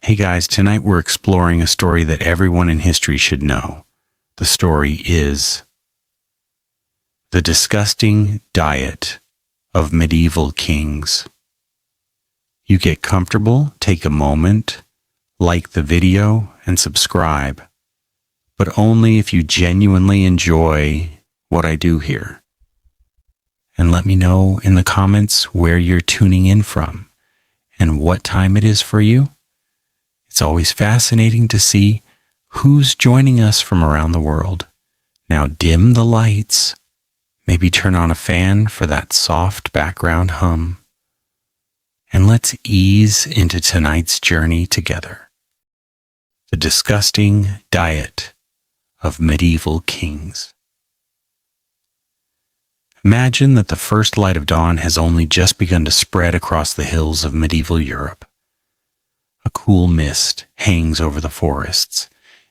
Hey guys, tonight we're exploring a story that everyone in history should know. The story is The Disgusting Diet of Medieval Kings. You get comfortable, take a moment, like the video, and subscribe, but only if you genuinely enjoy what I do here. And let me know in the comments where you're tuning in from and what time it is for you. It's always fascinating to see who's joining us from around the world. Now dim the lights, maybe turn on a fan for that soft background hum, and let's ease into tonight's journey together. The Disgusting Diet of Medieval Kings. Imagine that the first light of dawn has only just begun to spread across the hills of medieval Europe. A cool mist hangs over the forests,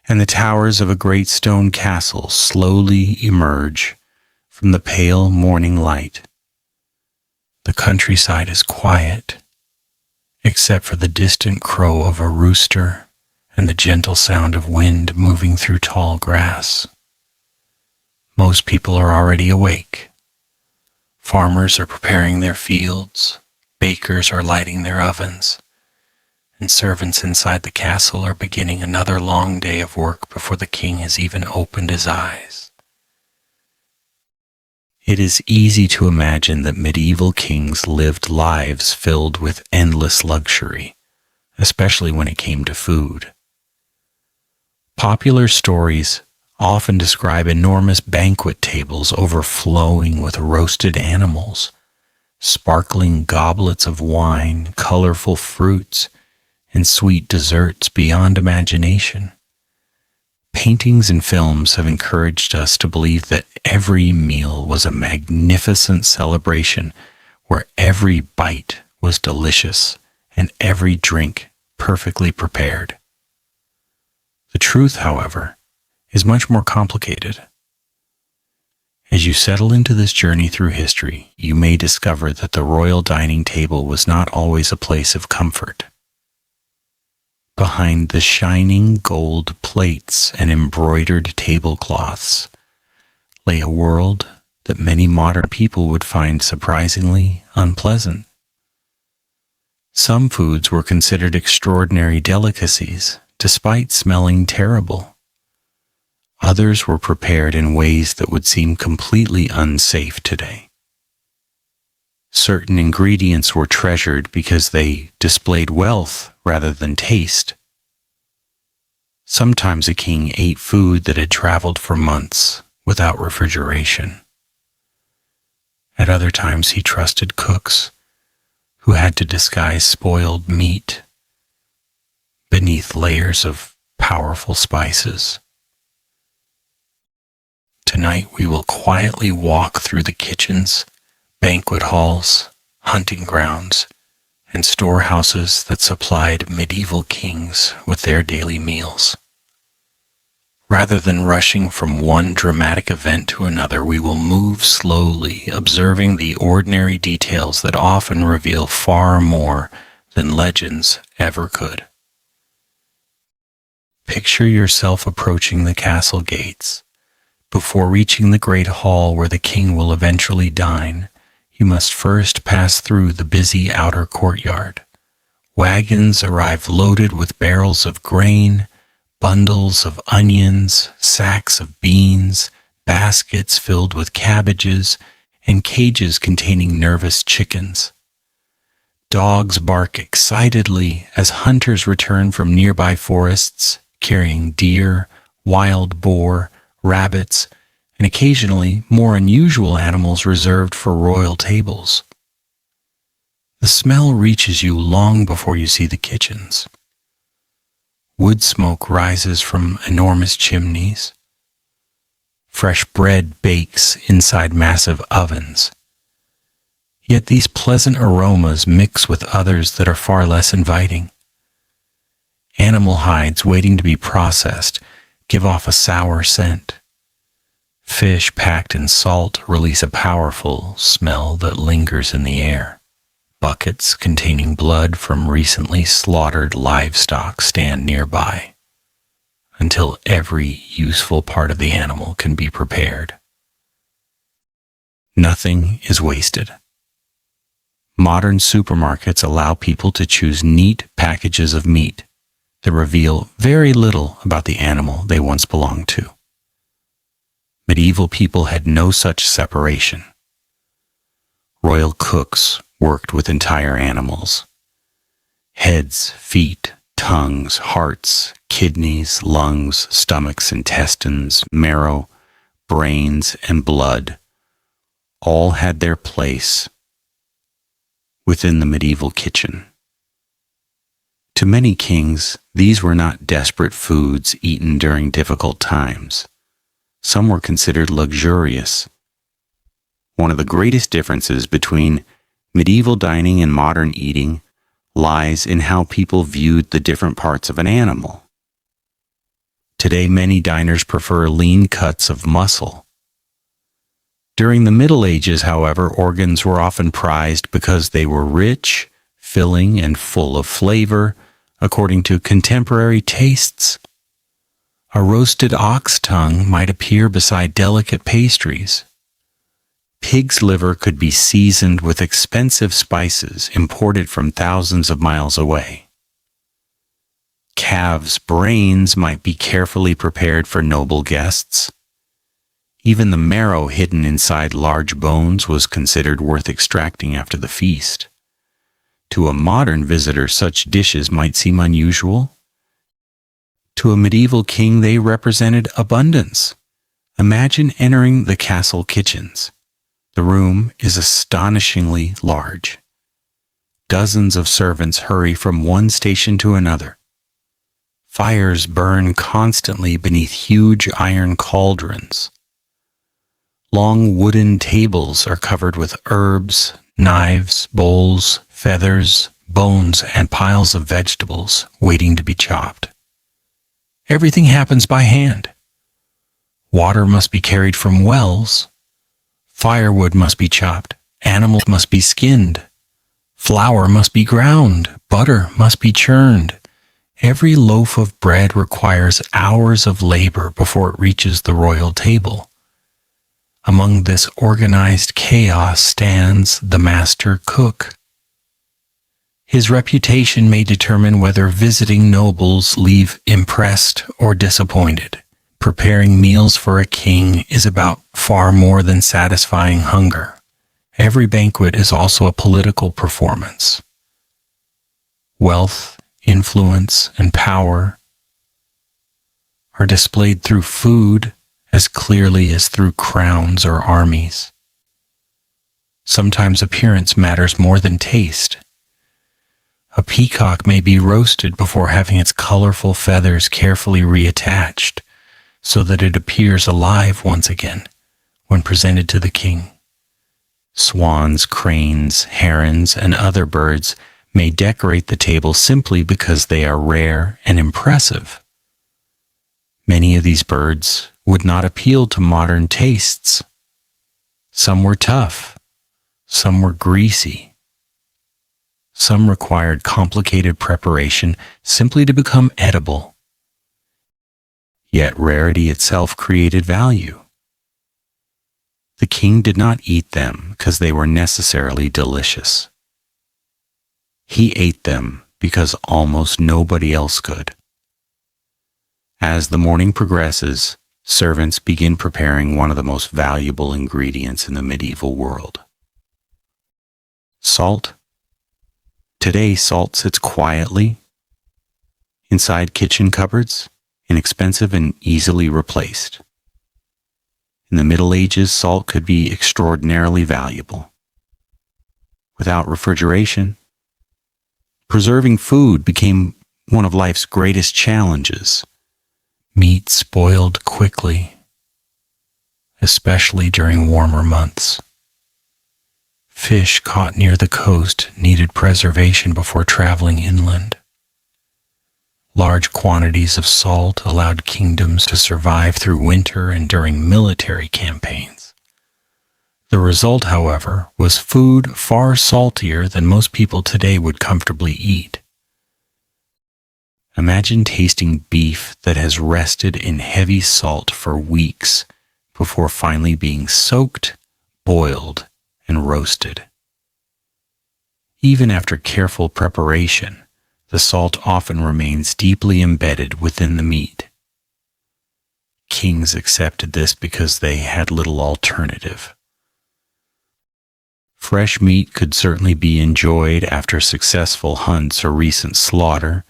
and the towers of a great stone castle slowly emerge from the pale morning light. The countryside is quiet, except for the distant crow of a rooster and the gentle sound of wind moving through tall grass. Most people are already awake. Farmers are preparing their fields, bakers are lighting their ovens, and servants inside the castle are beginning another long day of work before the king has even opened his eyes. It is easy to imagine that medieval kings lived lives filled with endless luxury, especially when it came to food. Popular stories often describe enormous banquet tables overflowing with roasted animals, sparkling goblets of wine, colorful fruits, and sweet desserts beyond imagination. Paintings and films have encouraged us to believe that every meal was a magnificent celebration where every bite was delicious and every drink perfectly prepared. The truth, however, is much more complicated. As you settle into this journey through history, you may discover that the royal dining table was not always a place of comfort. Behind the shining gold plates and embroidered tablecloths lay a world that many modern people would find surprisingly unpleasant. Some foods were considered extraordinary delicacies, despite smelling terrible. Others were prepared in ways that would seem completely unsafe today. Certain ingredients were treasured because they displayed wealth rather than taste. Sometimes a king ate food that had traveled for months without refrigeration. At other times he trusted cooks who had to disguise spoiled meat beneath layers of powerful spices. Tonight we will quietly walk through the kitchens, banquet halls, hunting grounds, and storehouses that supplied medieval kings with their daily meals. Rather than rushing from one dramatic event to another, we will move slowly, observing the ordinary details that often reveal far more than legends ever could. Picture yourself approaching the castle gates. Before reaching the great hall where the king will eventually dine, you must first pass through the busy outer courtyard. Wagons arrive loaded with barrels of grain, bundles of onions, sacks of beans, baskets filled with cabbages, and cages containing nervous chickens. Dogs bark excitedly as hunters return from nearby forests, carrying deer, wild boar, rabbits, and occasionally more unusual animals reserved for royal tables. The smell reaches you long before you see the kitchens. Wood smoke rises from enormous chimneys. Fresh bread bakes inside massive ovens. Yet these pleasant aromas mix with others that are far less inviting. Animal hides waiting to be processed give off a sour scent. Fish packed in salt release a powerful smell that lingers in the air. buckets containing blood from recently slaughtered livestock stand nearby, until every useful part of the animal can be prepared. Nothing is wasted. Modern supermarkets allow people to choose neat packages of meat that reveal very little about the animal they once belonged to. Medieval people had no such separation. Royal cooks worked with entire animals. Heads, feet, tongues, hearts, kidneys, lungs, stomachs, intestines, marrow, brains, and blood all had their place within the medieval kitchen. To many kings, these were not desperate foods eaten during difficult times. Some were considered luxurious. One of the greatest differences between medieval dining and modern eating lies in how people viewed the different parts of an animal. Today, many diners prefer lean cuts of muscle. During the Middle Ages, however, organs were often prized because they were rich, filling, and full of flavor, according to contemporary tastes. A roasted ox tongue might appear beside delicate pastries. Pig's liver could be seasoned with expensive spices imported from thousands of miles away. Calves' brains might be carefully prepared for noble guests. Even the marrow hidden inside large bones was considered worth extracting after the feast. To a modern visitor, such dishes might seem unusual. To a medieval king, they represented abundance. Imagine entering the castle kitchens. The room is astonishingly large. Dozens of servants hurry from one station to another. Fires burn constantly beneath huge iron cauldrons. Long wooden tables are covered with herbs, knives, bowls, feathers, bones, and piles of vegetables waiting to be chopped. Everything happens by hand. Water must be carried from wells. Firewood must be chopped. Animals must be skinned. Flour must be ground. Butter must be churned. Every loaf of bread requires hours of labor before it reaches the royal table. Among this organized chaos stands the master cook. His reputation may determine whether visiting nobles leave impressed or disappointed. Preparing meals for a king is about far more than satisfying hunger. Every banquet is also a political performance. Wealth, influence, and power are displayed through food as clearly as through crowns or armies. Sometimes appearance matters more than taste. A peacock may be roasted before having its colorful feathers carefully reattached, so that it appears alive once again when presented to the king. Swans, cranes, herons, and other birds may decorate the table simply because they are rare and impressive. Many of these birds would not appeal to modern tastes. Some were tough, some were greasy. Some required complicated preparation simply to become edible. Yet rarity itself created value. The king did not eat them because they were necessarily delicious. He ate them because almost nobody else could. As the morning progresses, servants begin preparing one of the most valuable ingredients in the medieval world: salt. Today, salt sits quietly inside kitchen cupboards, inexpensive and easily replaced. In the Middle Ages, salt could be extraordinarily valuable. Without refrigeration, preserving food became one of life's greatest challenges. Meat spoiled quickly, especially during warmer months. Fish caught near the coast needed preservation before traveling inland. Large quantities of salt allowed kingdoms to survive through winter and during military campaigns. The result, however, was food far saltier than most people today would comfortably eat. Imagine tasting beef that has rested in heavy salt for weeks before finally being soaked, boiled, and roasted. Even after careful preparation, the salt often remains deeply embedded within the meat. Kings accepted this because they had little alternative. Fresh meat could certainly be enjoyed after successful hunts or recent slaughter,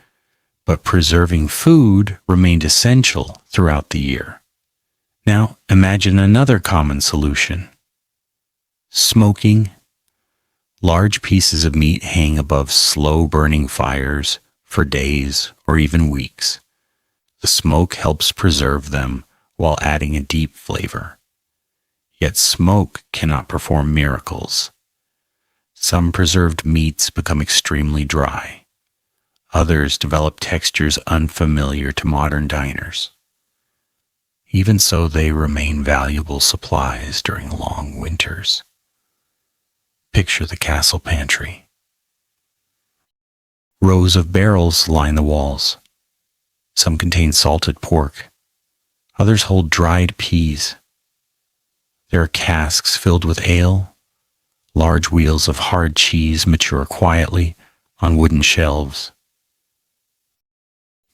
but preserving food remained essential throughout the year. Now, imagine another common solution. Smoking. Large pieces of meat hang above slow-burning fires for days or even weeks. The smoke helps preserve them while adding a deep flavor. Yet smoke cannot perform miracles. Some preserved meats become extremely dry. Others develop textures unfamiliar to modern diners. Even so, they remain valuable supplies during long winters. Picture the castle pantry. Rows of barrels line the walls. Some contain salted pork. Others hold dried peas. There are casks filled with ale. Large wheels of hard cheese mature quietly on wooden shelves.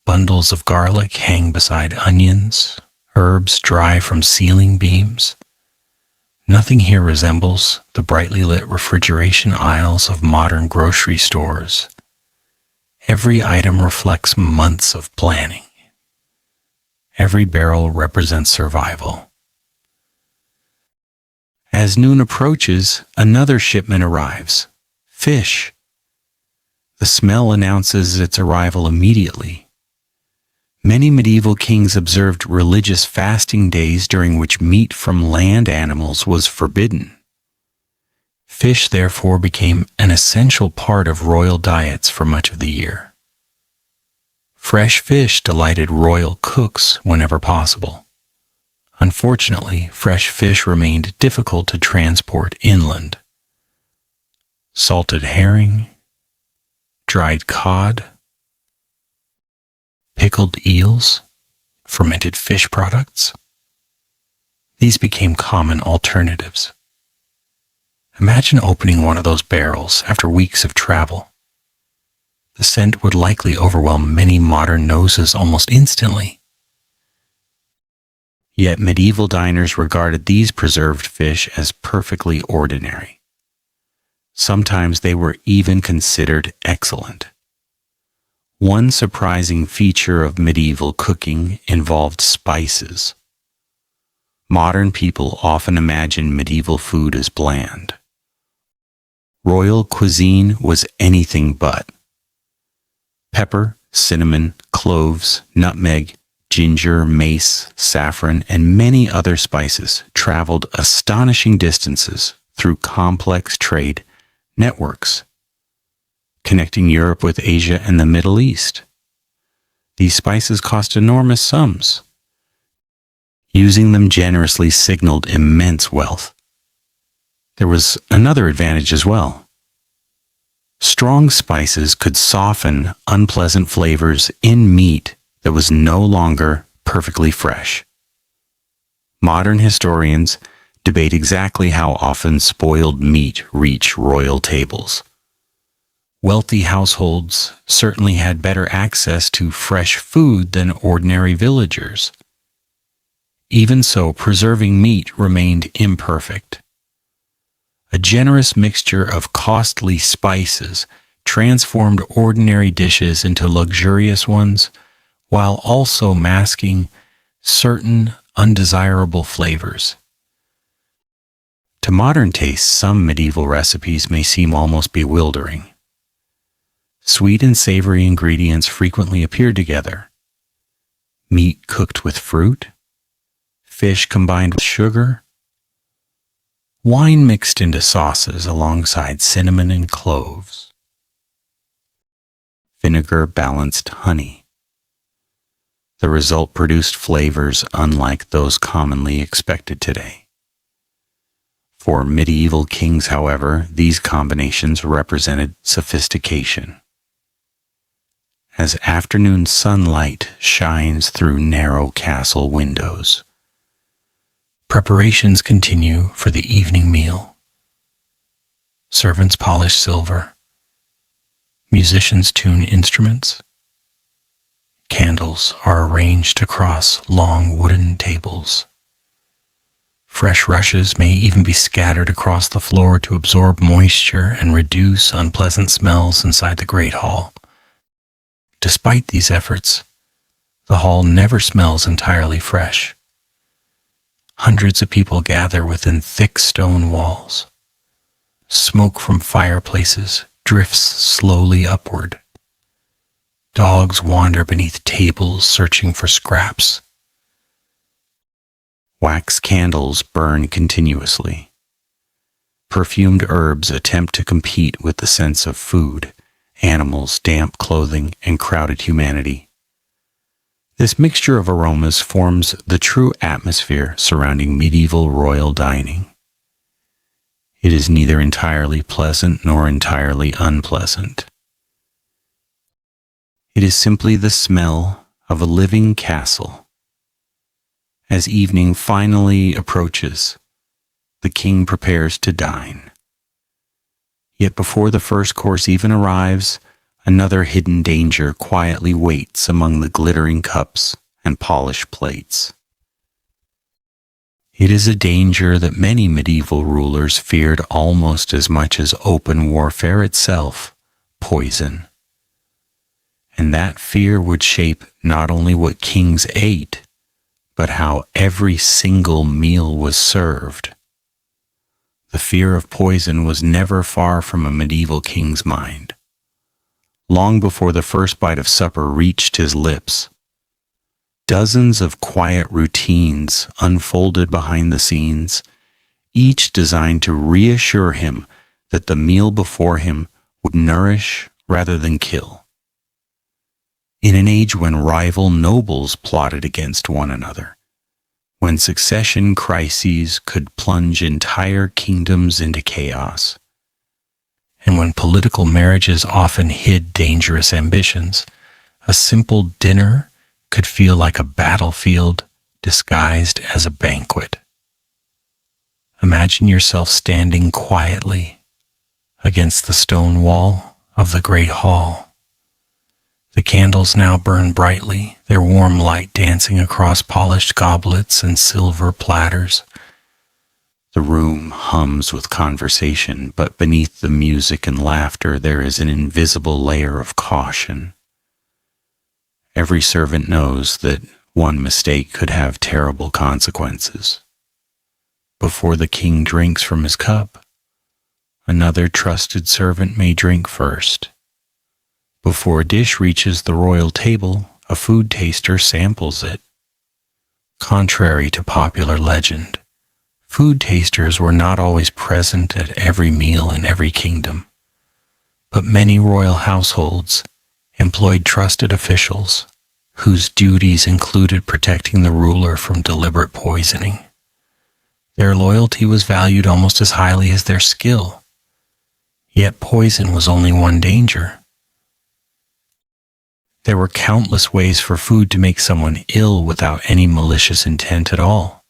Bundles of garlic hang beside onions, herbs dry from ceiling beams. Nothing here resembles the brightly lit refrigeration aisles of modern grocery stores. Every item reflects months of planning. Every barrel represents survival. As noon approaches, another shipment arrives. Fish. The smell announces its arrival immediately. Many medieval kings observed religious fasting days during which meat from land animals was forbidden. Fish therefore became an essential part of royal diets for much of the year. Fresh fish delighted royal cooks whenever possible. Unfortunately, fresh fish remained difficult to transport inland. Salted herring, dried cod, pickled eels, fermented fish products. These became common alternatives. Imagine opening one of those barrels after weeks of travel. The scent would likely overwhelm many modern noses almost instantly. Yet medieval diners regarded these preserved fish as perfectly ordinary. Sometimes they were even considered excellent. One surprising feature of medieval cooking involved spices. Modern people often imagine medieval food as bland. Royal cuisine was anything but. Pepper, cinnamon, cloves, nutmeg, ginger, mace, saffron, and many other spices traveled astonishing distances through complex trade networks, connecting Europe with Asia and the Middle East. These spices cost enormous sums. Using them generously signaled immense wealth. There was another advantage as well. Strong spices could soften unpleasant flavors in meat that was no longer perfectly fresh. Modern historians debate exactly how often spoiled meat reached royal tables. Wealthy households certainly had better access to fresh food than ordinary villagers. Even so, preserving meat remained imperfect. A generous mixture of costly spices transformed ordinary dishes into luxurious ones, while also masking certain undesirable flavors. To modern tastes, some medieval recipes may seem almost bewildering. Sweet and savory ingredients frequently appeared together. Meat cooked with fruit, fish combined with sugar, wine mixed into sauces alongside cinnamon and cloves. Vinegar balanced honey. The result produced flavors unlike those commonly expected today. For medieval kings, however, these combinations represented sophistication. As afternoon sunlight shines through narrow castle windows, preparations continue for the evening meal. Servants polish silver. Musicians tune instruments. Candles are arranged across long wooden tables. Fresh rushes may even be scattered across the floor to absorb moisture and reduce unpleasant smells inside the great hall. Despite these efforts, the hall never smells entirely fresh. Hundreds of people gather within thick stone walls. Smoke from fireplaces drifts slowly upward. Dogs wander beneath tables searching for scraps. Wax candles burn continuously. Perfumed herbs attempt to compete with the sense of food, animals, damp clothing, and crowded humanity. This mixture of aromas forms the true atmosphere surrounding medieval royal dining. It is neither entirely pleasant nor entirely unpleasant. It is simply the smell of a living castle. As evening finally approaches, the king prepares to dine. Yet before the first course even arrives, another hidden danger quietly waits among the glittering cups and polished plates. It is a danger that many medieval rulers feared almost as much as open warfare itself: poison. And that fear would shape not only what kings ate, but how every single meal was served. The fear of poison was never far from a medieval king's mind. Long before the first bite of supper reached his lips, dozens of quiet routines unfolded behind the scenes, each designed to reassure him that the meal before him would nourish rather than kill. In an age when rival nobles plotted against one another, when succession crises could plunge entire kingdoms into chaos, and when political marriages often hid dangerous ambitions, a simple dinner could feel like a battlefield disguised as a banquet. Imagine yourself standing quietly against the stone wall of the great hall. The candles now burn brightly, their warm light dancing across polished goblets and silver platters. The room hums with conversation, but beneath the music and laughter there is an invisible layer of caution. Every servant knows that one mistake could have terrible consequences. Before the king drinks from his cup, another trusted servant may drink first. Before a dish reaches the royal table, a food taster samples it. Contrary to popular legend, food tasters were not always present at every meal in every kingdom, but many royal households employed trusted officials whose duties included protecting the ruler from deliberate poisoning. Their loyalty was valued almost as highly as their skill. Yet poison was only one danger. There were countless ways for food to make someone ill without any malicious intent at all.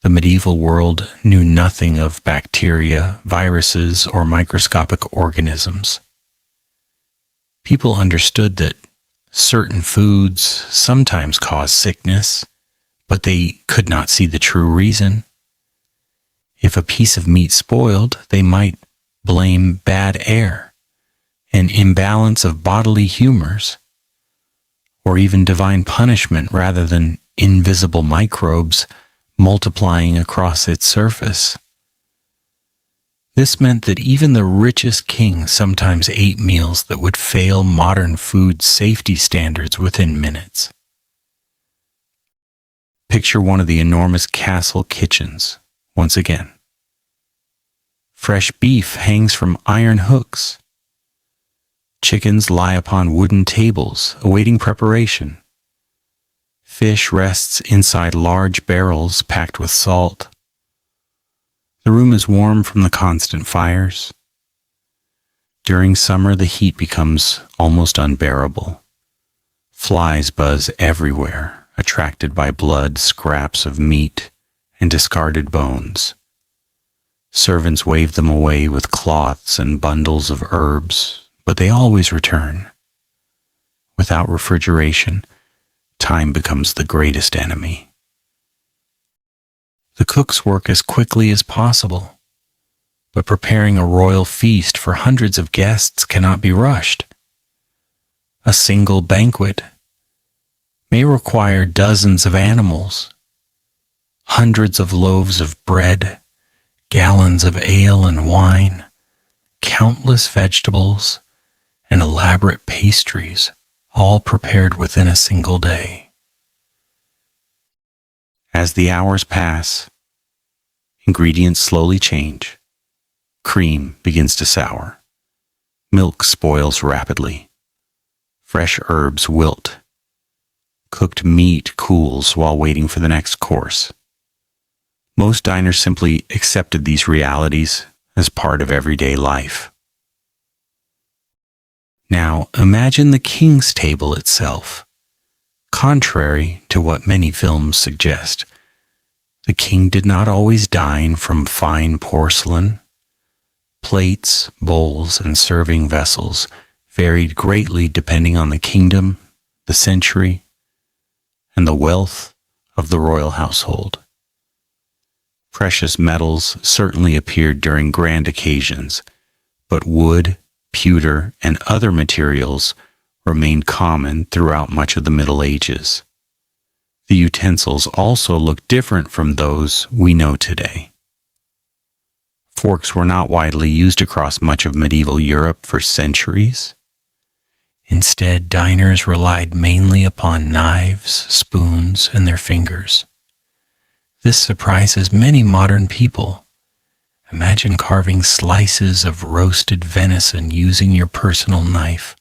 The medieval world knew nothing of bacteria, viruses, or microscopic organisms. People understood that certain foods sometimes cause sickness, but they could not see the true reason. If a piece of meat spoiled, they might blame bad air, an imbalance of bodily humors, or even divine punishment rather than invisible microbes multiplying across its surface. This meant that even the richest king sometimes ate meals that would fail modern food safety standards within minutes. Picture one of the enormous castle kitchens once again. Fresh beef hangs from iron hooks. Chickens lie upon wooden tables, awaiting preparation. Fish rests inside large barrels packed with salt. The room is warm from the constant fires. During summer, the heat becomes almost unbearable. Flies buzz everywhere, attracted by blood, scraps of meat, and discarded bones. Servants wave them away with cloths and bundles of herbs, but they always return. Without refrigeration, time becomes the greatest enemy. The cooks work as quickly as possible, but preparing a royal feast for hundreds of guests cannot be rushed. A single banquet may require dozens of animals, hundreds of loaves of bread, gallons of ale and wine, countless vegetables, and elaborate pastries, all prepared within a single day. As the hours pass, ingredients slowly change. Cream begins to sour. Milk spoils rapidly. Fresh herbs wilt. Cooked meat cools while waiting for the next course. Most diners simply accepted these realities as part of everyday life. Now, imagine the king's table itself. Contrary to what many films suggest, the king did not always dine from fine porcelain. Plates, bowls, and serving vessels varied greatly depending on the kingdom, the century, and the wealth of the royal household. Precious metals certainly appeared during grand occasions, but wood, pewter, and other materials remained common throughout much of the Middle Ages. The utensils also looked different from those we know today. Forks were not widely used across much of medieval Europe for centuries. Instead, diners relied mainly upon knives, spoons, and their fingers. This surprises many modern people. Imagine carving slices of roasted venison using your personal knife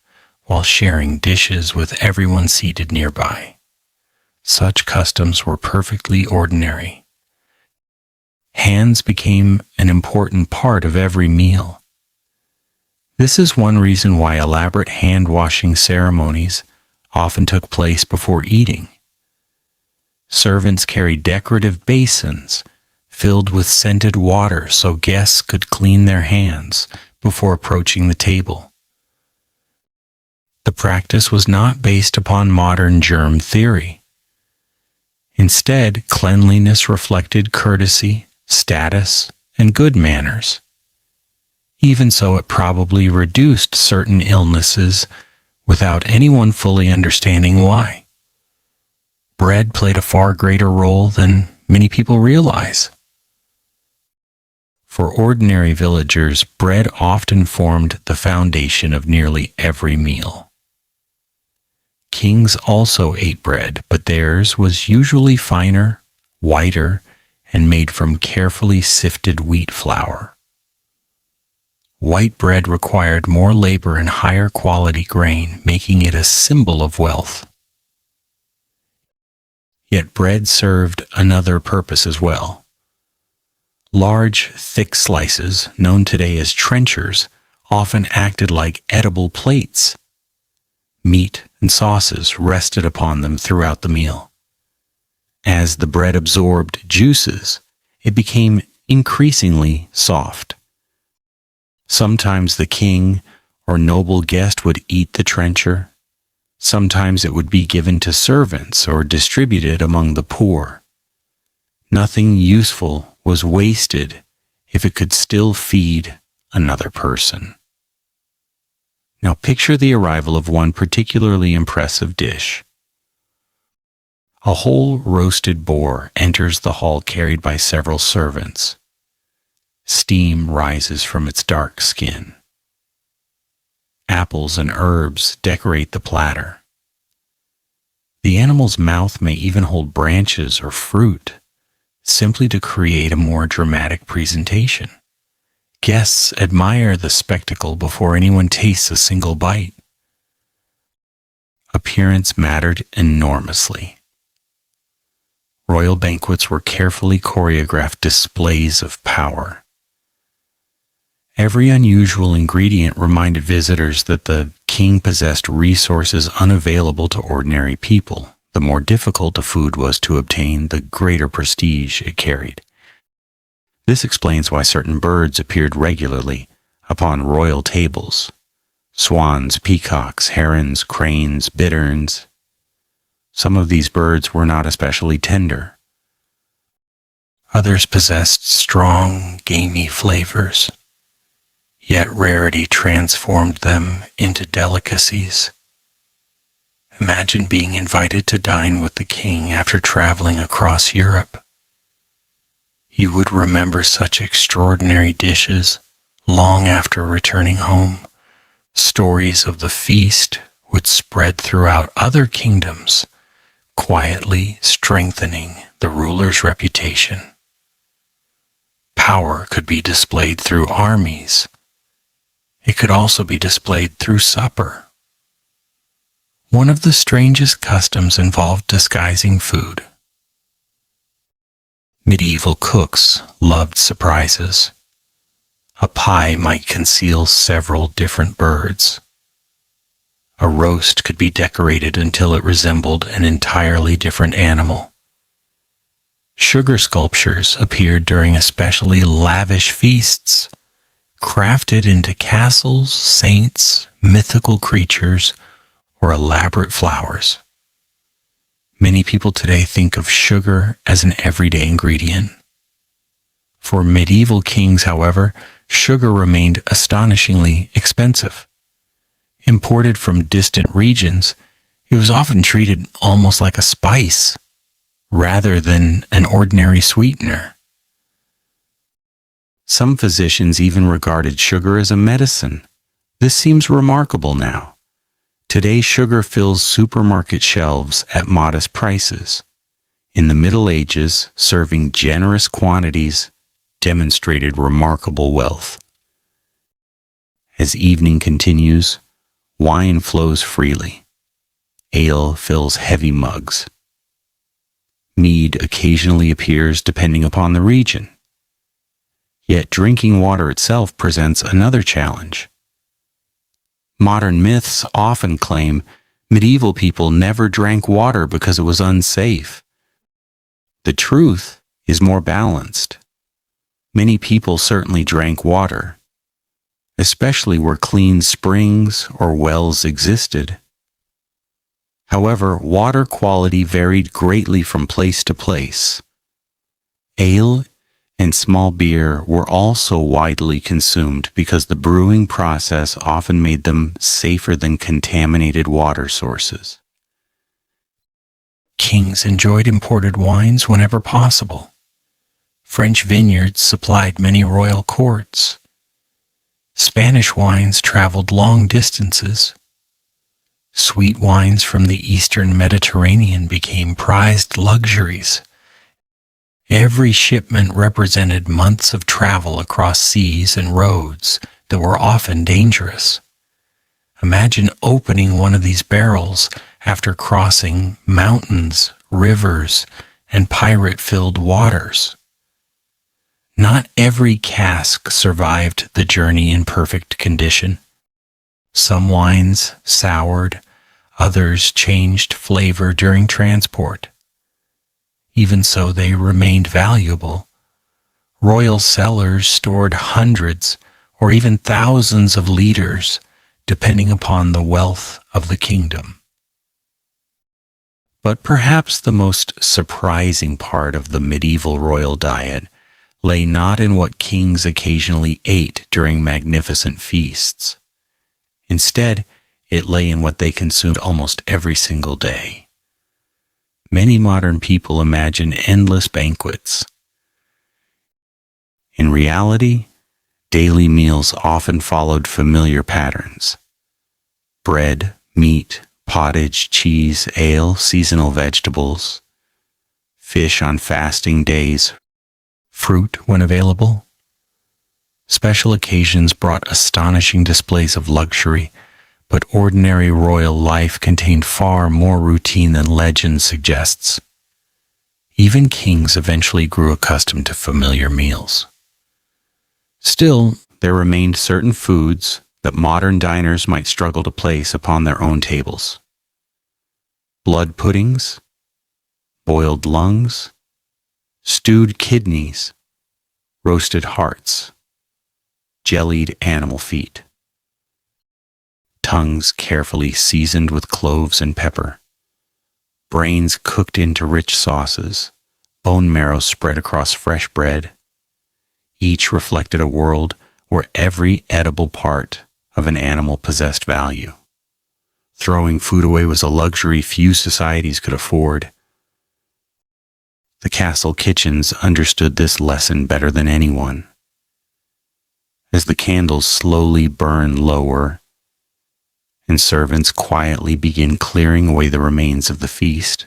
while sharing dishes with everyone seated nearby. Such customs were perfectly ordinary. Hands became an important part of every meal. This is one reason why elaborate hand-washing ceremonies often took place before eating. Servants carried decorative basins filled with scented water so guests could clean their hands before approaching the table. The practice was not based upon modern germ theory. Instead, cleanliness reflected courtesy, status, and good manners. Even so, it probably reduced certain illnesses without anyone fully understanding why. Bread played a far greater role than many people realize. For ordinary villagers, bread often formed the foundation of nearly every meal. Kings also ate bread, but theirs was usually finer, whiter, and made from carefully sifted wheat flour. White bread required more labor and higher quality grain, making it a symbol of wealth. Yet bread served another purpose as well. Large, thick slices, known today as trenchers, often acted like edible plates. Meat and sauces rested upon them throughout the meal. As the bread absorbed juices, it became increasingly soft. Sometimes the king or noble guest would eat the trencher. Sometimes it would be given to servants or distributed among the poor. Nothing useful was wasted if it could still feed another person. Now picture the arrival of one particularly impressive dish. A whole roasted boar enters the hall carried by several servants. Steam rises from its dark skin. Apples and herbs decorate the platter. The animal's mouth may even hold branches or fruit, simply to create a more dramatic presentation. Guests admire the spectacle before anyone tastes a single bite. Appearance mattered enormously. Royal banquets were carefully choreographed displays of power. Every unusual ingredient reminded visitors that the king possessed resources unavailable to ordinary people. The more difficult a food was to obtain, the greater prestige it carried. This explains why certain birds appeared regularly upon royal tables: swans, peacocks, herons, cranes, bitterns. Some of these birds were not especially tender. Others possessed strong, gamey flavors, yet rarity transformed them into delicacies. Imagine being invited to dine with the king after traveling across Europe. You would remember such extraordinary dishes long after returning home. Stories of the feast would spread throughout other kingdoms, quietly strengthening the ruler's reputation. Power could be displayed through armies. It could also be displayed through supper. One of the strangest customs involved disguising food. Medieval cooks loved surprises. A pie might conceal several different birds. A roast could be decorated until it resembled an entirely different animal. Sugar sculptures appeared during especially lavish feasts, crafted into castles, saints, mythical creatures, or elaborate flowers. Many people today think of sugar as an everyday ingredient. For medieval kings, however, sugar remained astonishingly expensive. Imported from distant regions, it was often treated almost like a spice, rather than an ordinary sweetener. Some physicians even regarded sugar as a medicine. This seems remarkable now. Today, sugar fills supermarket shelves at modest prices. In the Middle Ages, serving generous quantities demonstrated remarkable wealth. As evening continues, wine flows freely. Ale fills heavy mugs. Mead occasionally appears depending upon the region. Yet drinking water itself presents another challenge. Modern myths often claim medieval people never drank water because it was unsafe. The truth is more balanced. Many people certainly drank water, especially where clean springs or wells existed. However, water quality varied greatly from place to place. Ale and small beer were also widely consumed because the brewing process often made them safer than contaminated water sources. Kings enjoyed imported wines whenever possible. French vineyards supplied many royal courts. Spanish wines traveled long distances. Sweet wines from the eastern Mediterranean became prized luxuries. Every shipment represented months of travel across seas and roads that were often dangerous. Imagine opening one of these barrels after crossing mountains, rivers, and pirate-filled waters. Not every cask survived the journey in perfect condition. Some wines soured, others changed flavor during transport. Even so, they remained valuable. Royal cellars stored hundreds or even thousands of liters, depending upon the wealth of the kingdom. But perhaps the most surprising part of the medieval royal diet lay not in what kings occasionally ate during magnificent feasts. Instead, it lay in what they consumed almost every single day. Many modern people imagine endless banquets. In reality, daily meals often followed familiar patterns. Bread, meat, pottage, cheese, ale, seasonal vegetables, fish on fasting days, fruit when available. Special occasions brought astonishing displays of luxury, but ordinary royal life contained far more routine than legend suggests. Even kings eventually grew accustomed to familiar meals. Still, there remained certain foods that modern diners might struggle to place upon their own tables. Blood puddings, boiled lungs, stewed kidneys, roasted hearts, jellied animal feet, tongues carefully seasoned with cloves and pepper, brains cooked into rich sauces, bone marrow spread across fresh bread. Each reflected a world where every edible part of an animal possessed value. Throwing food away was a luxury few societies could afford. The castle kitchens understood this lesson better than anyone. As the candles slowly burn lower and servants quietly begin clearing away the remains of the feast,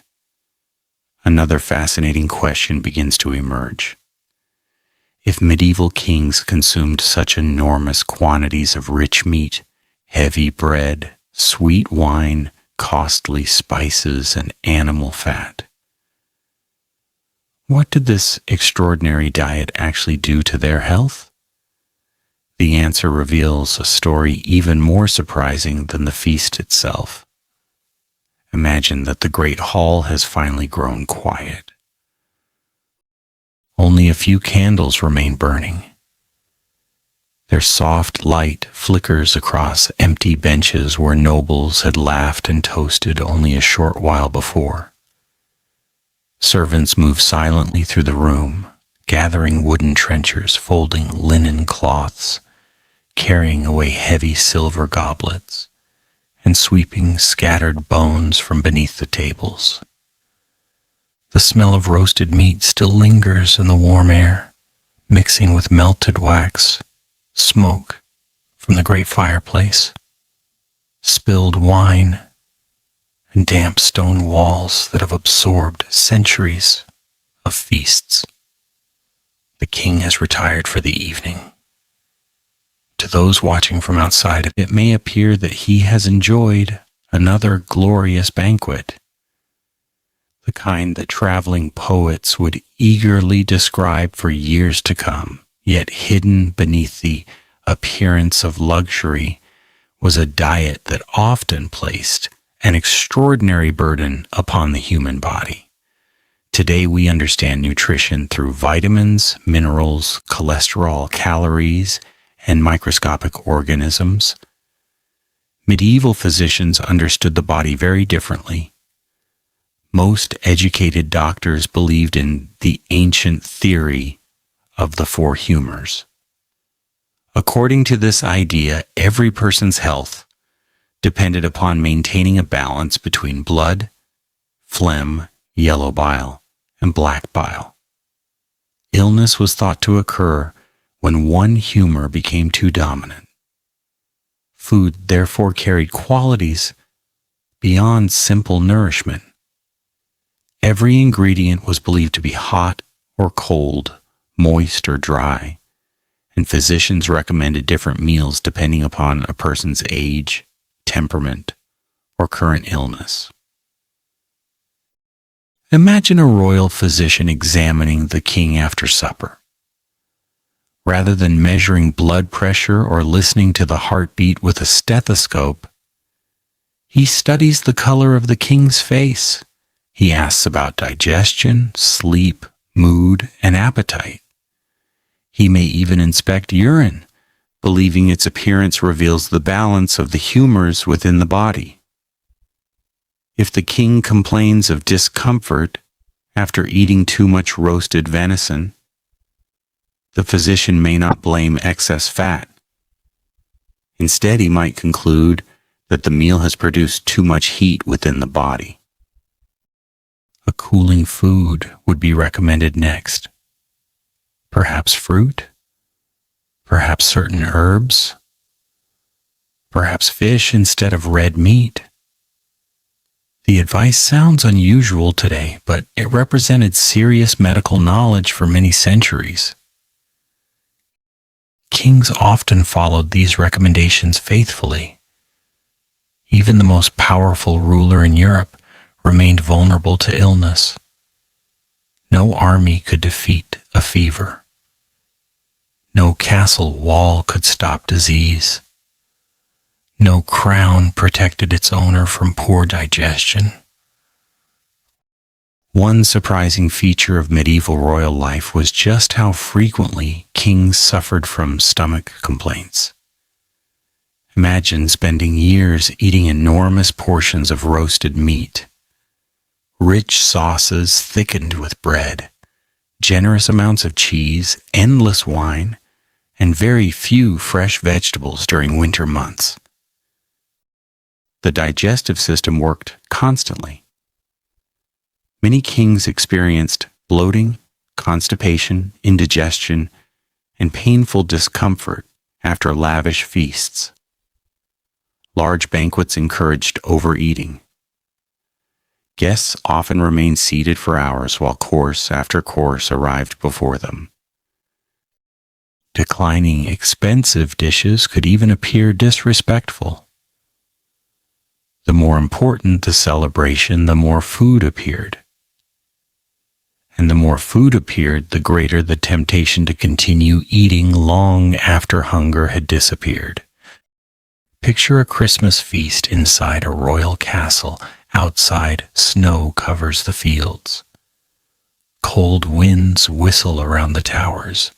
another fascinating question begins to emerge. If medieval kings consumed such enormous quantities of rich meat, heavy bread, sweet wine, costly spices, and animal fat, what did this extraordinary diet actually do to their health? The answer reveals a story even more surprising than the feast itself. Imagine that the great hall has finally grown quiet. Only a few candles remain burning. Their soft light flickers across empty benches where nobles had laughed and toasted only a short while before. Servants move silently through the room, gathering wooden trenchers, folding linen cloths, carrying away heavy silver goblets, and sweeping scattered bones from beneath the tables. The smell of roasted meat still lingers in the warm air, mixing with melted wax, smoke from the great fireplace, spilled wine, and damp stone walls that have absorbed centuries of feasts. The king has retired for the evening. To those watching from outside, it may appear that he has enjoyed another glorious banquet, the kind that traveling poets would eagerly describe for years to come, yet hidden beneath the appearance of luxury was a diet that often placed an extraordinary burden upon the human body. Today we understand nutrition through vitamins, minerals, cholesterol, calories, and microscopic organisms. Medieval physicians understood the body very differently. Most educated doctors believed in the ancient theory of the four humors. According to this idea, every person's health depended upon maintaining a balance between blood, phlegm, yellow bile, and black bile. Illness was thought to occur when one humor became too dominant. Food therefore carried qualities beyond simple nourishment. Every ingredient was believed to be hot or cold, moist or dry, and physicians recommended different meals depending upon a person's age, temperament, or current illness. Imagine a royal physician examining the king after supper. Rather than measuring blood pressure or listening to the heartbeat with a stethoscope, he studies the color of the king's face. He asks about digestion, sleep, mood, and appetite. He may even inspect urine, believing its appearance reveals the balance of the humors within the body. If the king complains of discomfort after eating too much roasted venison, the physician may not blame excess fat. Instead, he might conclude that the meal has produced too much heat within the body. A cooling food would be recommended next. Perhaps fruit, perhaps certain herbs, perhaps fish instead of red meat. The advice sounds unusual today, but it represented serious medical knowledge for many centuries. Kings often followed these recommendations faithfully. Even the most powerful ruler in Europe remained vulnerable to illness. No army could defeat a fever. No castle wall could stop disease. No crown protected its owner from poor digestion. One surprising feature of medieval royal life was just how frequently kings suffered from stomach complaints. Imagine spending years eating enormous portions of roasted meat, rich sauces thickened with bread, generous amounts of cheese, endless wine, and very few fresh vegetables during winter months. The digestive system worked constantly. Many kings experienced bloating, constipation, indigestion, and painful discomfort after lavish feasts. Large banquets encouraged overeating. Guests often remained seated for hours while course after course arrived before them. Declining expensive dishes could even appear disrespectful. The more important the celebration, the more food appeared. And the more food appeared, the greater the temptation to continue eating long after hunger had disappeared. Picture a Christmas feast inside a royal castle. Outside, snow covers the fields. Cold winds whistle around the towers.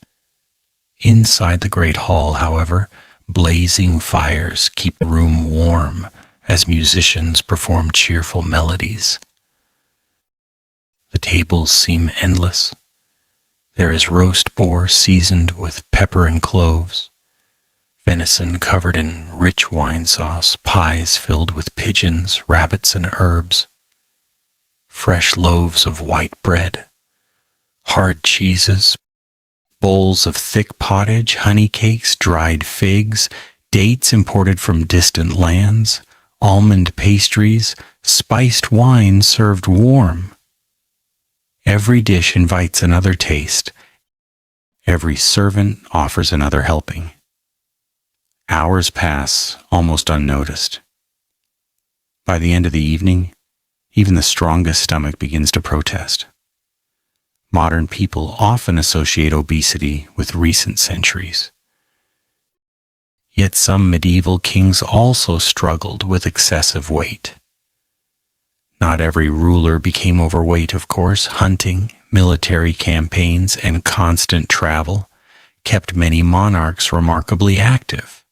Inside the great hall, however, blazing fires keep the room warm as musicians perform cheerful melodies. The tables seem endless. There is roast boar seasoned with pepper and cloves, venison covered in rich wine sauce, pies filled with pigeons, rabbits, and herbs, fresh loaves of white bread, hard cheeses, bowls of thick pottage, honey cakes, dried figs, dates imported from distant lands, almond pastries, spiced wine served warm. Every dish invites another taste. Every servant offers another helping. Hours pass almost unnoticed. By the end of the evening, even the strongest stomach begins to protest. Modern people often associate obesity with recent centuries. Yet some medieval kings also struggled with excessive weight. Not every ruler became overweight, of course. Hunting, military campaigns, and constant travel kept many monarchs remarkably active.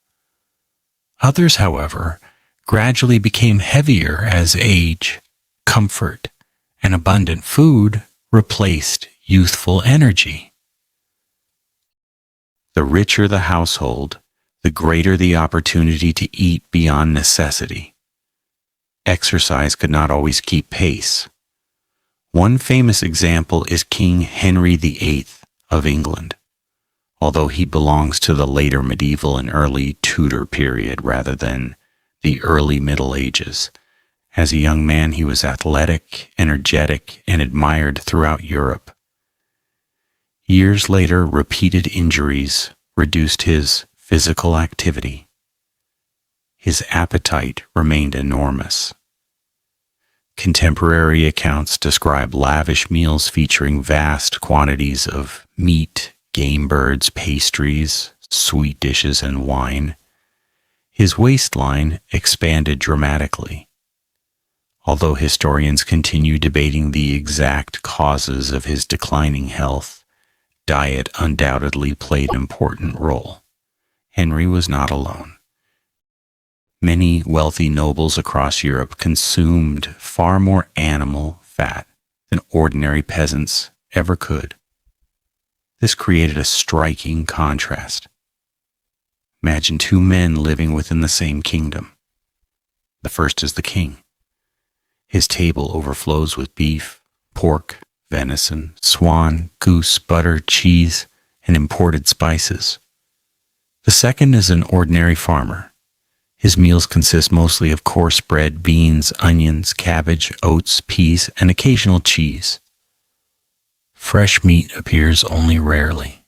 Others, however, gradually became heavier as age, comfort, and abundant food replaced youthful energy. The richer the household, the greater the opportunity to eat beyond necessity. Exercise could not always keep pace. One famous example is King Henry VIII of England, although he belongs to the later medieval and early Tudor period rather than the early Middle Ages. As a young man, he was athletic, energetic, and admired throughout Europe. Years later, repeated injuries reduced his physical activity. His appetite remained enormous. Contemporary accounts describe lavish meals featuring vast quantities of meat, game birds, pastries, sweet dishes, and wine. His waistline expanded dramatically. Although historians continue debating the exact causes of his declining health, diet undoubtedly played an important role. Henry was not alone. Many wealthy nobles across Europe consumed far more animal fat than ordinary peasants ever could. This created a striking contrast. Imagine two men living within the same kingdom. The first is the king. His table overflows with beef, pork, venison, swan, goose, butter, cheese, and imported spices. The second is an ordinary farmer. His meals consist mostly of coarse bread, beans, onions, cabbage, oats, peas, and occasional cheese. Fresh meat appears only rarely.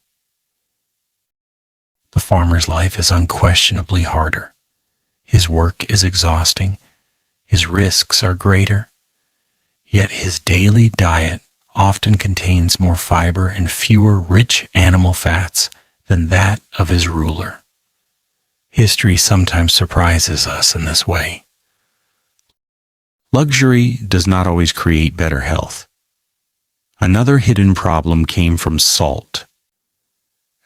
The farmer's life is unquestionably harder. His work is exhausting. His risks are greater. Yet his daily diet often contains more fiber and fewer rich animal fats than that of his ruler. History sometimes surprises us in this way. Luxury does not always create better health. Another hidden problem came from salt.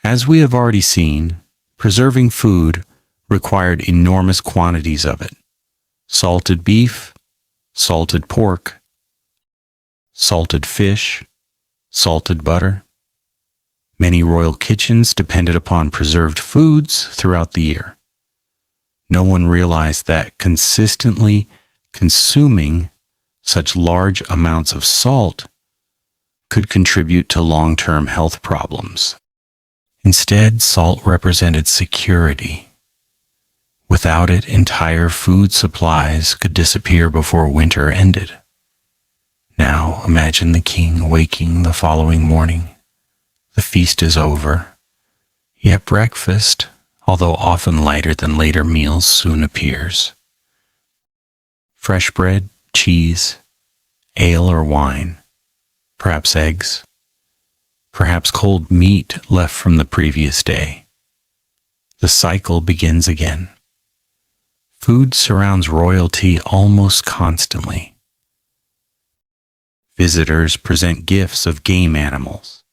As we have already seen, preserving food required enormous quantities of it. Salted beef, salted pork, salted fish, salted butter. Many royal kitchens depended upon preserved foods throughout the year. No one realized that consistently consuming such large amounts of salt could contribute to long-term health problems. Instead, salt represented security. Without it, entire food supplies could disappear before winter ended. Now, imagine the king waking the following morning. The feast is over, yet breakfast, although often lighter than later meals, soon appears. Fresh bread, cheese, ale or wine, perhaps eggs, perhaps cold meat left from the previous day. The cycle begins again. Food surrounds royalty almost constantly. Visitors present gifts of game animals.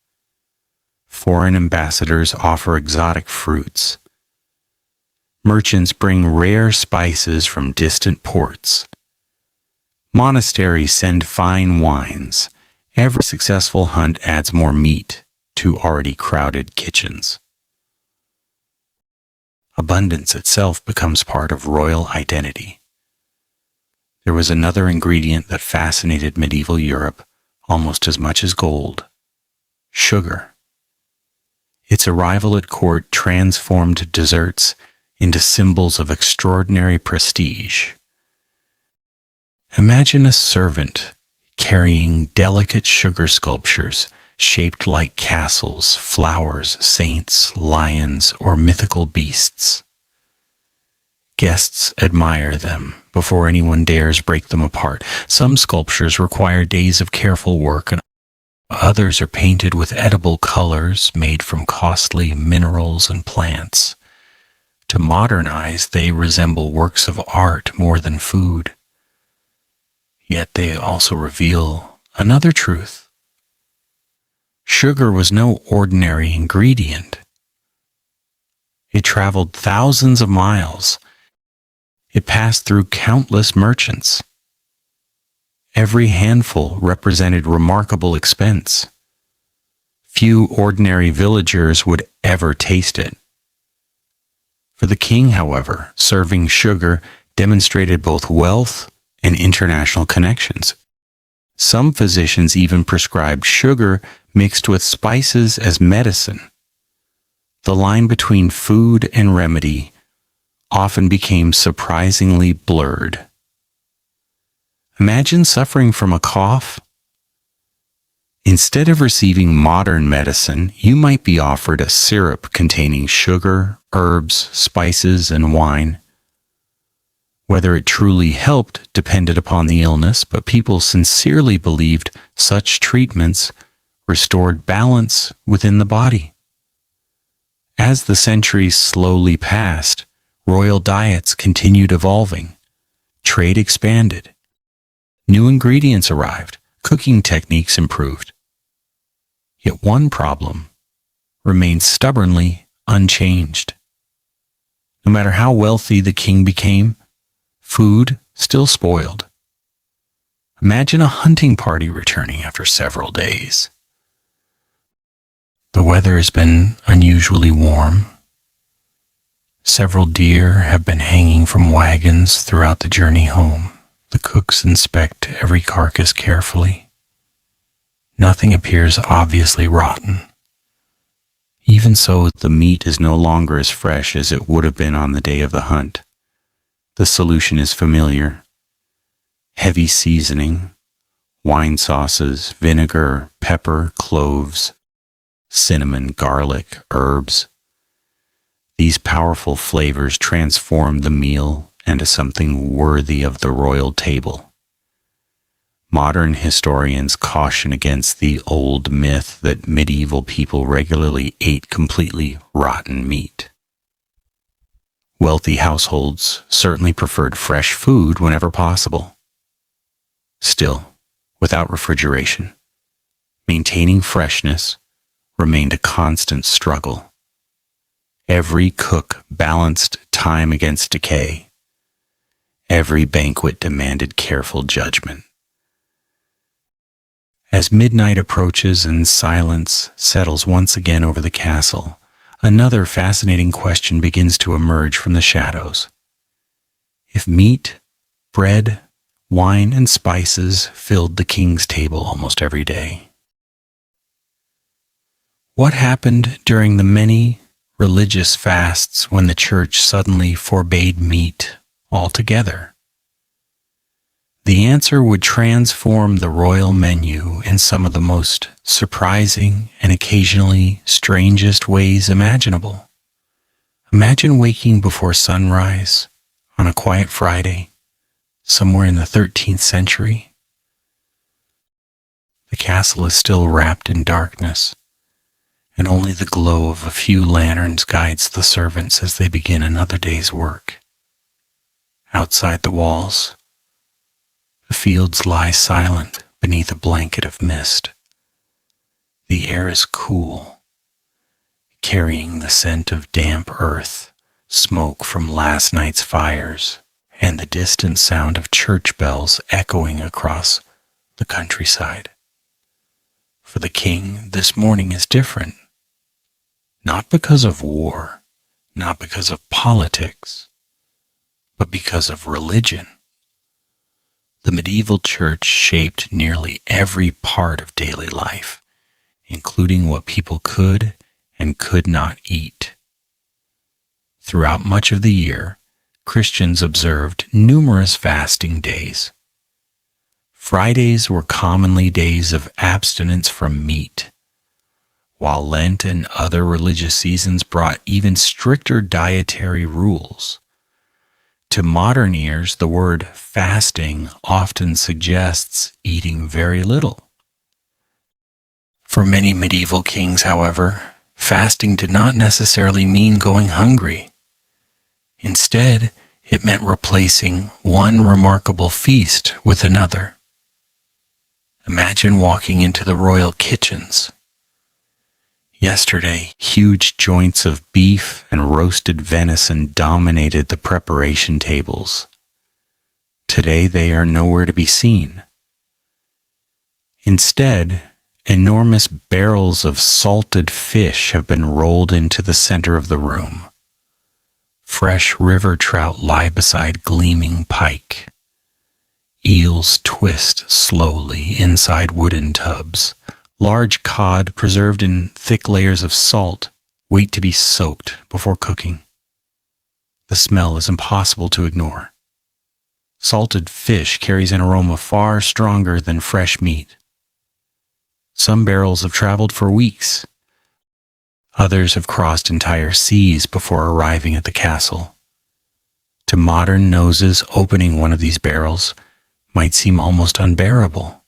Foreign ambassadors offer exotic fruits. Merchants bring rare spices from distant ports. Monasteries send fine wines. Every successful hunt adds more meat to already crowded kitchens. Abundance itself becomes part of royal identity. There was another ingredient that fascinated medieval Europe almost as much as gold: sugar. Its arrival at court transformed desserts into symbols of extraordinary prestige. Imagine a servant carrying delicate sugar sculptures shaped like castles, flowers, saints, lions, or mythical beasts. Guests admire them before anyone dares break them apart. Some sculptures require days of careful work, and others are painted with edible colors made from costly minerals and plants. To modern eyes, they resemble works of art more than food. Yet they also reveal another truth. Sugar was no ordinary ingredient. It traveled thousands of miles. It passed through countless merchants. Every handful represented remarkable expense. Few ordinary villagers would ever taste it. For the king, however, serving sugar demonstrated both wealth and international connections. Some physicians even prescribed sugar mixed with spices as medicine. The line between food and remedy often became surprisingly blurred. Imagine suffering from a cough. Instead of receiving modern medicine, you might be offered a syrup containing sugar, herbs, spices, and wine. Whether it truly helped depended upon the illness, but people sincerely believed such treatments restored balance within the body. As the centuries slowly passed, royal diets continued evolving. Trade expanded. New ingredients arrived. Cooking techniques improved. Yet one problem remained stubbornly unchanged. No matter how wealthy the king became, food still spoiled. Imagine a hunting party returning after several days. The weather has been unusually warm. Several deer have been hanging from wagons throughout the journey home. The cooks inspect every carcass carefully. Nothing appears obviously rotten. Even so, the meat is no longer as fresh as it would have been on the day of the hunt. The solution is familiar. Heavy seasoning, wine sauces, vinegar, pepper, cloves, cinnamon, garlic, herbs. These powerful flavors transform the meal into something worthy of the royal table. Modern historians caution against the old myth that medieval people regularly ate completely rotten meat. Wealthy households certainly preferred fresh food whenever possible. Still, without refrigeration, maintaining freshness remained a constant struggle. Every cook balanced time against decay. Every banquet demanded careful judgment. As midnight approaches and silence settles once again over the castle, another fascinating question begins to emerge from the shadows. If meat, bread, wine, and spices filled the king's table almost every day, what happened during the many religious fasts when the church suddenly forbade meat altogether? The answer would transform the royal menu in some of the most surprising and occasionally strangest ways imaginable. Imagine waking before sunrise on a quiet Friday, somewhere in the 13th century. The castle is still wrapped in darkness, and only the glow of a few lanterns guides the servants as they begin another day's work. Outside the walls, the fields lie silent beneath a blanket of mist. The air is cool, carrying the scent of damp earth, smoke from last night's fires, and the distant sound of church bells echoing across the countryside. For the king, this morning is different. Not because of war, not because of politics, but because of religion. The medieval church shaped nearly every part of daily life, including what people could and could not eat. Throughout much of the year, Christians observed numerous fasting days. Fridays were commonly days of abstinence from meat, while Lent and other religious seasons brought even stricter dietary rules. To modern ears, the word fasting often suggests eating very little. For many medieval kings, however, fasting did not necessarily mean going hungry. Instead, it meant replacing one remarkable feast with another. Imagine walking into the royal kitchens. Yesterday, huge joints of beef and roasted venison dominated the preparation tables. Today, they are nowhere to be seen. Instead, enormous barrels of salted fish have been rolled into the center of the room. Fresh river trout lie beside gleaming pike. Eels twist slowly inside wooden tubs. Large cod, preserved in thick layers of salt, wait to be soaked before cooking. The smell is impossible to ignore. Salted fish carries an aroma far stronger than fresh meat. Some barrels have traveled for weeks. Others have crossed entire seas before arriving at the castle. To modern noses, opening one of these barrels might seem almost unbearable.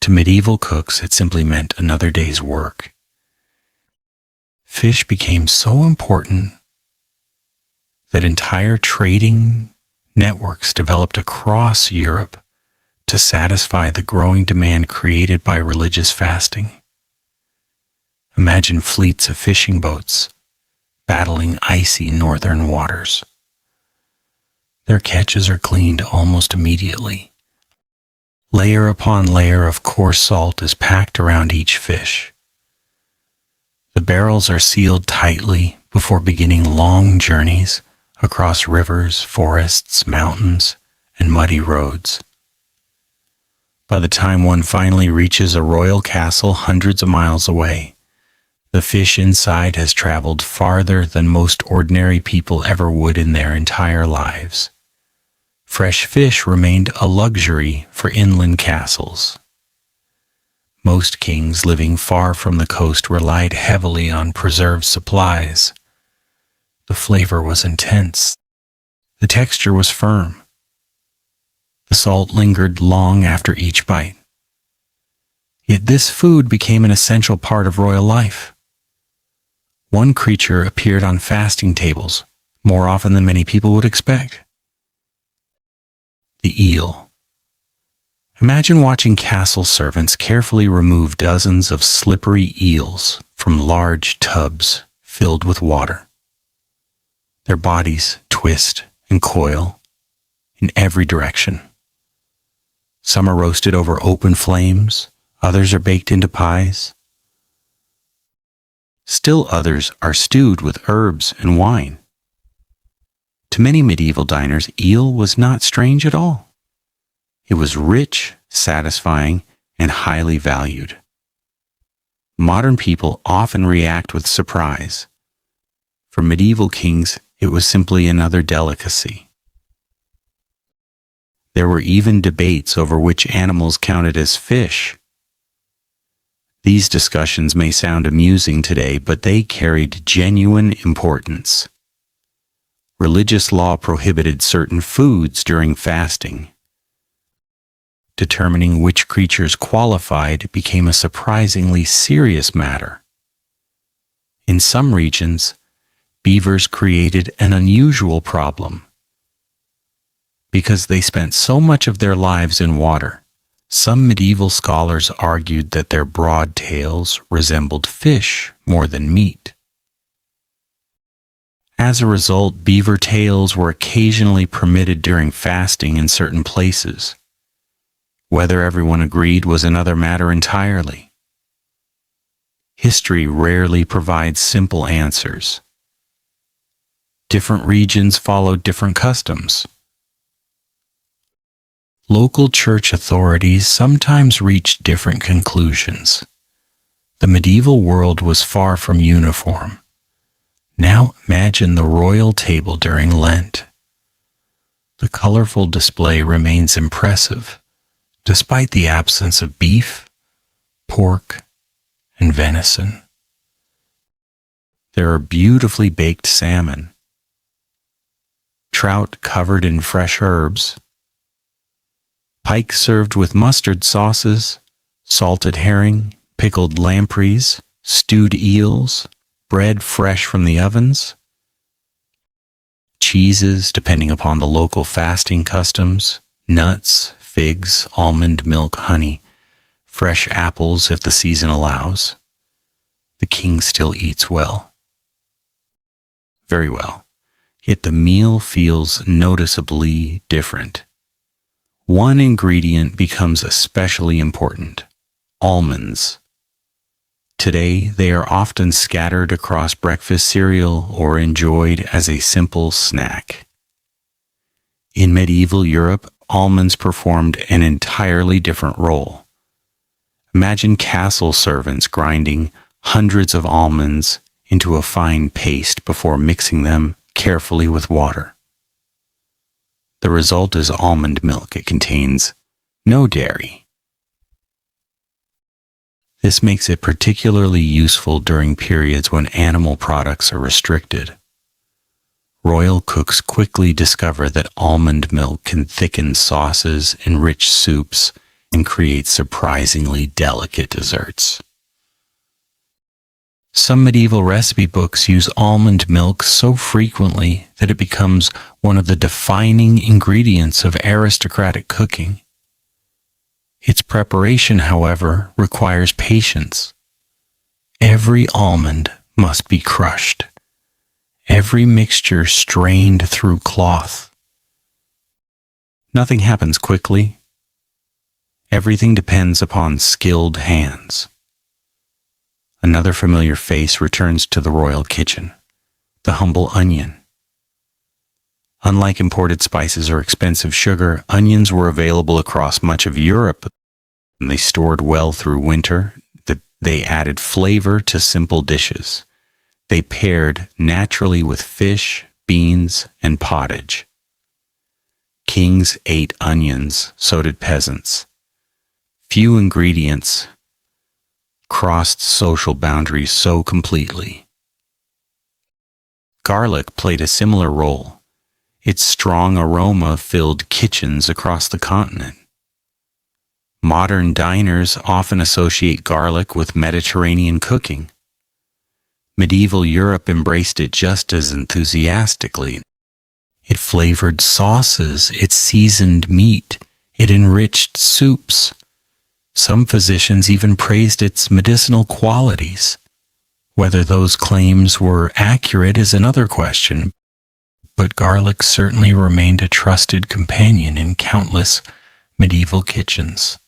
To medieval cooks, it simply meant another day's work. Fish became so important that entire trading networks developed across Europe to satisfy the growing demand created by religious fasting. Imagine fleets of fishing boats battling icy northern waters. Their catches are cleaned almost immediately. Layer upon layer of coarse salt is packed around each fish. The barrels are sealed tightly before beginning long journeys across rivers, forests, mountains, and muddy roads. By the time one finally reaches a royal castle hundreds of miles away, the fish inside has traveled farther than most ordinary people ever would in their entire lives. Fresh fish remained a luxury for inland castles. Most kings living far from the coast relied heavily on preserved supplies. The flavor was intense. The texture was firm. The The salt lingered long after each bite. Yet this food became an essential part of royal life. One creature appeared on fasting tables more often than many people would expect. The eel. Imagine watching castle servants carefully remove dozens of slippery eels from large tubs filled with water. Their bodies twist and coil in every direction. Some are roasted over open flames, others are baked into pies. Still others are stewed with herbs and wine. To many medieval diners, eel was not strange at all. It was rich, satisfying, and highly valued. Modern people often react with surprise. For medieval kings, it was simply another delicacy. There were even debates over which animals counted as fish. These discussions may sound amusing today, but they carried genuine importance. Religious law prohibited certain foods during fasting. Determining which creatures qualified became a surprisingly serious matter. In some regions, beavers created an unusual problem. Because they spent so much of their lives in water, some medieval scholars argued that their broad tails resembled fish more than meat. As a result, beaver tails were occasionally permitted during fasting in certain places. Whether everyone agreed was another matter entirely. History rarely provides simple answers. Different regions followed different customs. Local church authorities sometimes reached different conclusions. The medieval world was far from uniform. Now imagine the royal table during Lent. The colorful display remains impressive, despite the absence of beef, pork, and venison. There are beautifully baked salmon, trout covered in fresh herbs, pike served with mustard sauces, salted herring, pickled lampreys, stewed eels, bread fresh from the ovens, cheeses depending upon the local fasting customs, nuts, figs, almond milk, honey, fresh apples if the season allows. The king still eats well. Very well. Yet the meal feels noticeably different. One ingredient becomes especially important: almonds. Today, they are often scattered across breakfast cereal or enjoyed as a simple snack. In medieval Europe, almonds performed an entirely different role. Imagine castle servants grinding hundreds of almonds into a fine paste before mixing them carefully with water. The result is almond milk. It contains no dairy. This makes it particularly useful during periods when animal products are restricted. Royal cooks quickly discover that almond milk can thicken sauces, enrich soups, and create surprisingly delicate desserts. Some medieval recipe books use almond milk so frequently that it becomes one of the defining ingredients of aristocratic cooking. Its preparation, however, requires patience. Every almond must be crushed, every mixture strained through cloth. Nothing happens quickly. Everything depends upon skilled hands. Another familiar face returns to the royal kitchen: the humble onion. Unlike imported spices or expensive sugar, onions were available across much of Europe, and they stored well through winter. They added flavor to simple dishes. They paired naturally with fish, beans, and pottage. Kings ate onions, so did peasants. Few ingredients crossed social boundaries so completely. Garlic played a similar role. Its strong aroma filled kitchens across the continent. Modern diners often associate garlic with Mediterranean cooking. Medieval Europe embraced it just as enthusiastically. It flavored sauces, it seasoned meat, it enriched soups. Some physicians even praised its medicinal qualities. Whether those claims were accurate is another question, but garlic certainly remained a trusted companion in countless medieval kitchens.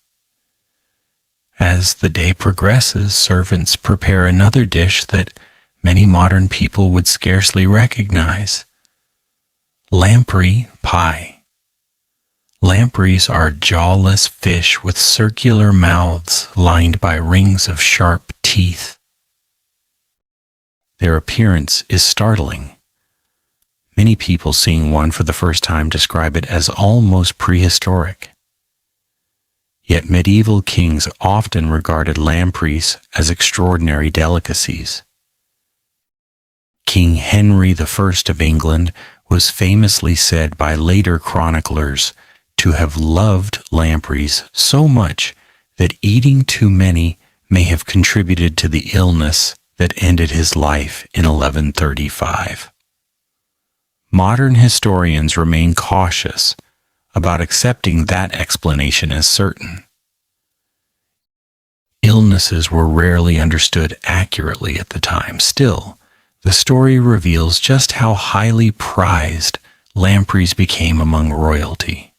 As the day progresses, servants prepare another dish that many modern people would scarcely recognize: lamprey pie. Lampreys are jawless fish with circular mouths lined by rings of sharp teeth. Their appearance is startling. Many people seeing one for the first time describe it as almost prehistoric. Yet medieval kings often regarded lampreys as extraordinary delicacies. King Henry I of England was famously said by later chroniclers to have loved lampreys so much that eating too many may have contributed to the illness that ended his life in 1135. Modern historians remain cautious about accepting that explanation as certain. Illnesses were rarely understood accurately at the time. Still, the story reveals just how highly prized lampreys became among royalty.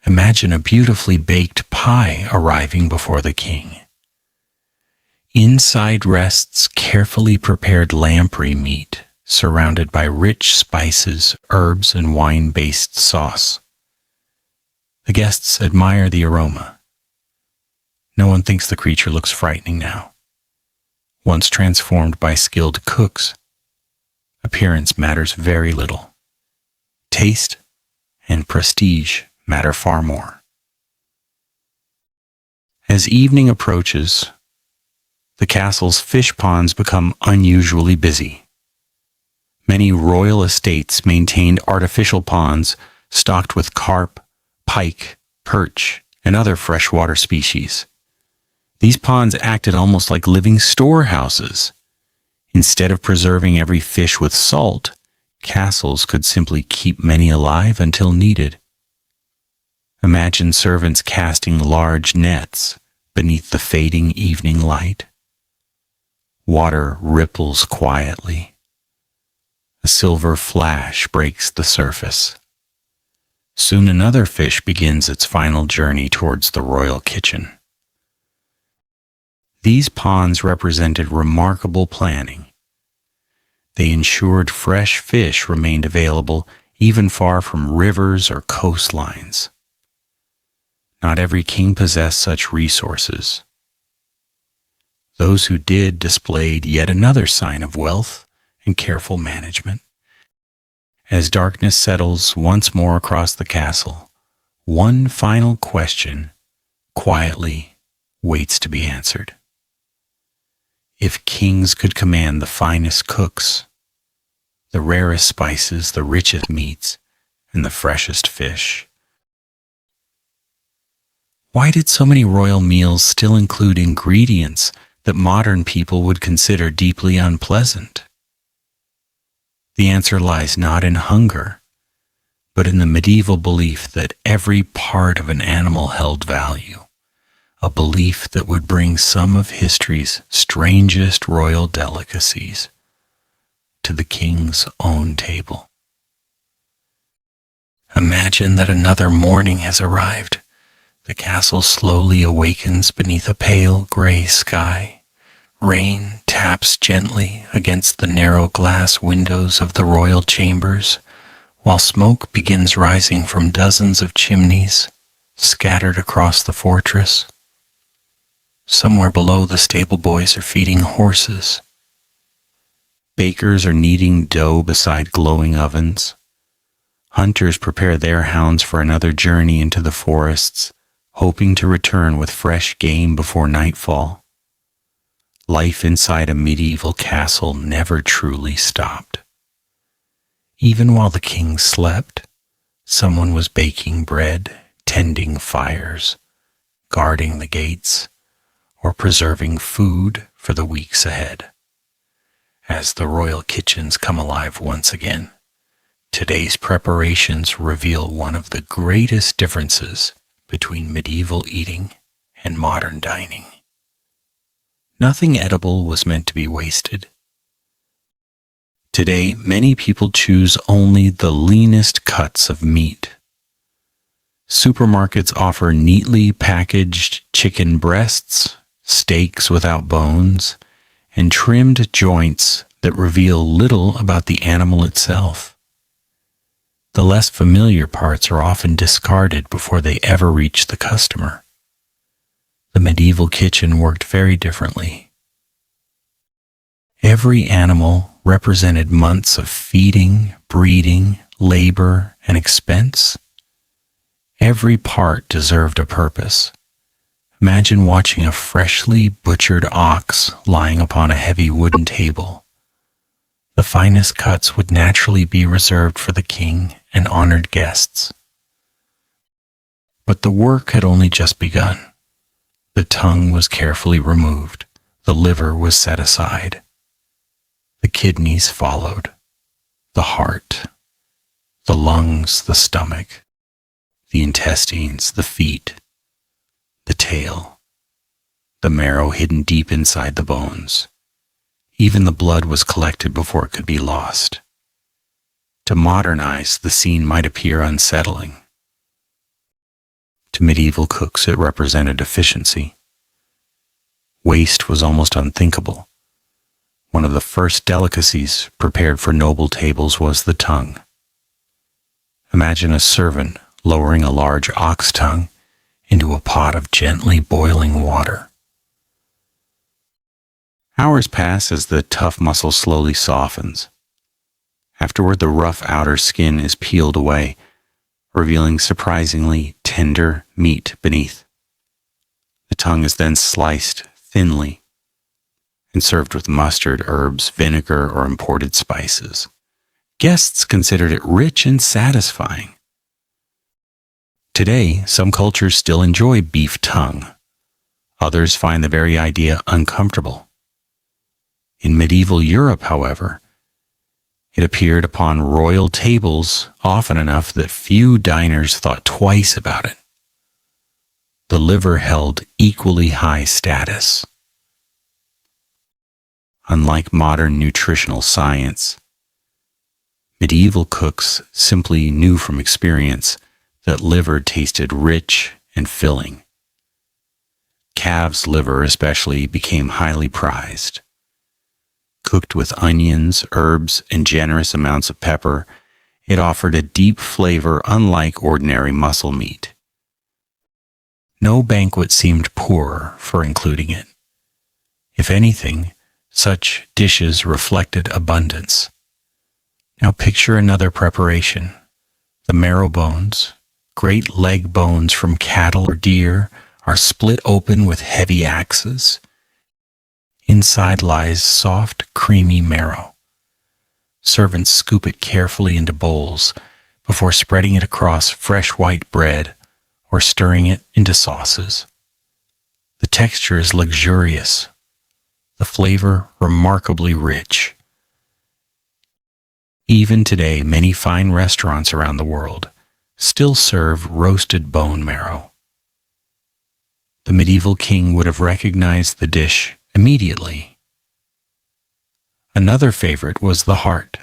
Imagine a beautifully baked pie arriving before the king. Inside rests carefully prepared lamprey meat, surrounded by rich spices, herbs, and wine-based sauce. The guests admire the aroma. No one thinks the creature looks frightening now. Once transformed by skilled cooks, appearance matters very little. Taste and prestige matter far more. As evening approaches, the castle's fish ponds become unusually busy. Many royal estates maintained artificial ponds stocked with carp, pike, perch, and other freshwater species. These ponds acted almost like living storehouses. Instead of preserving every fish with salt, castles could simply keep many alive until needed. Imagine servants casting large nets beneath the fading evening light. Water ripples quietly. A silver flash breaks the surface. Soon another fish begins its final journey towards the royal kitchen. These ponds represented remarkable planning. They ensured fresh fish remained available even far from rivers or coastlines. Not every king possessed such resources. Those who did displayed yet another sign of wealth and careful management. As darkness settles once more across the castle, one final question quietly waits to be answered. If kings could command the finest cooks, the rarest spices, the richest meats, and the freshest fish, why did so many royal meals still include ingredients that modern people would consider deeply unpleasant? The answer lies not in hunger, but in the medieval belief that every part of an animal held value, a belief that would bring some of history's strangest royal delicacies to the king's own table. Imagine that another morning has arrived. The castle slowly awakens beneath a pale gray sky. Rain taps gently against the narrow glass windows of the royal chambers, while smoke begins rising from dozens of chimneys scattered across the fortress. Somewhere below, the stable boys are feeding horses. Bakers are kneading dough beside glowing ovens. Hunters prepare their hounds for another journey into the forests, hoping to return with fresh game before nightfall. Life inside a medieval castle never truly stopped. Even while the king slept, someone was baking bread, tending fires, guarding the gates, or preserving food for the weeks ahead. As the royal kitchens come alive once again, today's preparations reveal one of the greatest differences between medieval eating and modern dining. Nothing edible was meant to be wasted. Today, many people choose only the leanest cuts of meat. Supermarkets offer neatly packaged chicken breasts, steaks without bones, and trimmed joints that reveal little about the animal itself. The less familiar parts are often discarded before they ever reach the customer. The medieval kitchen worked very differently. Every animal represented months of feeding, breeding, labor, and expense. Every part deserved a purpose. Imagine watching a freshly butchered ox lying upon a heavy wooden table. The finest cuts would naturally be reserved for the king and honored guests. But the work had only just begun. The tongue was carefully removed. The liver was set aside. The kidneys followed. The heart, the lungs, the stomach, the intestines, the feet, the tail, the marrow hidden deep inside the bones. Even the blood was collected before it could be lost. To modern eyes, the scene might appear unsettling. To medieval cooks, it represented efficiency. Waste was almost unthinkable. One of the first delicacies prepared for noble tables was the tongue. Imagine a servant lowering a large ox tongue into a pot of gently boiling water. Hours pass as the tough muscle slowly softens. Afterward, the rough outer skin is peeled away, revealing surprisingly tender meat beneath. The tongue is then sliced thinly and served with mustard, herbs, vinegar, or imported spices. Guests considered it rich and satisfying. Today, some cultures still enjoy beef tongue. Others find the very idea uncomfortable. In medieval Europe, however, it appeared upon royal tables often enough that few diners thought twice about it. The liver held equally high status. Unlike modern nutritional science, medieval cooks simply knew from experience that liver tasted rich and filling. Calf's liver especially became highly prized. Cooked with onions, herbs, and generous amounts of pepper, it offered a deep flavor unlike ordinary muscle meat. No banquet seemed poorer for including it. If anything, such dishes reflected abundance. Now picture another preparation. The marrow bones, great leg bones from cattle or deer, are split open with heavy axes. Inside lies soft, creamy marrow. Servants scoop it carefully into bowls before spreading it across fresh white bread or stirring it into sauces. The texture is luxurious, the flavor remarkably rich. Even today, many fine restaurants around the world still serve roasted bone marrow. The medieval king would have recognized the dish immediately. Another favorite was the heart.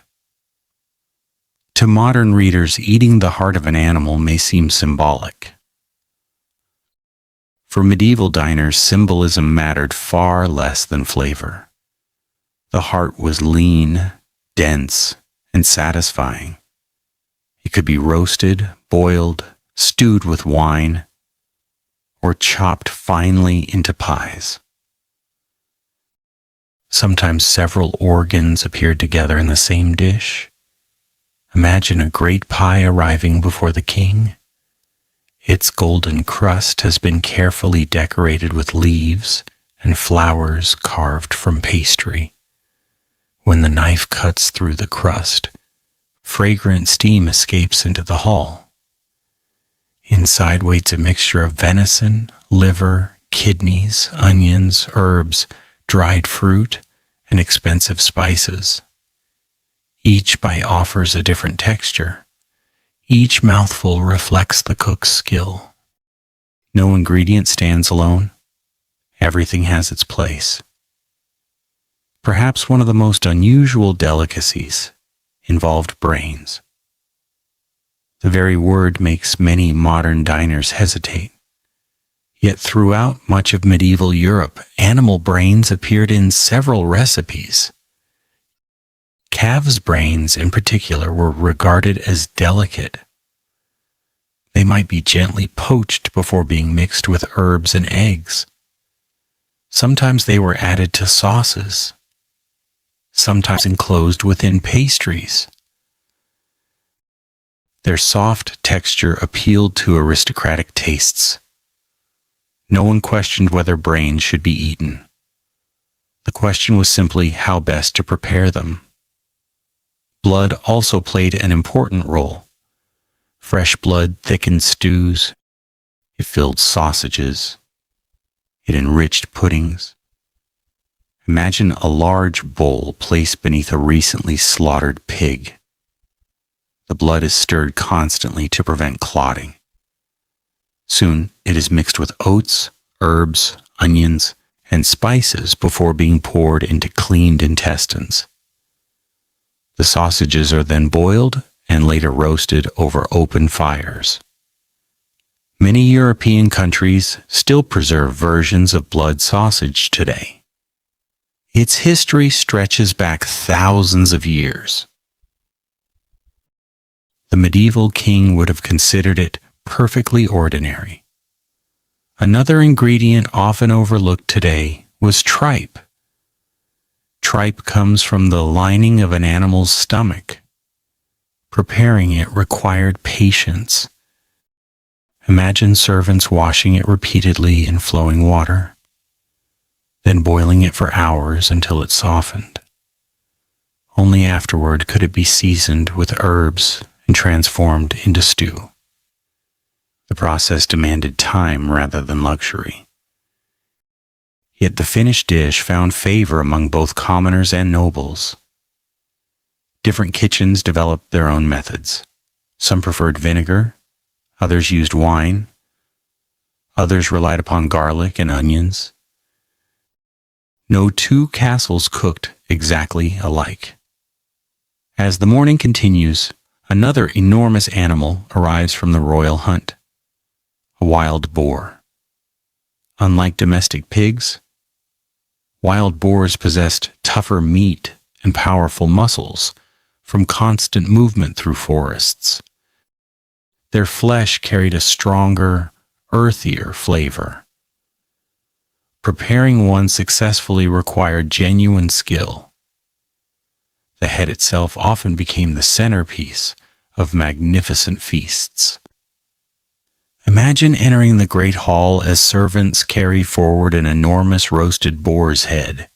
To modern readers, eating the heart of an animal may seem symbolic. For medieval diners, symbolism mattered far less than flavor. The heart was lean, dense, and satisfying. It could be roasted, boiled, stewed with wine, or chopped finely into pies. Sometimes several organs appeared together in the same dish. Imagine a great pie arriving before the king. Its golden crust has been carefully decorated with leaves and flowers carved from pastry. When the knife cuts through the crust, fragrant steam escapes into the hall. Inside waits a mixture of venison, liver, kidneys, onions, herbs, dried fruit, and expensive spices. Each bite offers a different texture. Each mouthful reflects the cook's skill. No ingredient stands alone. Everything has its place. Perhaps one of the most unusual delicacies involved brains. The very word makes many modern diners hesitate. Yet throughout much of medieval Europe, animal brains appeared in several recipes. Calves' brains in particular were regarded as delicate. They might be gently poached before being mixed with herbs and eggs. Sometimes they were added to sauces, sometimes enclosed within pastries. Their soft texture appealed to aristocratic tastes. No one questioned whether brains should be eaten. The question was simply how best to prepare them. Blood also played an important role. Fresh blood thickened stews. It filled sausages. It enriched puddings. Imagine a large bowl placed beneath a recently slaughtered pig. The blood is stirred constantly to prevent clotting. Soon, it is mixed with oats, herbs, onions, and spices before being poured into cleaned intestines. The sausages are then boiled and later roasted over open fires. Many European countries still preserve versions of blood sausage today. Its history stretches back thousands of years. The medieval king would have considered it perfectly ordinary. Another ingredient often overlooked today was tripe. Tripe comes from the lining of an animal's stomach. Preparing it required patience. Imagine servants washing it repeatedly in flowing water, then boiling it for hours until it softened. Only afterward could it be seasoned with herbs and transformed into stew. The process demanded time rather than luxury. Yet the finished dish found favor among both commoners and nobles. Different kitchens developed their own methods. Some preferred vinegar, others used wine, others relied upon garlic and onions. No two castles cooked exactly alike. As the morning continues, another enormous animal arrives from the royal hunt, a wild boar. Unlike domestic pigs, wild boars possessed tougher meat and powerful muscles from constant movement through forests. Their flesh carried a stronger, earthier flavor. Preparing one successfully required genuine skill. The head itself often became the centerpiece of magnificent feasts. Imagine entering the great hall as servants carry forward an enormous roasted boar's head.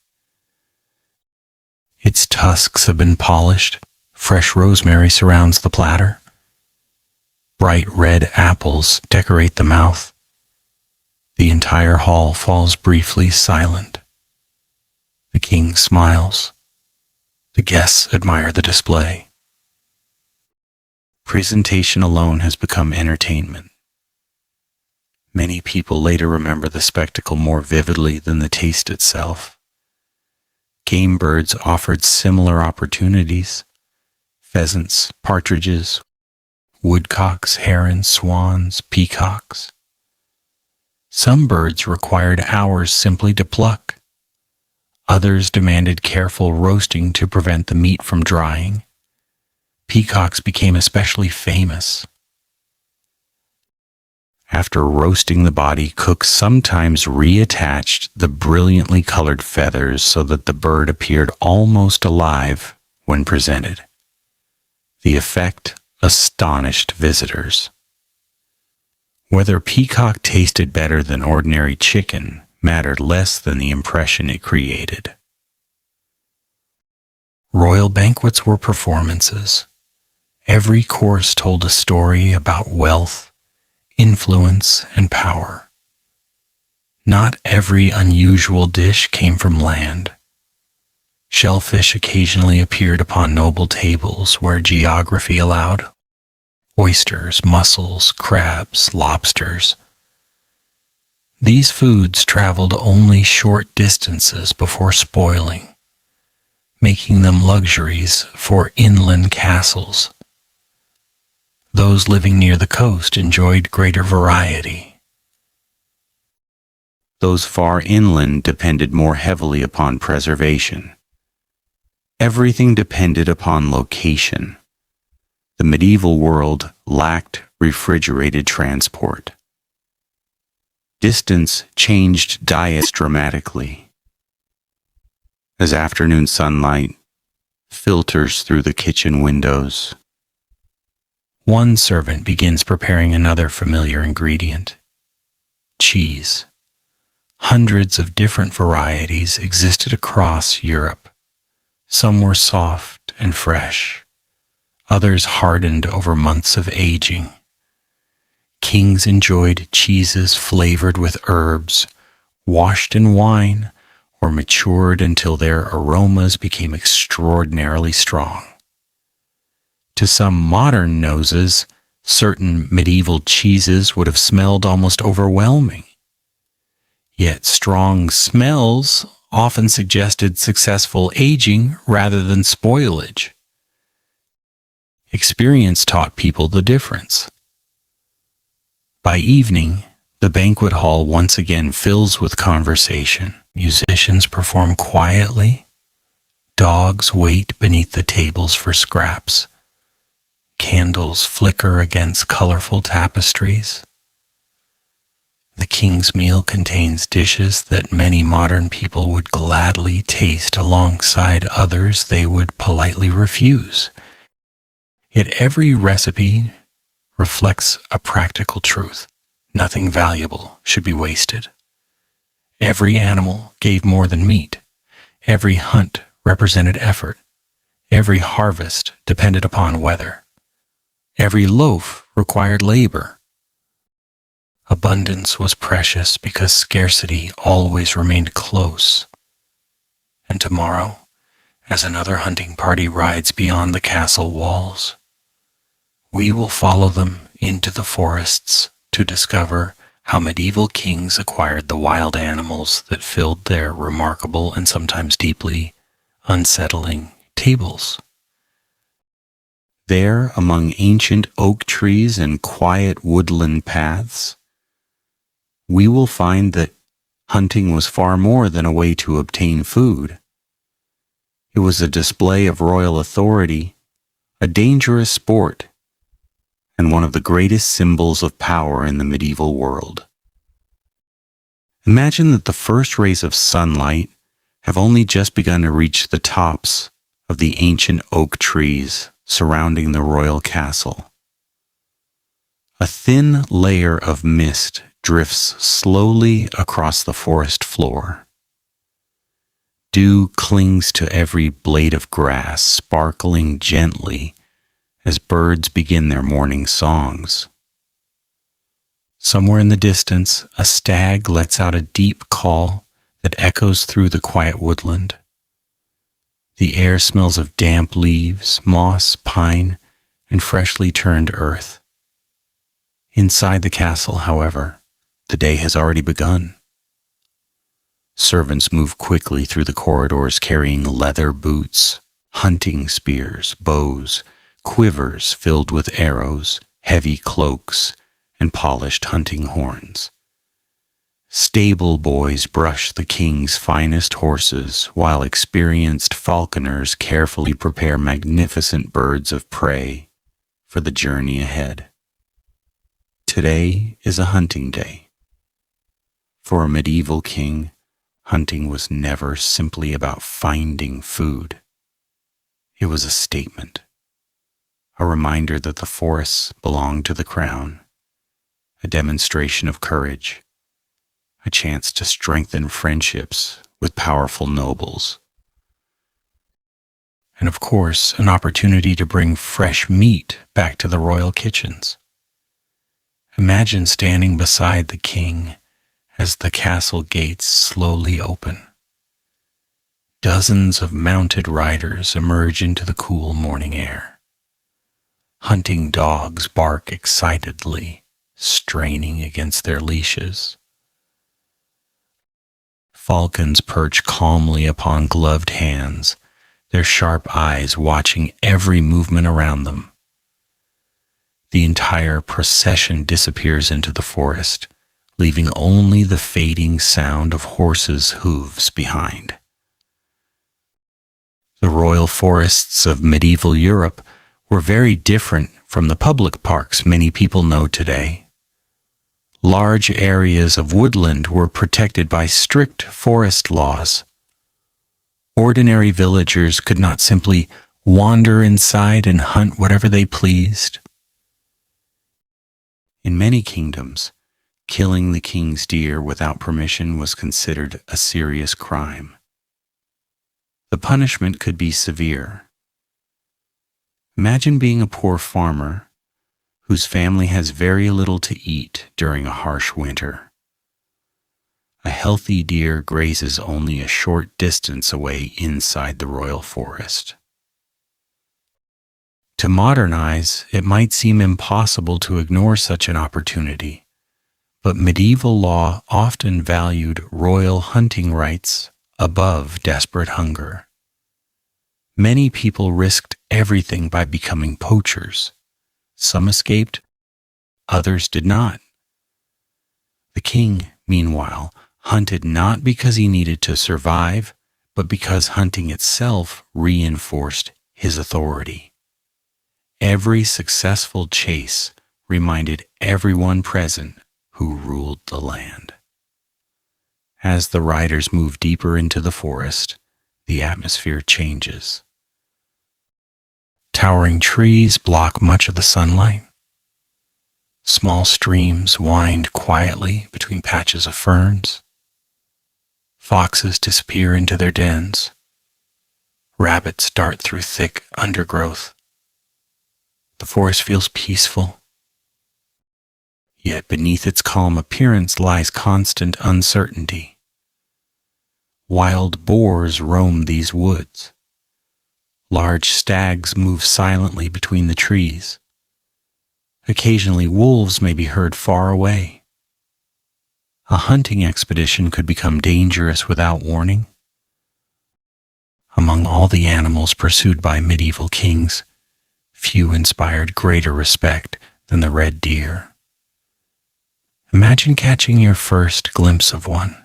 Its tusks have been polished, fresh rosemary surrounds the platter. Bright red apples decorate the mouth. The entire hall falls briefly silent. The king smiles. The guests admire the display. Presentation alone has become entertainment. Many people later remember the spectacle more vividly than the taste itself. Game birds offered similar opportunities. Pheasants, partridges, woodcocks, herons, swans, peacocks. Some birds required hours simply to pluck. Others demanded careful roasting to prevent the meat from drying. Peacocks became especially famous. After roasting the body, cooks sometimes reattached the brilliantly colored feathers so that the bird appeared almost alive when presented. The effect astonished visitors. Whether peacock tasted better than ordinary chicken mattered less than the impression it created. Royal banquets were performances. Every course told a story about wealth, influence, and power. Not every unusual dish came from land. Shellfish occasionally appeared upon noble tables where geography allowed. Oysters, mussels, crabs, lobsters. These foods traveled only short distances before spoiling, making them luxuries for inland castles. Those living near the coast enjoyed greater variety. Those far inland depended more heavily upon preservation. Everything depended upon location. The medieval world lacked refrigerated transport. Distance changed diets dramatically. As afternoon sunlight filters through the kitchen windows, one servant begins preparing another familiar ingredient: cheese. Hundreds of different varieties existed across Europe. Some were soft and fresh, others hardened over months of aging. Kings enjoyed cheeses flavored with herbs, washed in wine, or matured until their aromas became extraordinarily strong. To some modern noses, certain medieval cheeses would have smelled almost overwhelming. Yet strong smells often suggested successful aging rather than spoilage. Experience taught people the difference. By evening, the banquet hall once again fills with conversation. Musicians perform quietly. Dogs wait beneath the tables for scraps. Candles flicker against colorful tapestries. The king's meal contains dishes that many modern people would gladly taste alongside others they would politely refuse. Yet every recipe reflects a practical truth. Nothing valuable should be wasted. Every animal gave more than meat. Every hunt represented effort. Every harvest depended upon weather. Every loaf required labor. Abundance was precious because scarcity always remained close. And tomorrow, as another hunting party rides beyond the castle walls, we will follow them into the forests to discover how medieval kings acquired the wild animals that filled their remarkable and sometimes deeply unsettling tables. there among ancient oak trees and quiet woodland paths, we will find that hunting was far more than a way to obtain food. It was a display of royal authority, a dangerous sport, and one of the greatest symbols of power in the medieval world. Imagine that the first rays of sunlight have only just begun to reach the tops of the ancient oak trees surrounding the royal castle. A thin layer of mist drifts slowly across the forest floor. Dew clings to every blade of grass, sparkling gently as birds begin their morning songs. Somewhere in the distance, a stag lets out a deep call that echoes through the quiet woodland. The air smells of damp leaves, moss, pine, and freshly turned earth. Inside the castle, however, the day has already begun. Servants move quickly through the corridors carrying leather boots, hunting spears, bows, quivers filled with arrows, heavy cloaks, and polished hunting horns. Stable boys brush the king's finest horses, while experienced falconers carefully prepare magnificent birds of prey for the journey ahead. Today is a hunting day. For a medieval king, hunting was never simply about finding food. It was a statement, a reminder that the forests belonged to the crown, a demonstration of courage, a chance to strengthen friendships with powerful nobles. and of course, an opportunity to bring fresh meat back to the royal kitchens. Imagine standing beside the king as the castle gates slowly open. Dozens of mounted riders emerge into the cool morning air. Hunting dogs bark excitedly, straining against their leashes. Falcons perch calmly upon gloved hands, their sharp eyes watching every movement around them. The entire procession disappears into the forest, leaving only the fading sound of horses' hooves behind. The royal forests of medieval Europe were very different from the public parks many people know today. Large areas of woodland were protected by strict forest laws. Ordinary villagers could not simply wander inside and hunt whatever they pleased. In many kingdoms, killing the king's deer without permission was considered a serious crime. The punishment could be severe. Imagine being a poor farmer whose family has very little to eat during a harsh winter. A healthy deer grazes only a short distance away inside the royal forest. To modernize, it might seem impossible to ignore such an opportunity, but medieval law often valued royal hunting rights above desperate hunger. Many people risked everything by becoming poachers. Some escaped, others did not. The king, meanwhile, hunted not because he needed to survive, but because hunting itself reinforced his authority. Every successful chase reminded everyone present who ruled the land. As the riders move deeper into the forest, the atmosphere changes. Towering trees block much of the sunlight. Small streams wind quietly between patches of ferns. Foxes disappear into their dens. Rabbits dart through thick undergrowth. The forest feels peaceful. Yet beneath its calm appearance lies constant uncertainty. Wild boars roam these woods. Large stags move silently between the trees. Occasionally, wolves may be heard far away. A hunting expedition could become dangerous without warning. Among all the animals pursued by medieval kings, few inspired greater respect than the red deer. Imagine catching your first glimpse of one.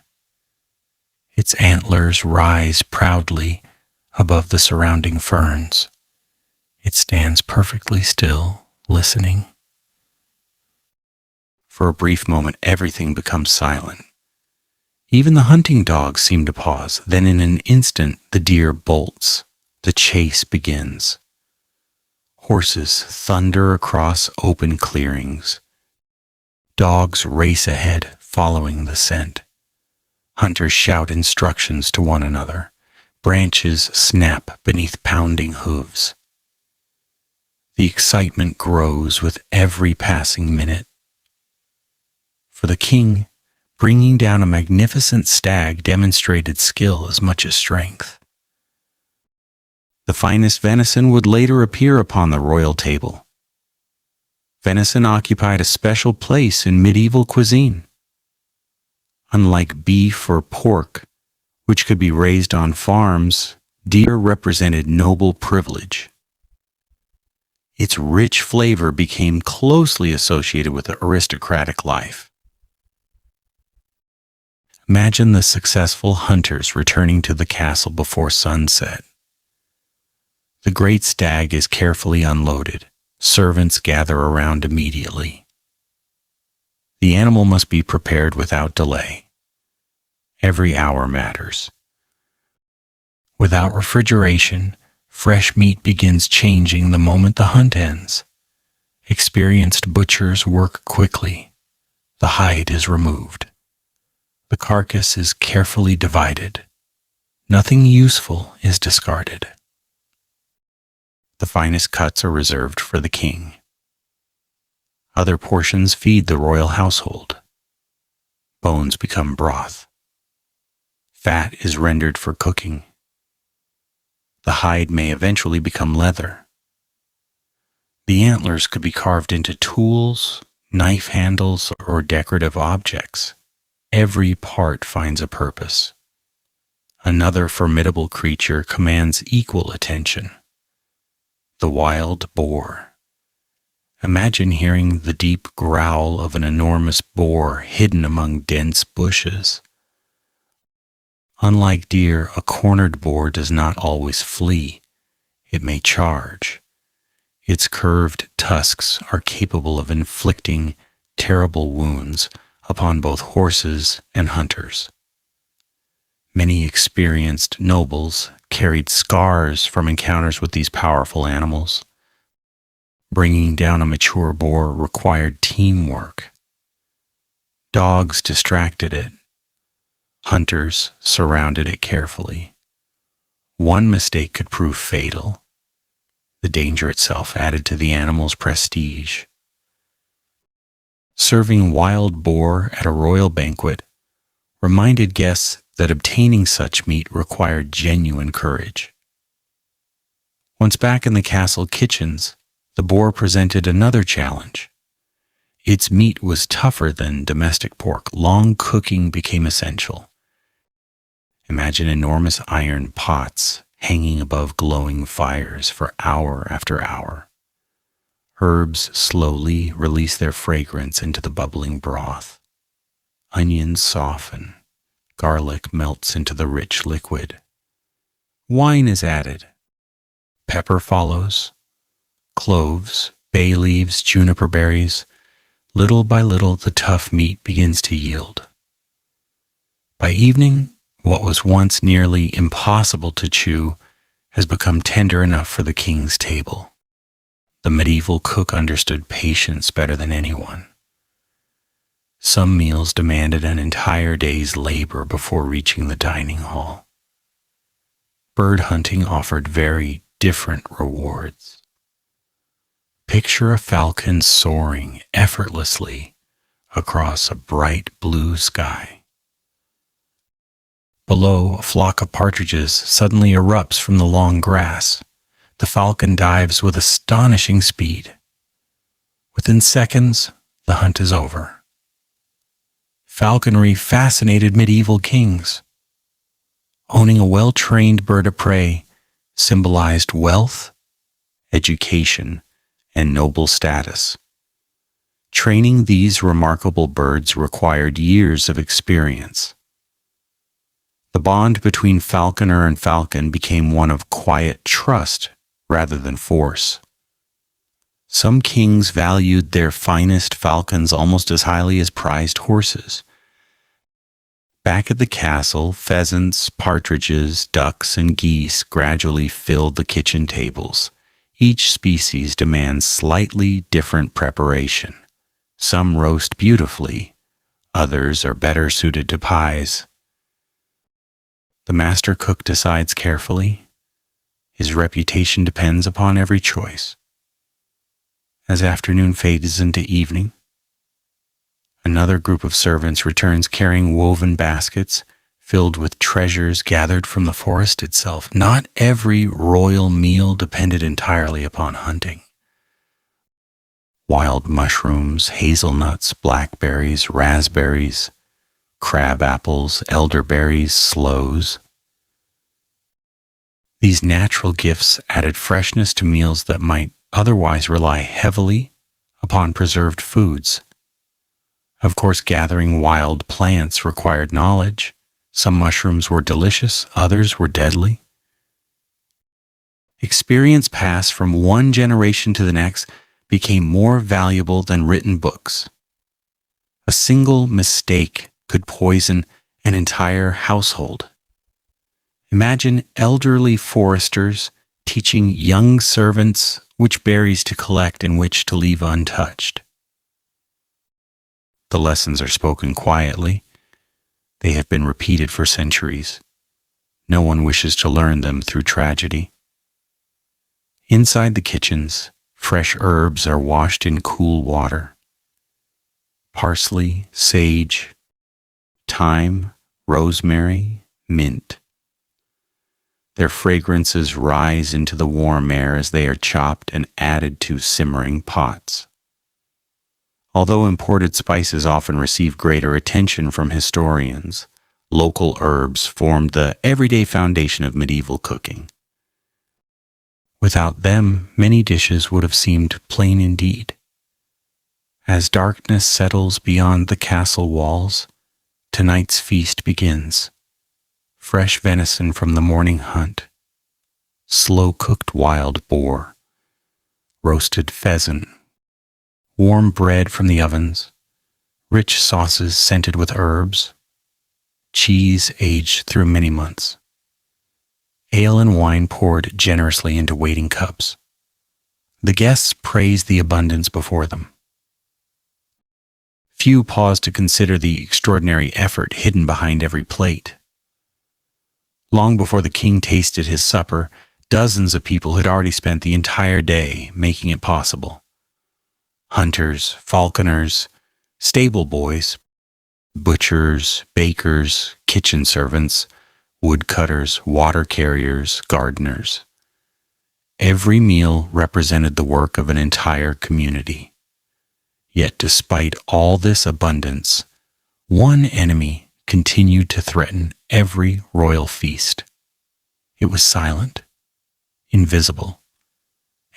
Its antlers rise proudly above the surrounding ferns. It stands perfectly still, listening. For a brief moment, everything becomes silent. Even the hunting dogs seem to pause. Then in an instant, the deer bolts. The chase begins. Horses thunder across open clearings. Dogs race ahead, following the scent. Hunters shout instructions to one another. Branches snap beneath pounding hooves. The excitement grows with every passing minute. For the king, bringing down a magnificent stag demonstrated skill as much as strength. The finest venison would later appear upon the royal table. Venison occupied a special place in medieval cuisine. Unlike beef or pork, which could be raised on farms, deer represented noble privilege. Its rich flavor became closely associated with aristocratic life. Imagine the successful hunters returning to the castle before sunset. The great stag is carefully unloaded. Servants gather around immediately. The animal must be prepared without delay. Every hour matters. Without refrigeration, fresh meat begins changing the moment the hunt ends. Experienced butchers work quickly. The hide is removed. The carcass is carefully divided. Nothing useful is discarded. The finest cuts are reserved for the king. Other portions feed the royal household. Bones become broth. Fat is rendered for cooking. The hide may eventually become leather. The antlers could be carved into tools, knife handles, or decorative objects. Every part finds a purpose. Another formidable creature commands equal attention: the wild boar. Imagine hearing the deep growl of an enormous boar hidden among dense bushes. Unlike deer, a cornered boar does not always flee. It may charge. Its curved tusks are capable of inflicting terrible wounds upon both horses and hunters. Many experienced nobles carried scars from encounters with these powerful animals. Bringing down a mature boar required teamwork. Dogs distracted it. Hunters surrounded it carefully. One mistake could prove fatal. The danger itself added to the animal's prestige. Serving wild boar at a royal banquet reminded guests that obtaining such meat required genuine courage. Once back in the castle kitchens, the boar presented another challenge. Its meat was tougher than domestic pork. Long cooking became essential. Imagine enormous iron pots hanging above glowing fires for hour after hour. Herbs slowly release their fragrance into the bubbling broth. Onions soften. Garlic melts into the rich liquid. Wine is added. Pepper follows. Cloves, bay leaves, juniper berries. Little by little, the tough meat begins to yield. By evening, what was once nearly impossible to chew has become tender enough for the king's table. The medieval cook understood patience better than anyone. Some meals demanded an entire day's labor before reaching the dining hall. Bird hunting offered very different rewards. Picture a falcon soaring effortlessly across a bright blue sky. Below, a flock of partridges suddenly erupts from the long grass. The falcon dives with astonishing speed. Within seconds, the hunt is over. Falconry fascinated medieval kings. Owning a well-trained bird of prey symbolized wealth, education, and noble status. Training these remarkable birds required years of experience. The bond between falconer and falcon became one of quiet trust rather than force. Some kings valued their finest falcons almost as highly as prized horses. Back at the castle, pheasants, partridges, ducks, and geese gradually filled the kitchen tables. Each species demands slightly different preparation. Some roast beautifully, others are better suited to pies. The master cook decides carefully. His reputation depends upon every choice. As afternoon fades into evening, another group of servants returns carrying woven baskets filled with treasures gathered from the forest itself. Not every royal meal depended entirely upon hunting. Wild mushrooms, hazelnuts, blackberries, raspberries, crab apples, elderberries, sloes. These natural gifts added freshness to meals that might otherwise rely heavily upon preserved foods. Of course, gathering wild plants required knowledge. Some mushrooms were delicious, others were deadly. Experience passed from one generation to the next became more valuable than written books. A single mistake could poison an entire household. Imagine elderly foresters teaching young servants which berries to collect and which to leave untouched. The lessons are spoken quietly. They have been repeated for centuries. No one wishes to learn them through tragedy. Inside the kitchens, fresh herbs are washed in cool water. Parsley, sage, thyme, rosemary, mint. Their fragrances rise into the warm air as they are chopped and added to simmering pots. Although imported spices often receive greater attention from historians, local herbs formed the everyday foundation of medieval cooking. Without them, many dishes would have seemed plain indeed. As darkness settles beyond the castle walls, tonight's feast begins. Fresh venison from the morning hunt, slow-cooked wild boar, roasted pheasant, warm bread from the ovens, rich sauces scented with herbs, cheese aged through many months, ale and wine poured generously into waiting cups. The guests praised the abundance before them. Few paused to consider the extraordinary effort hidden behind every plate. Long before the king tasted his supper, dozens of people had already spent the entire day making it possible. Hunters, falconers, stable boys, butchers, bakers, kitchen servants, woodcutters, water carriers, gardeners. Every meal represented the work of an entire community. Yet despite all this abundance, one enemy continued to threaten every royal feast. It was silent, invisible,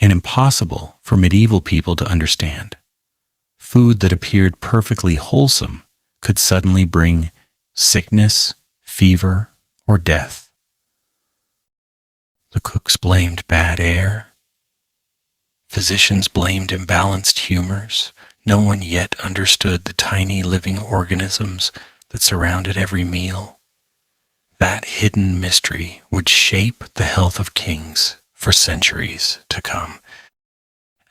and impossible for medieval people to understand. Food that appeared perfectly wholesome could suddenly bring sickness, fever, or death. The cooks blamed bad air. Physicians blamed imbalanced humors. No one yet understood the tiny living organisms that surrounded every meal. That hidden mystery would shape the health of kings for centuries to come.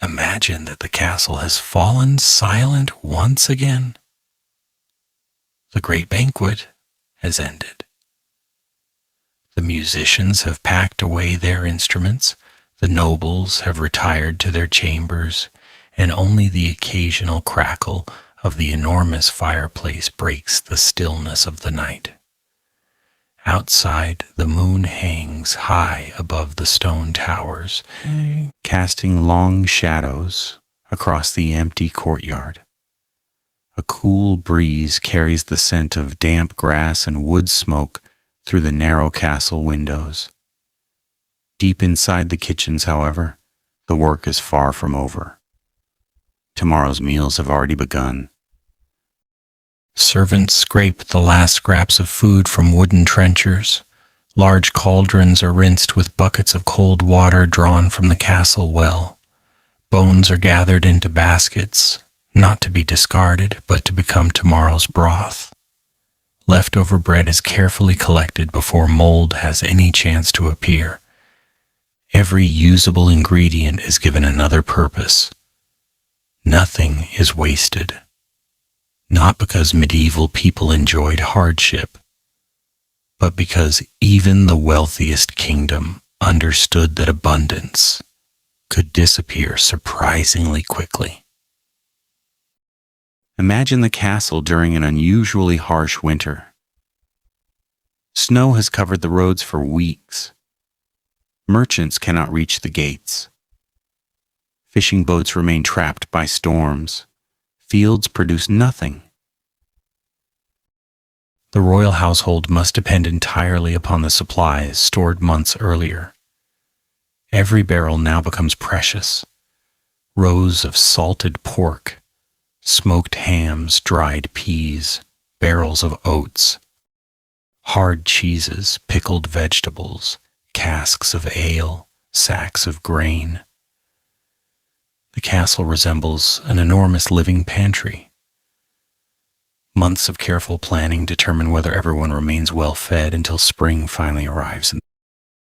Imagine that the castle has fallen silent once again. The great banquet has ended. The musicians have packed away their instruments, the nobles have retired to their chambers, and only the occasional crackle of the enormous fireplace breaks the stillness of the night. Outside, the moon hangs high above the stone towers, casting long shadows across the empty courtyard. A cool breeze carries the scent of damp grass and wood smoke through the narrow castle windows. Deep inside the kitchens, however, the work is far from over. Tomorrow's meals have already begun. Servants scrape the last scraps of food from wooden trenchers. Large cauldrons are rinsed with buckets of cold water drawn from the castle well. Bones are gathered into baskets, not to be discarded, but to become tomorrow's broth. Leftover bread is carefully collected before mold has any chance to appear. Every usable ingredient is given another purpose. Nothing is wasted. Not because medieval people enjoyed hardship, but because even the wealthiest kingdom understood that abundance could disappear surprisingly quickly. Imagine the castle during an unusually harsh winter. Snow has covered the roads for weeks. Merchants cannot reach the gates. Fishing boats remain trapped by storms. Fields produce nothing. The royal household must depend entirely upon the supplies stored months earlier. Every barrel now becomes precious. Rows of salted pork, smoked hams, dried peas, barrels of oats, hard cheeses, pickled vegetables, casks of ale, sacks of grain. The castle resembles an enormous living pantry. Months of careful planning determine whether everyone remains well fed until spring finally arrives.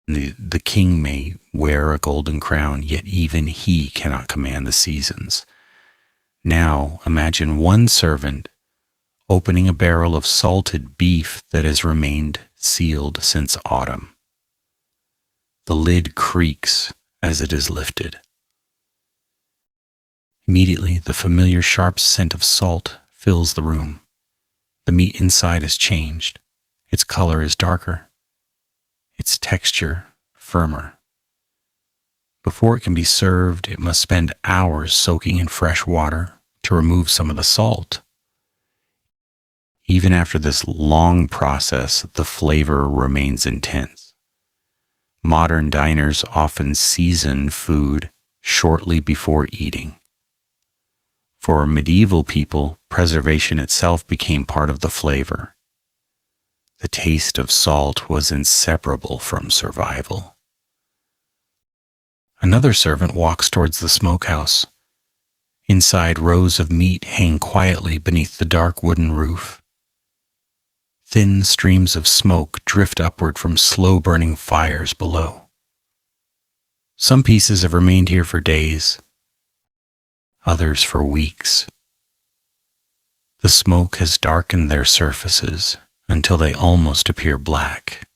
The king may wear a golden crown, yet even he cannot command the seasons. Now imagine one servant opening a barrel of salted beef that has remained sealed since autumn. The lid creaks as it is lifted. Immediately, the familiar sharp scent of salt fills the room. The meat inside is changed. Its color is darker. Its texture firmer. Before it can be served, it must spend hours soaking in fresh water to remove some of the salt. Even after this long process, the flavor remains intense. Modern diners often season food shortly before eating. For medieval people, preservation itself became part of the flavor. The taste of salt was inseparable from survival. Another servant walks towards the smokehouse. Inside, rows of meat hang quietly beneath the dark wooden roof. Thin streams of smoke drift upward from slow-burning fires below. Some pieces have remained here for days, others for weeks. The smoke has darkened their surfaces until they almost appear black.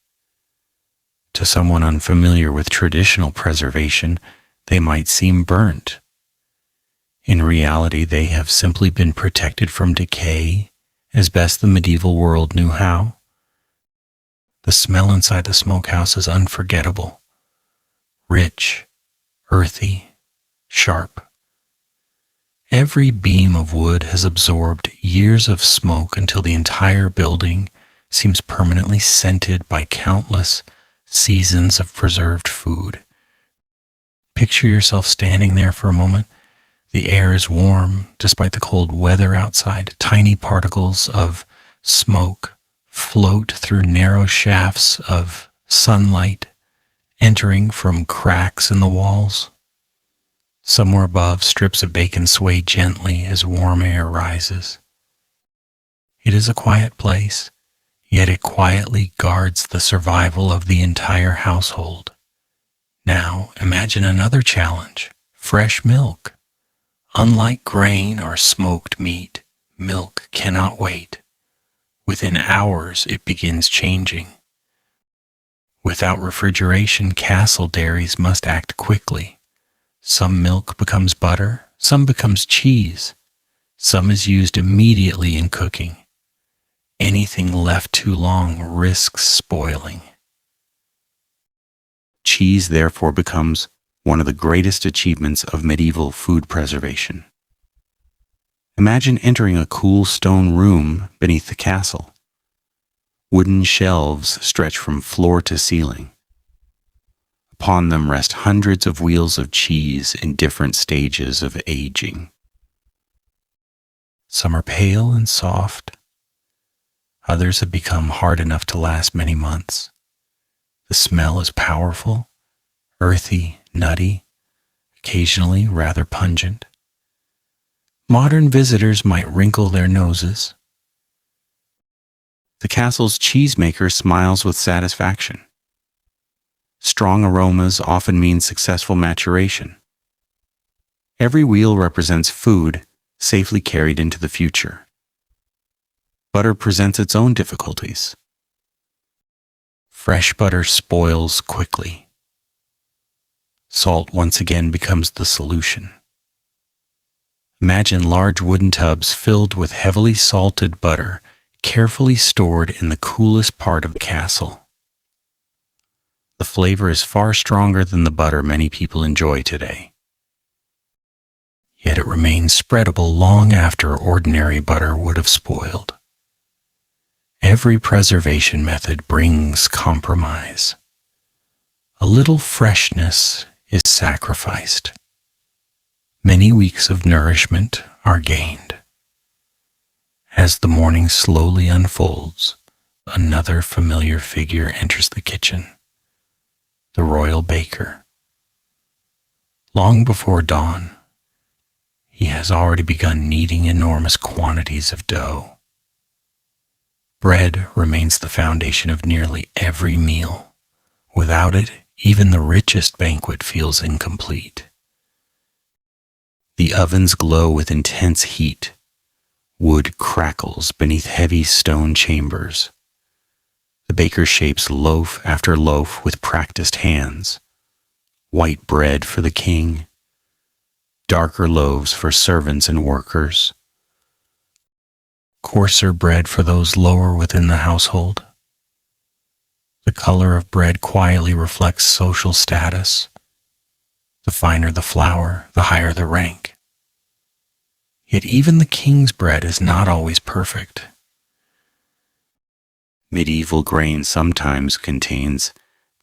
To someone unfamiliar with traditional preservation, they might seem burnt. In reality, they have simply been protected from decay as best the medieval world knew how. The smell inside the smokehouse is unforgettable. Rich, earthy, sharp. Every beam of wood has absorbed years of smoke until the entire building seems permanently scented by countless seasons of preserved food. Picture yourself standing there for a moment. The air is warm despite the cold weather outside. Tiny particles of smoke float through narrow shafts of sunlight entering from cracks in the walls. Somewhere above, strips of bacon sway gently as warm air rises. It is a quiet place, yet it quietly guards the survival of the entire household. Now, imagine another challenge: fresh milk. Unlike grain or smoked meat, milk cannot wait. Within hours, it begins changing. Without refrigeration, castle dairies must act quickly. Some milk becomes butter, some becomes cheese, some is used immediately in cooking. Anything left too long risks spoiling. Cheese therefore becomes one of the greatest achievements of medieval food preservation. Imagine entering a cool stone room beneath the castle. Wooden shelves stretch from floor to ceiling. Upon them rest hundreds of wheels of cheese in different stages of aging. Some are pale and soft. Others have become hard enough to last many months. The smell is powerful, earthy, nutty, occasionally rather pungent. Modern visitors might wrinkle their noses. The castle's cheesemaker smiles with satisfaction. Strong aromas often mean successful maturation. Every wheel represents food safely carried into the future. Butter presents its own difficulties. Fresh butter spoils quickly. Salt once again becomes the solution. Imagine large wooden tubs filled with heavily salted butter, carefully stored in the coolest part of the castle. The flavor is far stronger than the butter many people enjoy today. Yet it remains spreadable long after ordinary butter would have spoiled. Every preservation method brings compromise. A little freshness is sacrificed. Many weeks of nourishment are gained. As the morning slowly unfolds, another familiar figure enters the kitchen. The royal baker. Long before dawn, he has already begun kneading enormous quantities of dough. Bread remains the foundation of nearly every meal. Without it, even the richest banquet feels incomplete. The ovens glow with intense heat. Wood crackles beneath heavy stone chambers. The baker shapes loaf after loaf with practiced hands. white bread for the king, darker loaves for servants and workers, coarser bread for those lower within the household. The color of bread quietly reflects social status. The finer the flour, the higher the rank. Yet even the king's bread is not always perfect. Medieval grain sometimes contains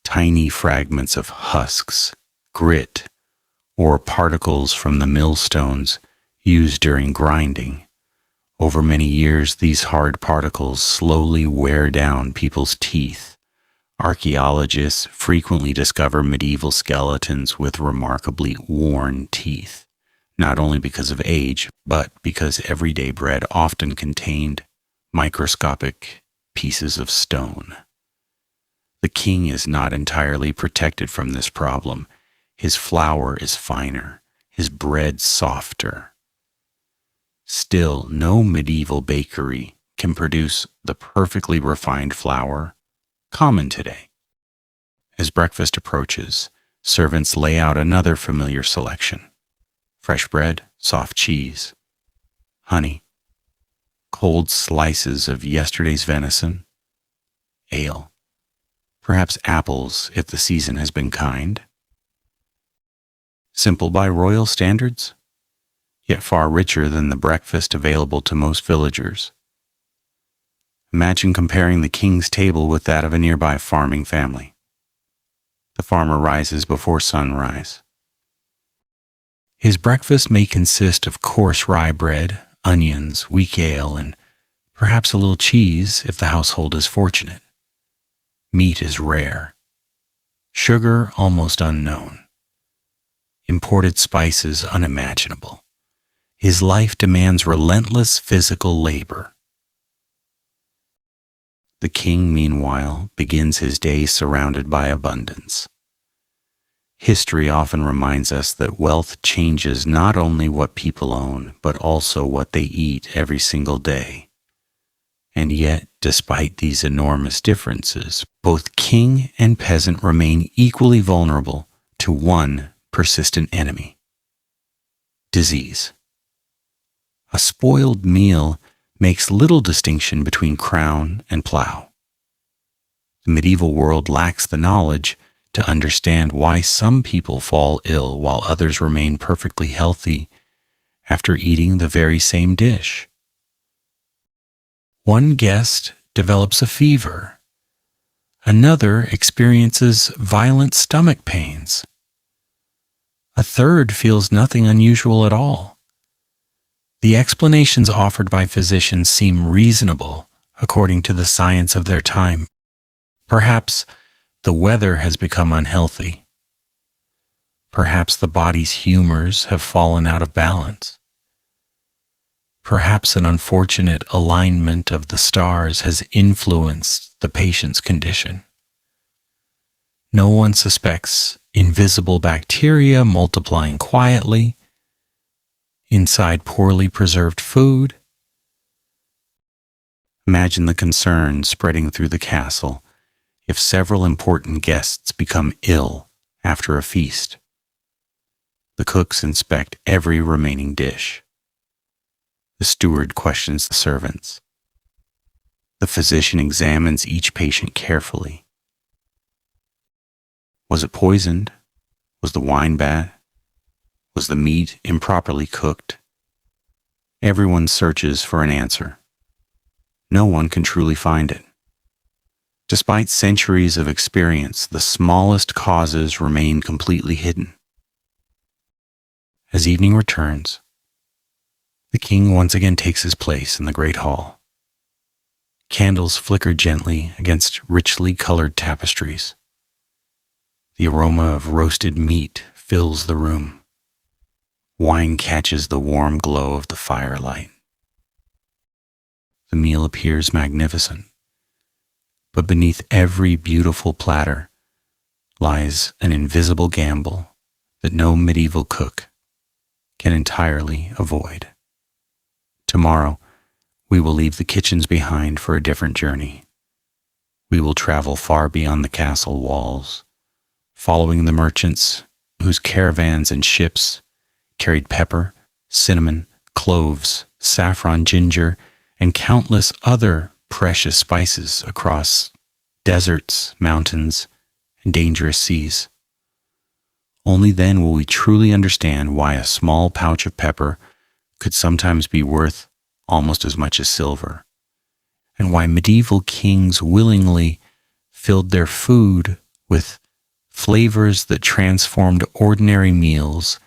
tiny fragments of husks, grit, or particles from the millstones used during grinding. Over many years, these hard particles slowly wear down people's teeth. Archaeologists frequently discover medieval skeletons with remarkably worn teeth, not only because of age, but because everyday bread often contained microscopic pieces of stone. The king is not entirely protected from this problem. His flour is finer, his bread softer. Still, no medieval bakery can produce the perfectly refined flour common today. As breakfast approaches, servants lay out another familiar selection: fresh bread, soft cheese, honey, cold slices of yesterday's venison, ale, perhaps apples if the season has been kind. Simple by royal standards, yet far richer than the breakfast available to most villagers. Imagine comparing the king's table with that of a nearby farming family. The farmer rises before sunrise. His breakfast may consist of coarse rye bread, onions, weak ale, and perhaps a little cheese if the household is fortunate. Meat is rare. Sugar almost unknown. Imported spices unimaginable. His life demands relentless physical labor. The king, meanwhile, begins his day surrounded by abundance. History often reminds us that wealth changes not only what people own, but also what they eat every single day. And yet, despite these enormous differences, both king and peasant remain equally vulnerable to one persistent enemy: disease. A spoiled meal makes little distinction between crown and plow. The medieval world lacks the knowledge to understand why some people fall ill while others remain perfectly healthy after eating the very same dish. One guest develops a fever. Another experiences violent stomach pains. A third feels nothing unusual at all. The explanations offered by physicians seem reasonable according to the science of their time. Perhaps the weather has become unhealthy. Perhaps the body's humors have fallen out of balance. Perhaps an unfortunate alignment of the stars has influenced the patient's condition. No one suspects invisible bacteria multiplying quietly inside poorly preserved food. Imagine the concern spreading through the castle if several important guests become ill after a feast. The cooks inspect every remaining dish. The steward questions the servants. The physician examines each patient carefully. Was it poisoned? Was the wine bad? Was the meat improperly cooked? Everyone searches for an answer. No one can truly find it. Despite centuries of experience, the smallest causes remain completely hidden. As evening returns, the king once again takes his place in the great hall. Candles flicker gently against richly colored tapestries. The aroma of roasted meat fills the room. Wine catches the warm glow of the firelight. The meal appears magnificent, but beneath every beautiful platter lies an invisible gamble that no medieval cook can entirely avoid. Tomorrow, we will leave the kitchens behind for a different journey. We will travel far beyond the castle walls, following the merchants whose caravans and ships carried pepper, cinnamon, cloves, saffron, ginger, and countless other precious spices across deserts, mountains, and dangerous seas. Only then will we truly understand why a small pouch of pepper could sometimes be worth almost as much as silver, and why medieval kings willingly filled their food with flavors that transformed ordinary meals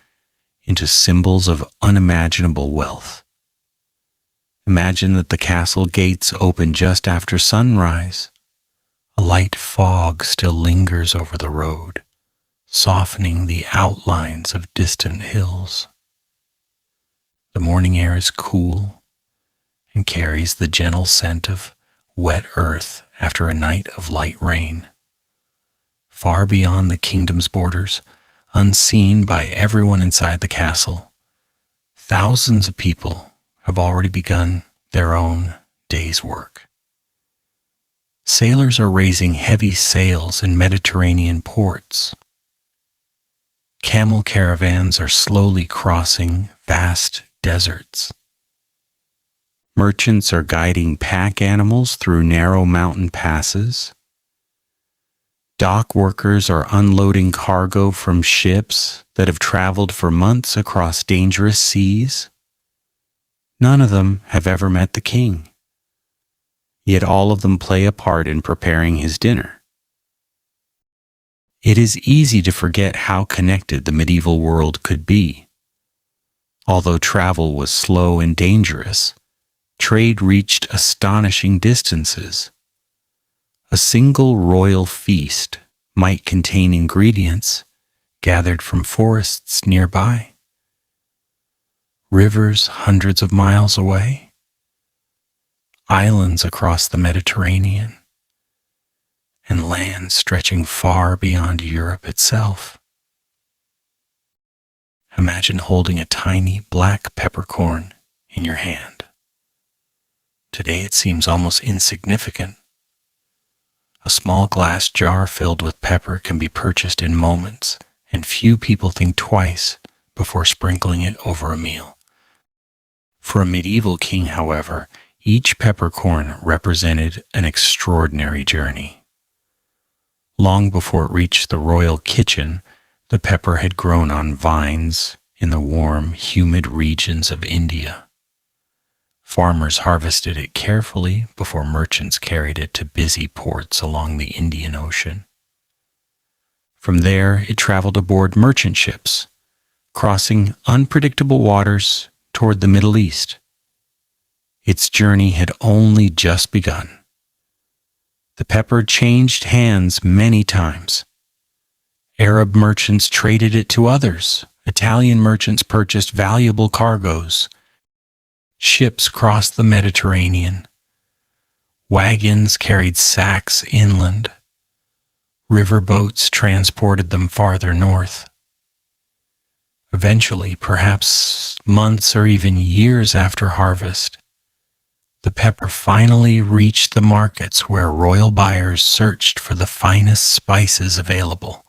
into symbols of unimaginable wealth. Imagine that the castle gates open just after sunrise. A light fog still lingers over the road, softening the outlines of distant hills. The morning air is cool and carries the gentle scent of wet earth after a night of light rain. Far beyond the kingdom's borders, unseen by everyone inside the castle, thousands of people have already begun their own day's work. Sailors are raising heavy sails in Mediterranean ports. Camel caravans are slowly crossing vast deserts. Merchants are guiding pack animals through narrow mountain passes. Dock workers are unloading cargo from ships that have traveled for months across dangerous seas. None of them have ever met the king, yet all of them play a part in preparing his dinner. It is easy to forget how connected the medieval world could be. Although travel was slow and dangerous, trade reached astonishing distances. A single royal feast might contain ingredients gathered from forests nearby, rivers hundreds of miles away, islands across the Mediterranean, and lands stretching far beyond Europe itself. Imagine holding a tiny black peppercorn in your hand. Today it seems almost insignificant. A small glass jar filled with pepper can be purchased in moments, and few people think twice before sprinkling it over a meal. For a medieval king, however, each peppercorn represented an extraordinary journey. Long before it reached the royal kitchen, the pepper had grown on vines in the warm, humid regions of India. Farmers harvested it carefully before merchants carried it to busy ports along the Indian Ocean. From there, it traveled aboard merchant ships, crossing unpredictable waters toward the Middle East. Its journey had only just begun. The pepper changed hands many times. Arab merchants traded it to others. Italian merchants purchased valuable cargoes. Ships crossed the Mediterranean. Wagons carried sacks inland. River boats transported them farther north. Eventually, perhaps months or even years after harvest, the pepper finally reached the markets where royal buyers searched for the finest spices available.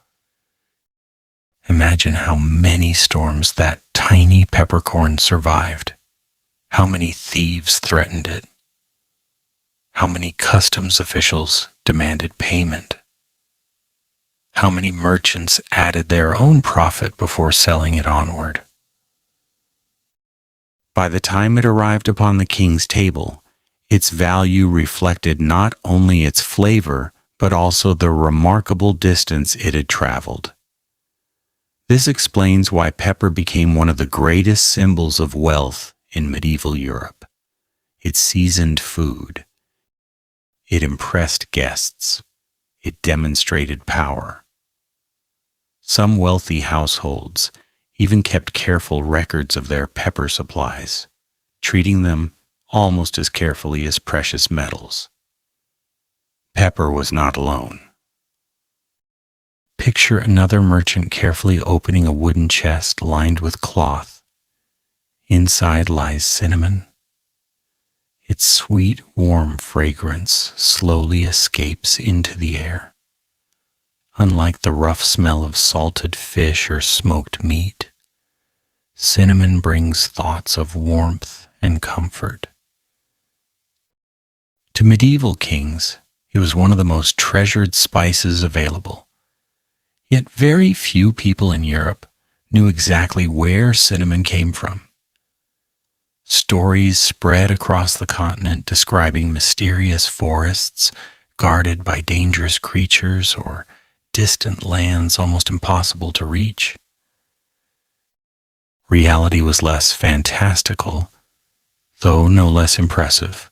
Imagine how many storms that tiny peppercorn survived. How many thieves threatened it? How many customs officials demanded payment? How many merchants added their own profit before selling it onward? By the time it arrived upon the king's table, its value reflected not only its flavor, but also the remarkable distance it had traveled. This explains why pepper became one of the greatest symbols of wealth in medieval Europe. It seasoned food. It impressed guests. It demonstrated power. Some wealthy households even kept careful records of their pepper supplies, treating them almost as carefully as precious metals. Pepper was not alone. Picture another merchant carefully opening a wooden chest lined with cloth. Inside lies cinnamon. Its sweet, warm fragrance slowly escapes into the air. Unlike the rough smell of salted fish or smoked meat, cinnamon brings thoughts of warmth and comfort. To medieval kings, it was one of the most treasured spices available. Yet very few people in Europe knew exactly where cinnamon came from. Stories spread across the continent describing mysterious forests guarded by dangerous creatures or distant lands almost impossible to reach. Reality was less fantastical, though no less impressive.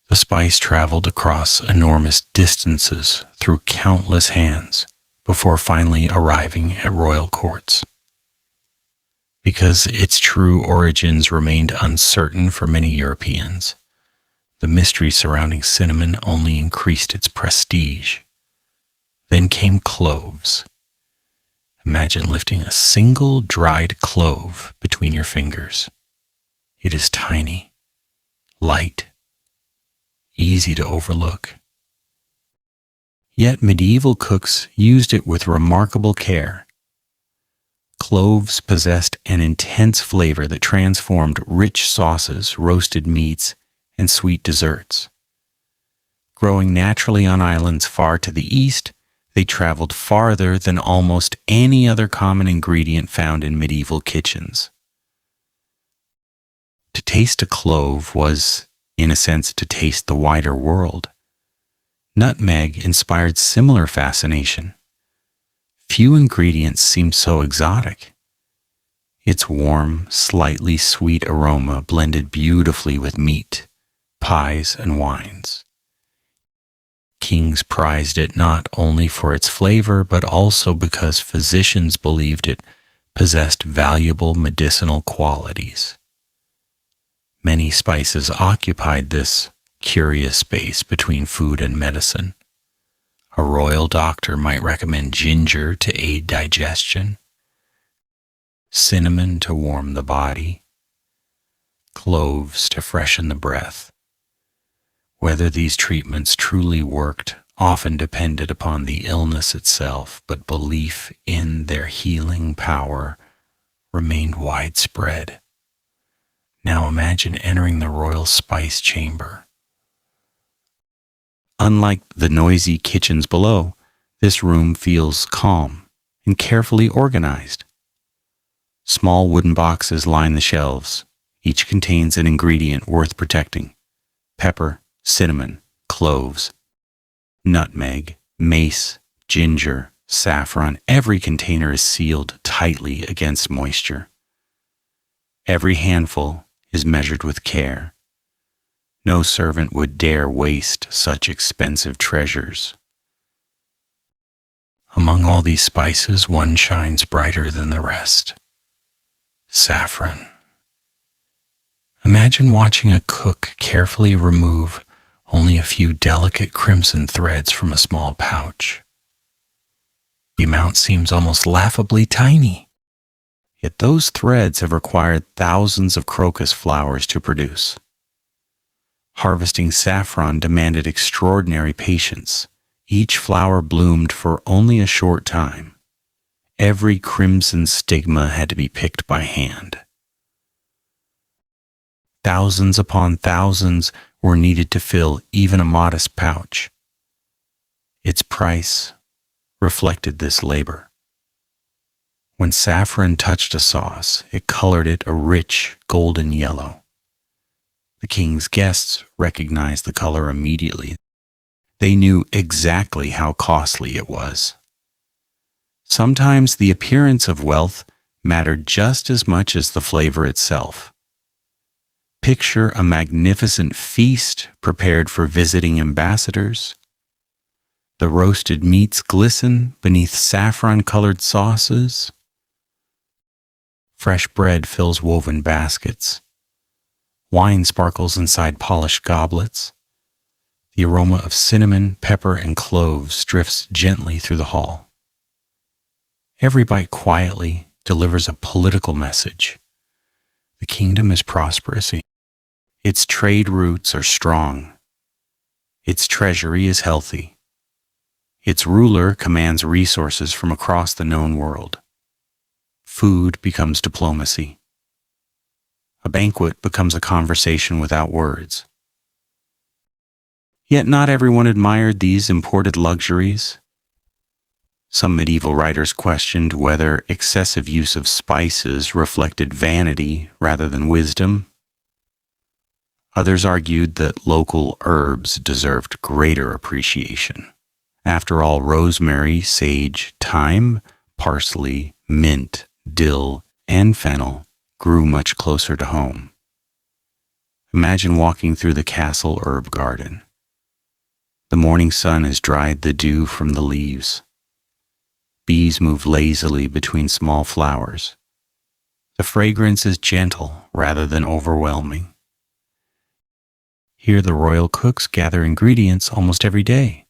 The spice traveled across enormous distances through countless hands before finally arriving at royal courts. Because its true origins remained uncertain for many Europeans, the mystery surrounding cinnamon only increased its prestige. Then came cloves. Imagine lifting a single dried clove between your fingers. It is tiny, light, easy to overlook. Yet medieval cooks used it with remarkable care. Cloves possessed an intense flavor that transformed rich sauces, roasted meats, and sweet desserts. Growing naturally on islands far to the east, they traveled farther than almost any other common ingredient found in medieval kitchens. To taste a clove was, in a sense, to taste the wider world. Nutmeg inspired similar fascination. Few ingredients seemed so exotic. Its warm, slightly sweet aroma blended beautifully with meat, pies, and wines. Kings prized it not only for its flavor, but also because physicians believed it possessed valuable medicinal qualities. Many spices occupied this curious space between food and medicine. A royal doctor might recommend ginger to aid digestion, cinnamon to warm the body, cloves to freshen the breath. Whether these treatments truly worked often depended upon the illness itself, but belief in their healing power remained widespread. Now imagine entering the royal spice chamber. Unlike the noisy kitchens below, this room feels calm and carefully organized. Small wooden boxes line the shelves. Each contains an ingredient worth protecting: pepper, cinnamon, cloves, nutmeg, mace, ginger, saffron. Every container is sealed tightly against moisture. Every handful is measured with care. No servant would dare waste such expensive treasures. Among all these spices, one shines brighter than the rest: saffron. Imagine watching a cook carefully remove only a few delicate crimson threads from a small pouch. The amount seems almost laughably tiny, yet those threads have required thousands of crocus flowers to produce. Harvesting saffron demanded extraordinary patience. Each flower bloomed for only a short time. Every crimson stigma had to be picked by hand. Thousands upon thousands were needed to fill even a modest pouch. Its price reflected this labor. When saffron touched a sauce, it colored it a rich golden yellow. The king's guests recognized the color immediately. They knew exactly how costly it was. Sometimes the appearance of wealth mattered just as much as the flavor itself. Picture a magnificent feast prepared for visiting ambassadors. The roasted meats glisten beneath saffron-colored sauces. Fresh bread fills woven baskets. Wine sparkles inside polished goblets. The aroma of cinnamon, pepper, and cloves drifts gently through the hall. Every bite quietly delivers a political message. The kingdom is prosperous. Its trade routes are strong. Its treasury is healthy. Its ruler commands resources from across the known world. Food becomes diplomacy. A banquet becomes a conversation without words. Yet not everyone admired these imported luxuries. Some medieval writers questioned whether excessive use of spices reflected vanity rather than wisdom. Others argued that local herbs deserved greater appreciation. After all, rosemary, sage, thyme, parsley, mint, dill, and fennel grew much closer to home. Imagine walking through the castle herb garden. The morning sun has dried the dew from the leaves. Bees move lazily between small flowers. The fragrance is gentle rather than overwhelming. Here the royal cooks gather ingredients almost every day.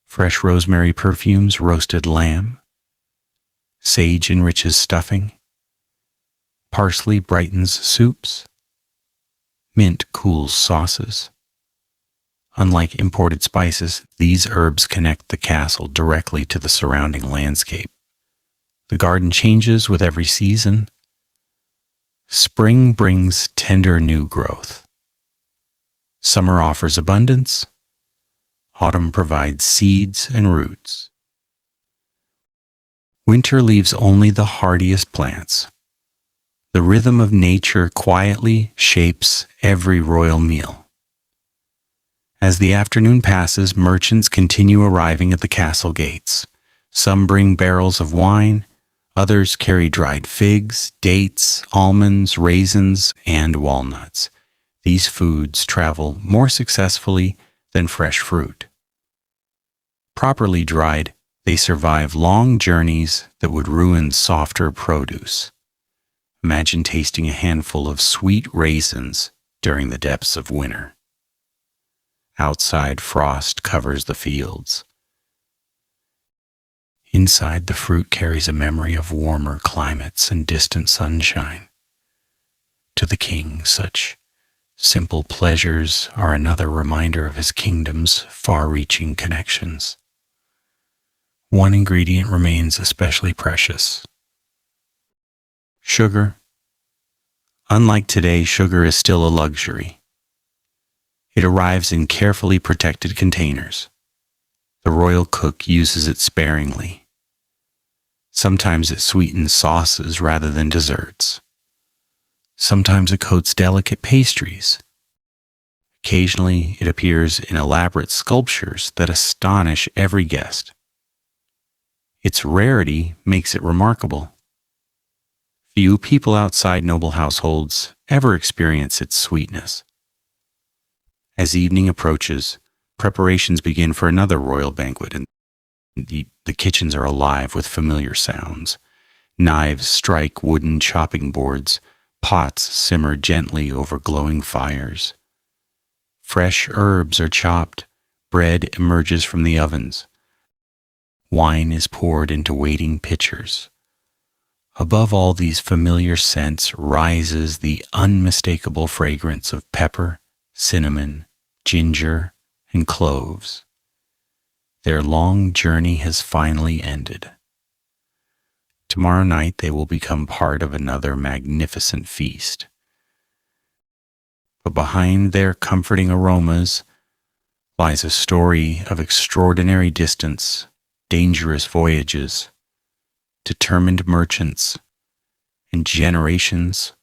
Fresh rosemary perfumes roasted lamb. Sage enriches stuffing. Parsley brightens soups. Mint cools sauces. Unlike imported spices, these herbs connect the castle directly to the surrounding landscape. The garden changes with every season. Spring brings tender new growth. Summer offers abundance. Autumn provides seeds and roots. Winter leaves only the hardiest plants. The rhythm of nature quietly shapes every royal meal. As the afternoon passes, merchants continue arriving at the castle gates. Some bring barrels of wine, others carry dried figs, dates, almonds, raisins, and walnuts. These foods travel more successfully than fresh fruit. Properly dried, they survive long journeys that would ruin softer produce. Imagine tasting a handful of sweet raisins during the depths of winter. Outside, frost covers the fields. Inside, the fruit carries a memory of warmer climates and distant sunshine. To the king, such simple pleasures are another reminder of his kingdom's far-reaching connections. One ingredient remains especially precious: sugar. Unlike today, sugar is still a luxury. It arrives in carefully protected containers. The royal cook uses it sparingly. Sometimes it sweetens sauces rather than desserts. Sometimes it coats delicate pastries. Occasionally, it appears in elaborate sculptures that astonish every guest. Its rarity makes it remarkable. Few people outside noble households ever experience its sweetness. As evening approaches, preparations begin for another royal banquet, and the kitchens are alive with familiar sounds. Knives strike wooden chopping boards. Pots simmer gently over glowing fires. Fresh herbs are chopped. Bread emerges from the ovens. Wine is poured into waiting pitchers. Above all these familiar scents rises the unmistakable fragrance of pepper, cinnamon, ginger, and cloves. Their long journey has finally ended. Tomorrow night they will become part of another magnificent feast. But behind their comforting aromas lies a story of extraordinary distance, dangerous voyages, determined merchants, and generations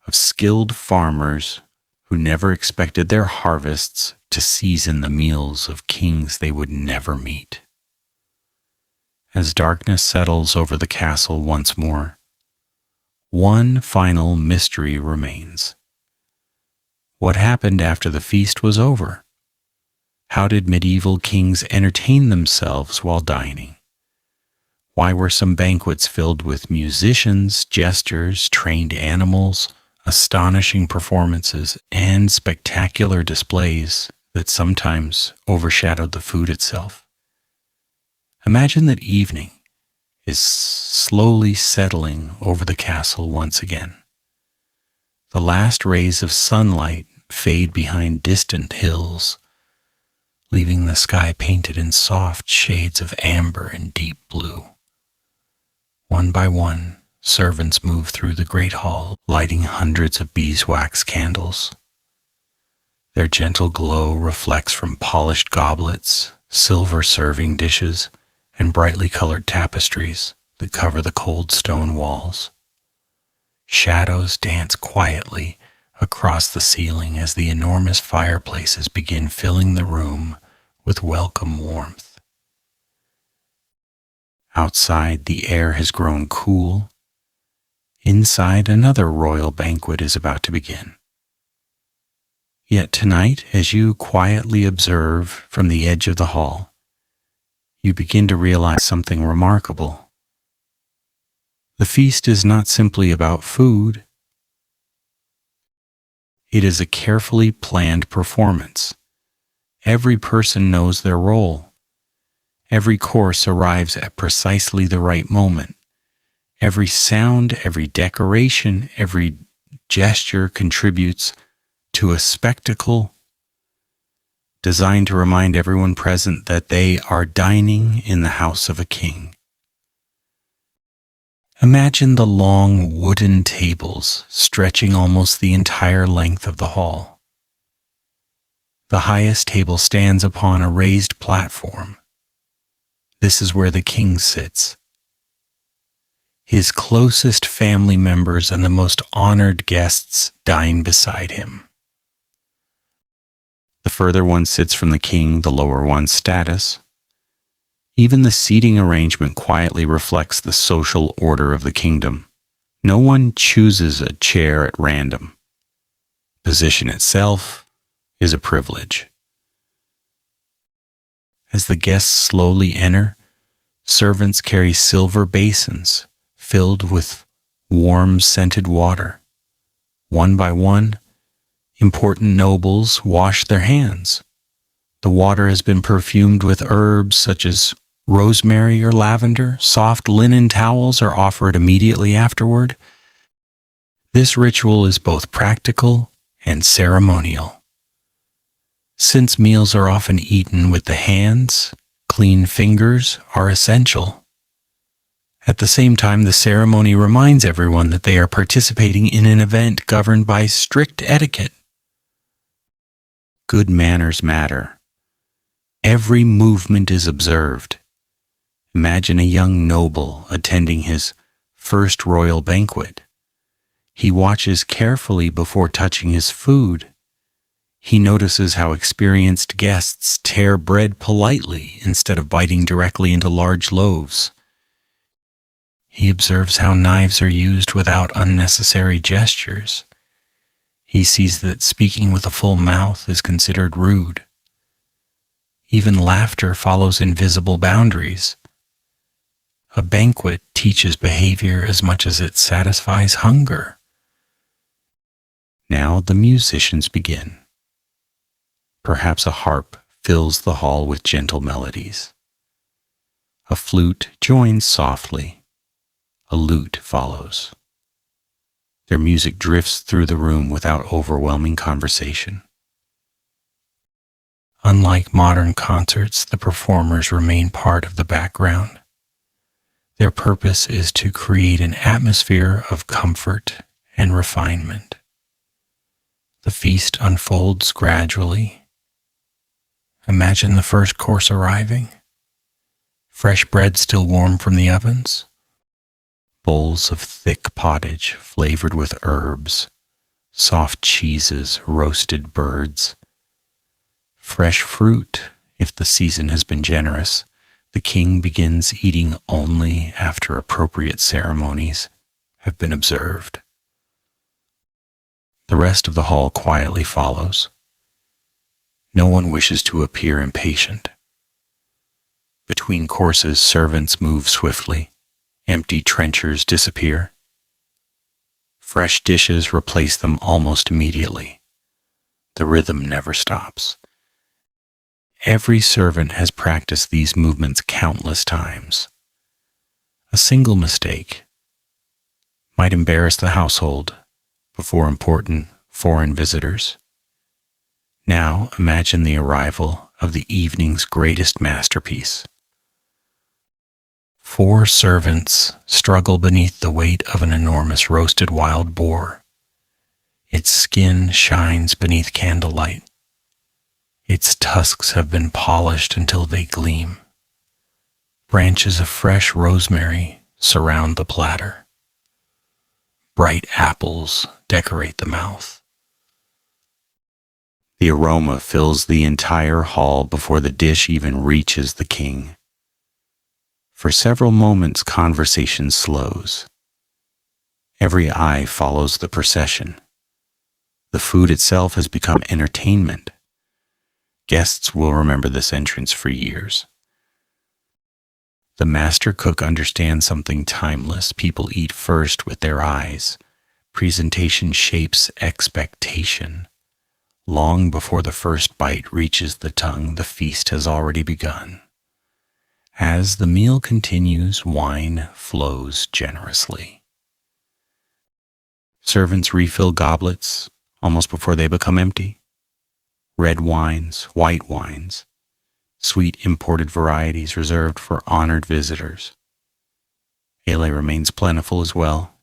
of skilled farmers who never expected their harvests to season the meals of kings they would never meet. As darkness settles over the castle once more, one final mystery remains. What happened after the feast was over? How did medieval kings entertain themselves while dining? Why were some banquets filled with musicians, jesters, trained animals, astonishing performances, and spectacular displays that sometimes overshadowed the food itself? Imagine that evening is slowly settling over the castle once again. The last rays of sunlight fade behind distant hills. leaving the sky painted in soft shades of amber and deep blue. One by one, servants move through the great hall, lighting hundreds of beeswax candles. Their gentle glow reflects from polished goblets, silver serving dishes, and brightly colored tapestries that cover the cold stone walls. Shadows dance quietly across the ceiling as the enormous fireplaces begin filling the room with welcome warmth. Outside, the air has grown cool. Inside, another royal banquet is about to begin. Yet tonight, as you quietly observe from the edge of the hall, you begin to realize something remarkable. The feast is not simply about food. It is a carefully planned performance. Every person knows their role. Every course arrives at precisely the right moment. Every sound, every decoration, every gesture contributes to a spectacle designed to remind everyone present that they are dining in the house of a king. Imagine the long wooden tables stretching almost the entire length of the hall. The highest table stands upon a raised platform. This is where the king sits. His closest family members and the most honored guests dine beside him. The further one sits from the king, the lower one's status. Even the seating arrangement quietly reflects the social order of the kingdom. No one chooses a chair at random. Position itself is a privilege. As the guests slowly enter, servants carry silver basins filled with warm scented water. One by one, important nobles wash their hands. The water has been perfumed with herbs such as rosemary or lavender. Soft linen towels are offered immediately afterward. This ritual is both practical and ceremonial. Since meals are often eaten with the hands, clean fingers are essential. At the same time, the ceremony reminds everyone that they are participating in an event governed by strict etiquette. Good manners matter. Every movement is observed. Imagine a young noble attending his first royal banquet. He watches carefully before touching his food. He notices how experienced guests tear bread politely instead of biting directly into large loaves. He observes how knives are used without unnecessary gestures. He sees that speaking with a full mouth is considered rude. Even laughter follows invisible boundaries. A banquet teaches behavior as much as it satisfies hunger. Now the musicians begin. Perhaps a harp fills the hall with gentle melodies. A flute joins softly. A lute follows. Their music drifts through the room without overwhelming conversation. Unlike modern concerts, the performers remain part of the background. Their purpose is to create an atmosphere of comfort and refinement. The feast unfolds gradually. Imagine the first course arriving. Fresh bread still warm from the ovens. Bowls of thick pottage flavored with herbs, soft cheeses, roasted birds, fresh fruit if the season has been generous. The king begins eating only after appropriate ceremonies have been observed. The rest of the hall quietly follows. No one wishes to appear impatient. Between courses, servants move swiftly. Empty trenchers disappear. Fresh dishes replace them almost immediately. The rhythm never stops. Every servant has practiced these movements countless times. A single mistake might embarrass the household before important foreign visitors. Now imagine the arrival of the evening's greatest masterpiece. 4 servants struggle beneath the weight of an enormous roasted wild boar. Its skin shines beneath candlelight. Its tusks have been polished until they gleam. Branches of fresh rosemary surround the platter. Bright apples decorate the mouth. The aroma fills the entire hall before the dish even reaches the king. For several moments, conversation slows. Every eye follows the procession. The food itself has become entertainment. Guests will remember this entrance for years. The master cook understands something timeless. People eat first with their eyes. Presentation shapes expectation. Long before the first bite reaches the tongue, the feast has already begun. As the meal continues, wine flows generously. Servants refill goblets almost before they become empty. Red wines, white wines, sweet imported varieties reserved for honored visitors. Ale remains plentiful as well.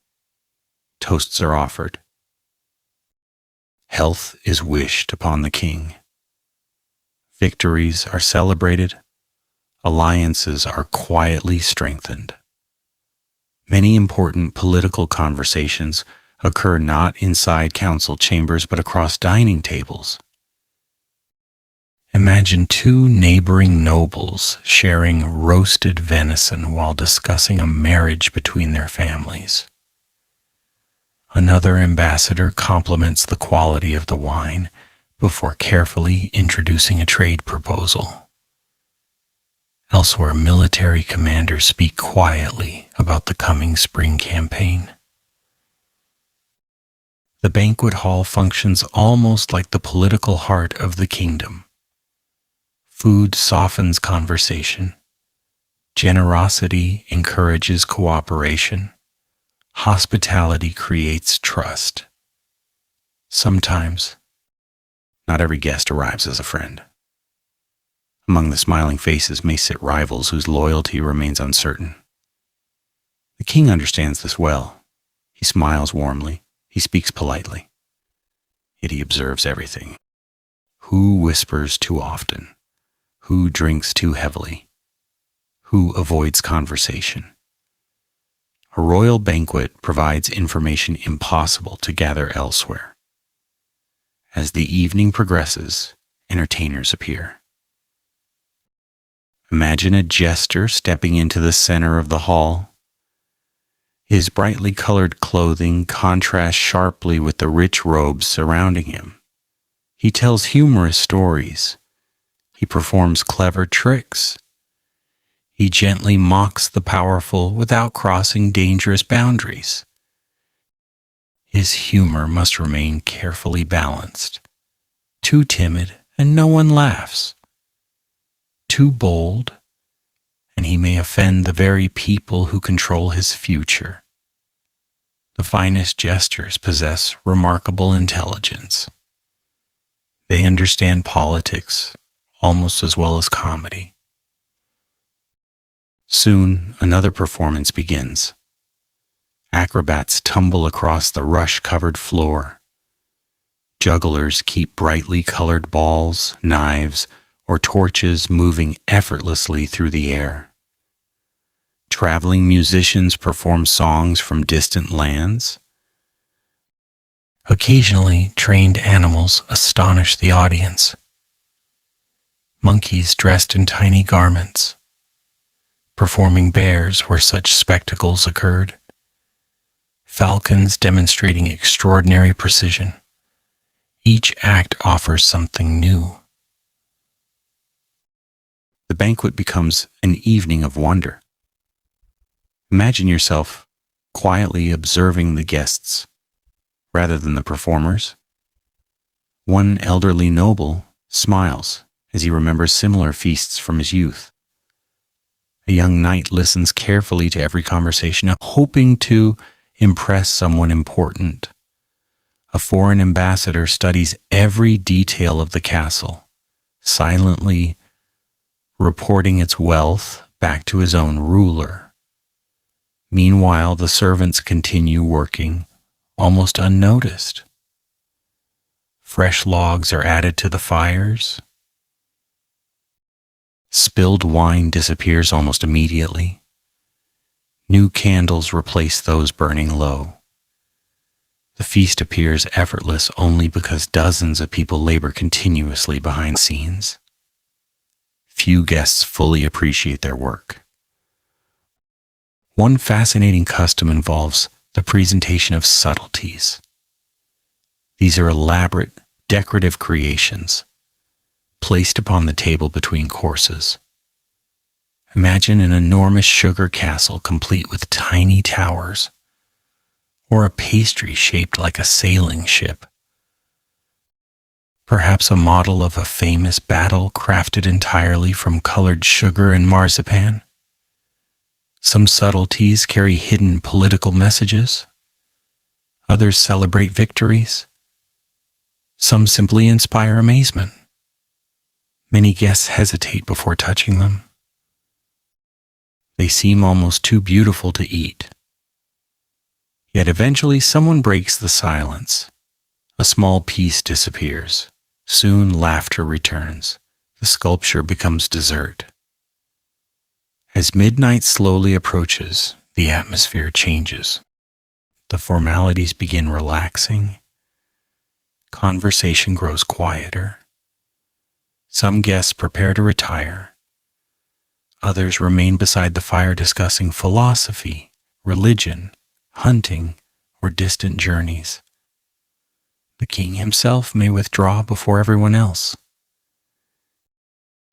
Toasts are offered. Health is wished upon the king. Victories are celebrated. Alliances are quietly strengthened. Many important political conversations occur not inside council chambers but across dining tables. Imagine 2 neighboring nobles sharing roasted venison while discussing a marriage between their families. Another ambassador compliments the quality of the wine before carefully introducing a trade proposal. Elsewhere, military commanders speak quietly about the coming spring campaign. The banquet hall functions almost like the political heart of the kingdom. Food softens conversation. Generosity encourages cooperation. Hospitality creates trust. Sometimes, not every guest arrives as a friend. Among the smiling faces may sit rivals whose loyalty remains uncertain. The king understands this well. He smiles warmly. He speaks politely. Yet he observes everything. Who whispers too often? Who drinks too heavily? Who avoids conversation? A royal banquet provides information impossible to gather elsewhere. As the evening progresses, entertainers appear. Imagine a jester stepping into the center of the hall. His brightly colored clothing contrasts sharply with the rich robes surrounding him. He tells humorous stories. He performs clever tricks. He gently mocks the powerful without crossing dangerous boundaries. His humor must remain carefully balanced. Too timid, and no one laughs. Too bold, and he may offend the very people who control his future. The finest jesters possess remarkable intelligence. They understand politics almost as well as comedy. Soon, another performance begins. Acrobats tumble across the rush-covered floor. Jugglers keep brightly colored balls, knives, or torches moving effortlessly through the air. Traveling musicians perform songs from distant lands. Occasionally, trained animals astonish the audience. Monkeys dressed in tiny garments, performing bears where such spectacles occurred. Falcons demonstrating extraordinary precision. Each act offers something new. The banquet becomes an evening of wonder. Imagine yourself quietly observing the guests rather than the performers. One elderly noble smiles as he remembers similar feasts from his youth. A young knight listens carefully to every conversation, hoping to impress someone important. A foreign ambassador studies every detail of the castle, silently reporting its wealth back to his own ruler. Meanwhile, the servants continue working, almost unnoticed. Fresh logs are added to the fires. Spilled wine disappears almost immediately. New candles replace those burning low. The feast appears effortless only because dozens of people labor continuously behind the scenes. Few guests fully appreciate their work. One fascinating custom involves the presentation of subtleties. These are elaborate, decorative creations placed upon the table between courses. Imagine an enormous sugar castle complete with tiny towers, or a pastry shaped like a sailing ship. Perhaps a model of a famous battle crafted entirely from colored sugar and marzipan. Some subtleties carry hidden political messages. Others celebrate victories. Some simply inspire amazement. Many guests hesitate before touching them. They seem almost too beautiful to eat. Yet eventually someone breaks the silence. A small piece disappears. Soon laughter returns. The sculpture becomes dessert. As midnight slowly approaches, the atmosphere changes. The formalities begin relaxing. Conversation grows quieter. Some guests prepare to retire. Others remain beside the fire discussing philosophy, religion, hunting, or distant journeys. The king himself may withdraw before everyone else.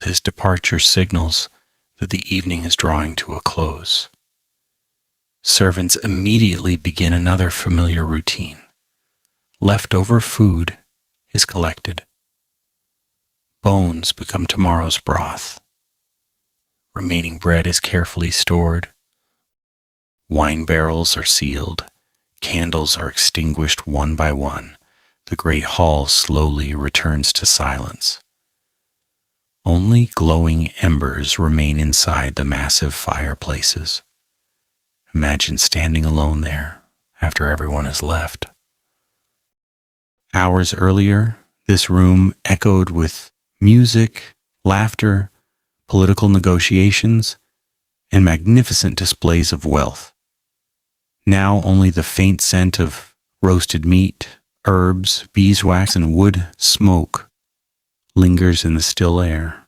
His departure signals that the evening is drawing to a close. Servants immediately begin another familiar routine. Leftover food is collected. Bones become tomorrow's broth. Remaining bread is carefully stored. Wine barrels are sealed. Candles are extinguished one by one. The great hall slowly returns to silence. Only glowing embers remain inside the massive fireplaces. Imagine standing alone there after everyone has left. Hours earlier, this room echoed with music, laughter, political negotiations, and magnificent displays of wealth. Now only the faint scent of roasted meat, herbs, beeswax, and wood smoke lingers in the still air.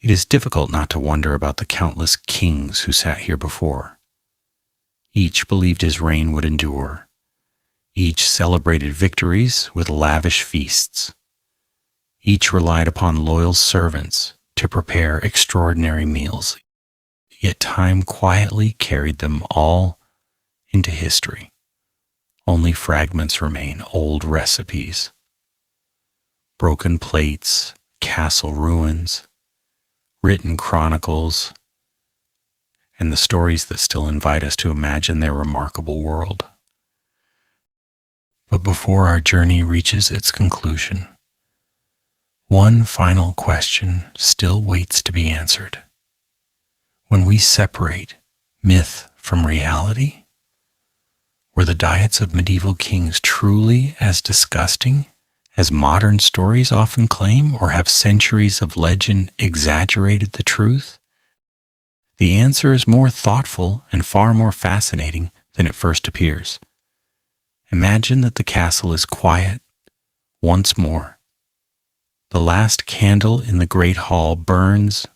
It is difficult not to wonder about the countless kings who sat here before. Each believed his reign would endure. Each celebrated victories with lavish feasts. Each relied upon loyal servants to prepare extraordinary meals. Yet time quietly carried them all into history. Only fragments remain, old recipes. Broken plates, castle ruins, written chronicles, and the stories that still invite us to imagine their remarkable world. But before our journey reaches its conclusion, one final question still waits to be answered. When we separate myth from reality, were the diets of medieval kings truly as disgusting as modern stories often claim, or have centuries of legend exaggerated the truth? The answer is more thoughtful and far more fascinating than it first appears. Imagine that the castle is quiet once more. The last candle in the great hall burns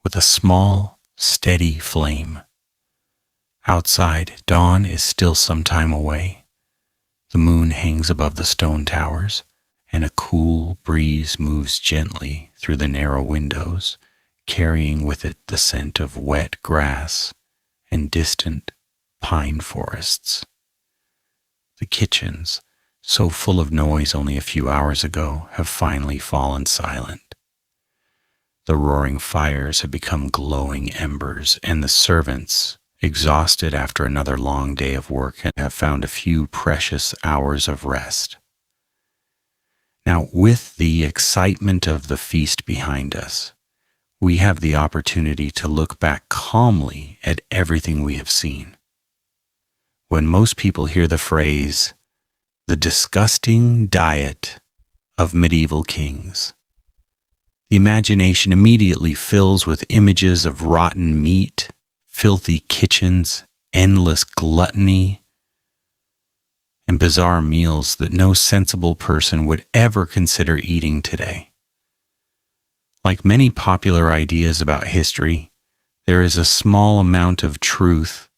with a small, steady flame. Outside, dawn is still some time away. The moon hangs above the stone towers, and a cool breeze moves gently through the narrow windows, carrying with it the scent of wet grass and distant pine forests. The kitchens, so full of noise only a few hours ago, have finally fallen silent. The roaring fires have become glowing embers, and the servants, exhausted after another long day of work, have found a few precious hours of rest. Now, with the excitement of the feast behind us, we have the opportunity to look back calmly at everything we have seen. When most people hear the phrase, the disgusting diet of medieval kings, the imagination immediately fills with images of rotten meat, filthy kitchens, endless gluttony, and bizarre meals that no sensible person would ever consider eating today. Like many popular ideas about history, there is a small amount of truth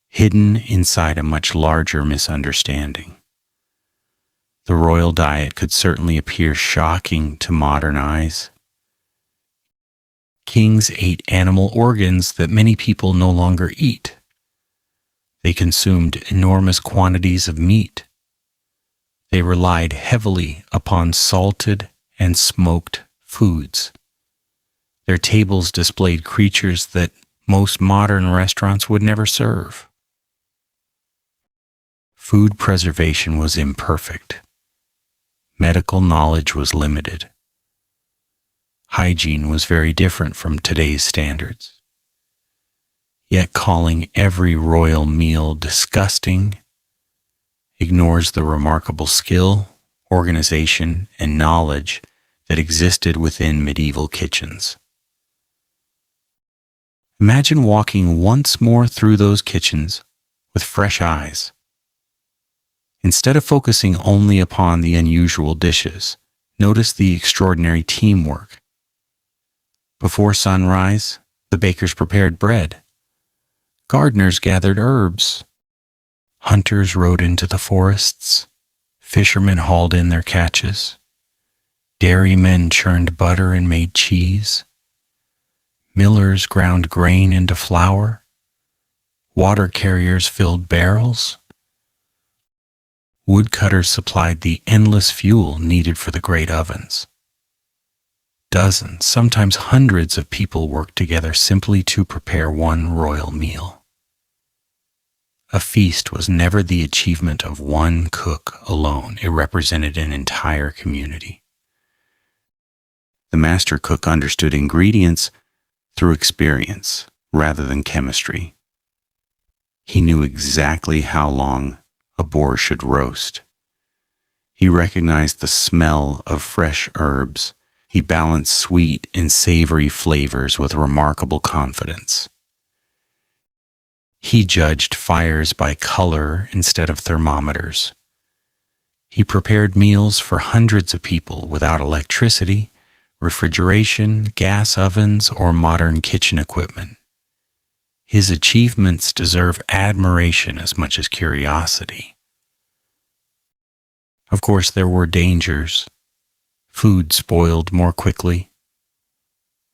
hidden inside a much larger misunderstanding. The royal diet could certainly appear shocking to modern eyes. Kings ate animal organs that many people no longer eat. They consumed enormous quantities of meat. They relied heavily upon salted and smoked foods. Their tables displayed creatures that most modern restaurants would never serve. Food preservation was imperfect. Medical knowledge was limited. Hygiene was very different from today's standards. Yet calling every royal meal disgusting ignores the remarkable skill, organization, and knowledge that existed within medieval kitchens. Imagine walking once more through those kitchens with fresh eyes. Instead of focusing only upon the unusual dishes, notice the extraordinary teamwork. Before sunrise, the bakers prepared bread. Gardeners gathered herbs. Hunters rode into the forests. Fishermen hauled in their catches. Dairymen churned butter and made cheese. Millers ground grain into flour. Water carriers filled barrels. Woodcutters supplied the endless fuel needed for the great ovens. Dozens, sometimes hundreds of people worked together simply to prepare one royal meal. A feast was never the achievement of one cook alone. It represented an entire community. The master cook understood ingredients through experience rather than chemistry. He knew exactly how long a boar should roast. He recognized the smell of fresh herbs. He balanced sweet and savory flavors with remarkable confidence. He judged fires by color instead of thermometers. He prepared meals for hundreds of people without electricity, refrigeration, gas ovens, or modern kitchen equipment. His achievements deserve admiration as much as curiosity. Of course, there were dangers. Food spoiled more quickly.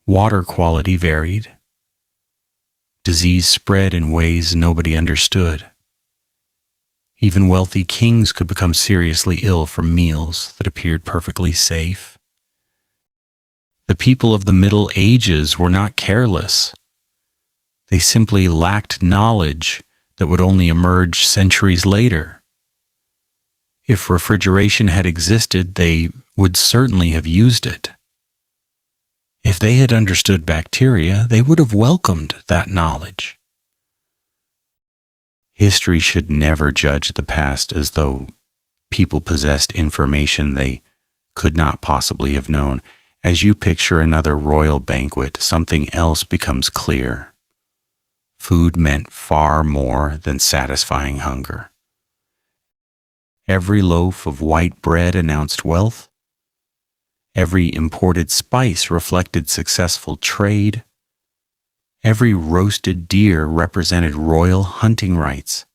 Water quality varied. Disease spread in ways nobody understood. Even wealthy kings could become seriously ill from meals that appeared perfectly safe. The people of the Middle Ages were not careless. They simply lacked knowledge that would only emerge centuries later. If refrigeration had existed, they would certainly have used it. If they had understood bacteria, they would have welcomed that knowledge. History should never judge the past as though people possessed information they could not possibly have known. As you picture another royal banquet, something else becomes clear. Food meant far more than satisfying hunger. Every loaf of white bread announced wealth. Every imported spice reflected successful trade. Every roasted deer represented royal hunting rights.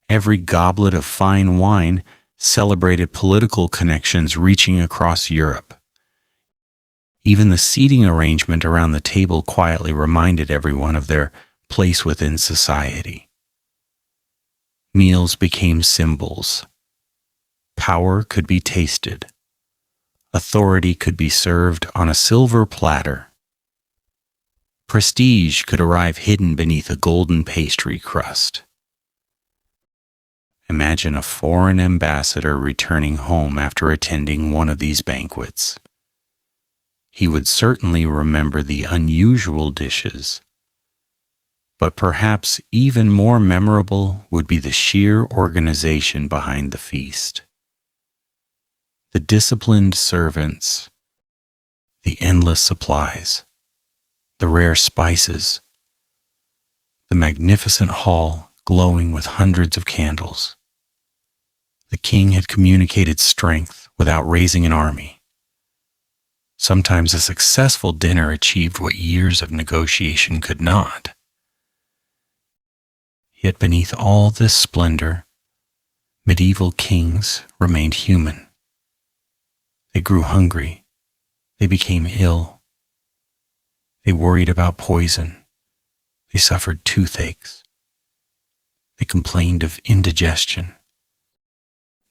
Every goblet of fine wine celebrated political connections reaching across Europe. Even the seating arrangement around the table quietly reminded everyone of their place within society. Meals became symbols. Power could be tasted. Authority could be served on a silver platter. Prestige could arrive hidden beneath a golden pastry crust. Imagine a foreign ambassador returning home after attending one of these banquets. He would certainly remember the unusual dishes, but perhaps even more memorable would be the sheer organization behind the feast. The disciplined servants, the endless supplies, the rare spices, the magnificent hall glowing with hundreds of candles. The king had communicated strength without raising an army. Sometimes a successful dinner achieved what years of negotiation could not. Yet beneath all this splendor, medieval kings remained human. They grew hungry. They became ill. They worried about poison. They suffered toothaches. They complained of indigestion.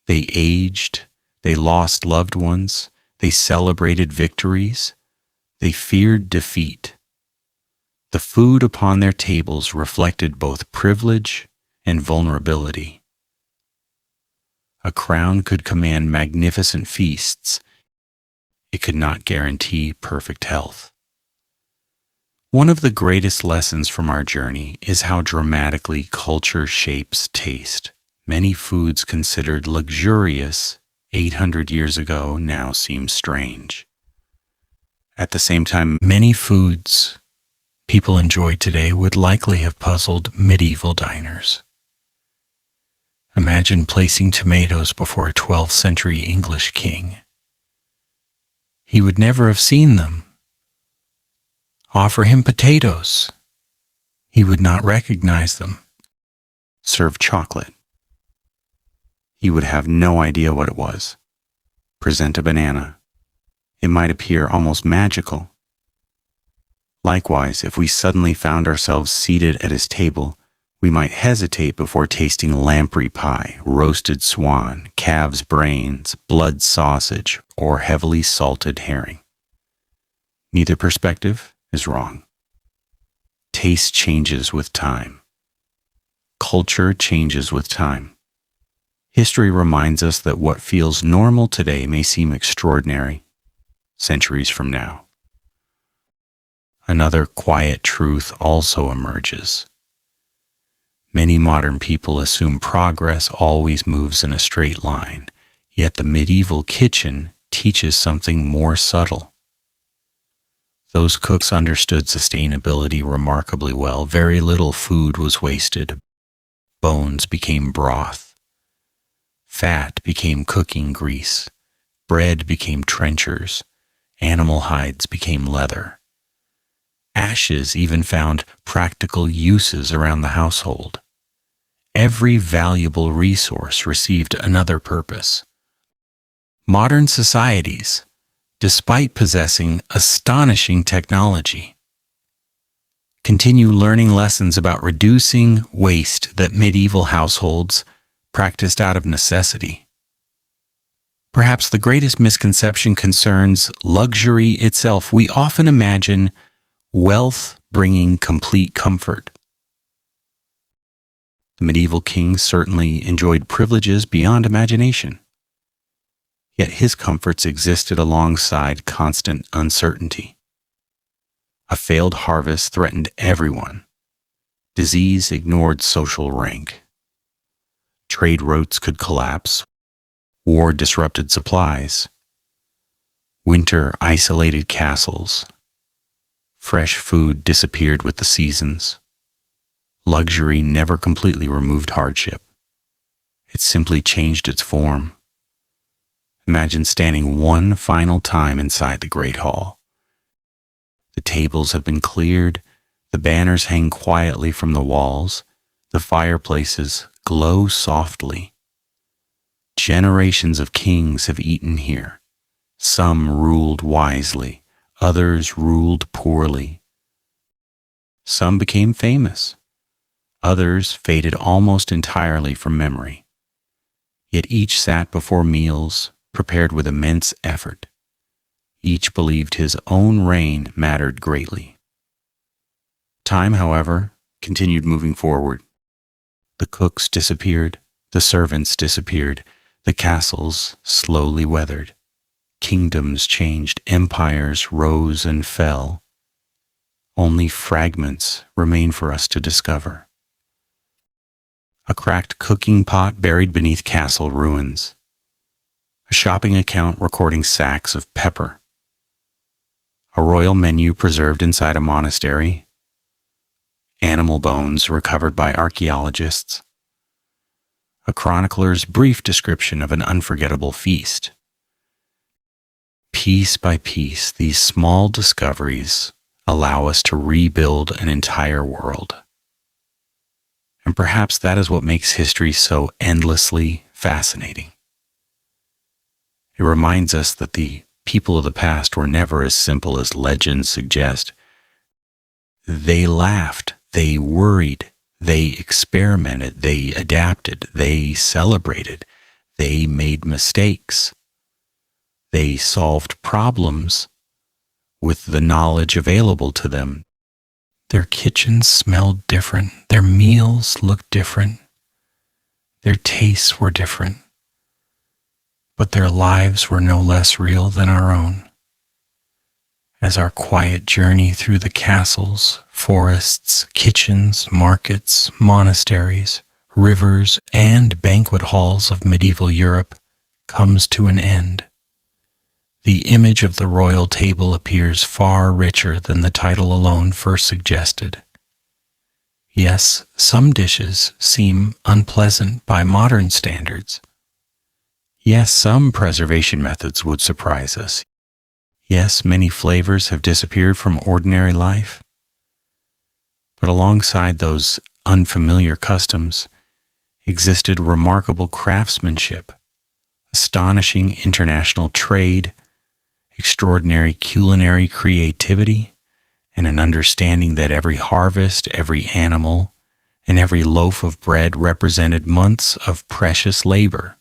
They aged. They lost loved ones. They celebrated victories. They feared defeat. The food upon their tables reflected both privilege and vulnerability. A crown could command magnificent feasts. It could not guarantee perfect health. One of the greatest lessons from our journey is how dramatically culture shapes taste. Many foods considered luxurious 800 years ago now seem strange. At the same time, many foods people enjoy today would likely have puzzled medieval diners. Imagine placing tomatoes before a 12th century English king. He would never have seen them. Offer him potatoes. He would not recognize them. Serve chocolate. He would have no idea what it was. Present a banana. It might appear almost magical. Likewise, if we suddenly found ourselves seated at his table, we might hesitate before tasting lamprey pie, roasted swan, calves' brains, blood sausage, or heavily salted herring. Neither perspective is wrong. Taste changes with time. Culture changes with time. History reminds us that what feels normal today may seem extraordinary centuries from now. Another quiet truth also emerges. Many modern people assume progress always moves in a straight line, yet the medieval kitchen teaches something more subtle. Those cooks understood sustainability remarkably well. Very little food was wasted. Bones became broth. Fat became cooking grease. Bread became trenchers. Animal hides became leather. Ashes even found practical uses around the household. Every valuable resource received another purpose. Modern societies, despite possessing astonishing technology, continue learning lessons about reducing waste that medieval households practiced out of necessity. Perhaps the greatest misconception concerns luxury itself. We often imagine wealth bringing complete comfort. The medieval king certainly enjoyed privileges beyond imagination. Yet his comforts existed alongside constant uncertainty. A failed harvest threatened everyone. Disease ignored social rank. Trade routes could collapse. War disrupted supplies. Winter isolated castles. Fresh food disappeared with the seasons. Luxury never completely removed hardship. It simply changed its form. Imagine standing one final time inside the great hall. The tables have been cleared, the banners hang quietly from the walls, the fireplaces glow softly. Generations of kings have eaten here. Some ruled wisely, others ruled poorly. Some became famous. Others faded almost entirely from memory. Yet each sat before meals, prepared with immense effort. Each believed his own reign mattered greatly. Time, however, continued moving forward. The cooks disappeared. The servants disappeared, the castles slowly weathered, kingdoms changed, empires rose and fell. Only fragments remain for us to discover. A cracked cooking pot buried beneath castle ruins. A shopping account recording sacks of pepper. A royal menu preserved inside a monastery. Animal bones recovered by archaeologists. A chronicler's brief description of an unforgettable feast. Piece by piece, these small discoveries allow us to rebuild an entire world. And perhaps that is what makes history so endlessly fascinating. It reminds us that the people of the past were never as simple as legends suggest. They laughed, they worried, they experimented, they adapted, they celebrated, they made mistakes. They solved problems with the knowledge available to them. Their kitchens smelled different, their meals looked different, their tastes were different, but their lives were no less real than our own. As our quiet journey through the castles, forests, kitchens, markets, monasteries, rivers, and banquet halls of medieval Europe comes to an end, the image of the royal table appears far richer than the title alone first suggested. Yes, some dishes seem unpleasant by modern standards. Yes, some preservation methods would surprise us. Yes, many flavors have disappeared from ordinary life. But alongside those unfamiliar customs existed remarkable craftsmanship, astonishing international trade, extraordinary culinary creativity, and an understanding that every harvest, every animal, and every loaf of bread represented months of precious labor.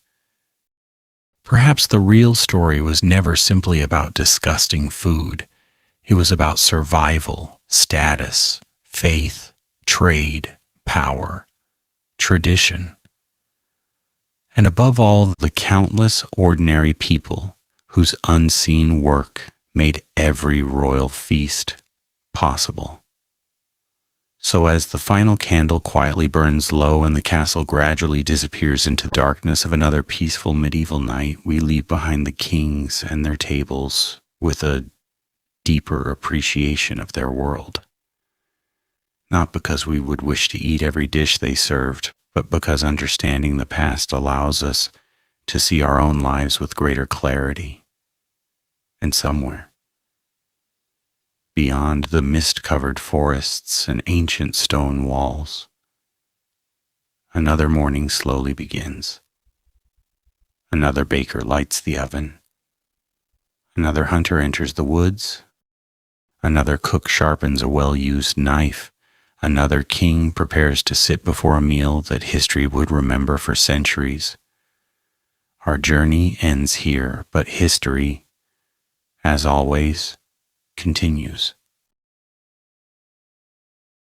Perhaps the real story was never simply about disgusting food. It was about survival, status, faith, trade, power, tradition, and above all, the countless ordinary people whose unseen work made every royal feast possible. So as the final candle quietly burns low and the castle gradually disappears into the darkness of another peaceful medieval night, we leave behind the kings and their tables with a deeper appreciation of their world. Not because we would wish to eat every dish they served, but because understanding the past allows us to see our own lives with greater clarity. And somewhere, beyond the mist-covered forests and ancient stone walls, another morning slowly begins. Another baker lights the oven. Another hunter enters the woods. Another cook sharpens a well-used knife. Another king prepares to sit before a meal that history would remember for centuries. Our journey ends here, but history, as always, continues.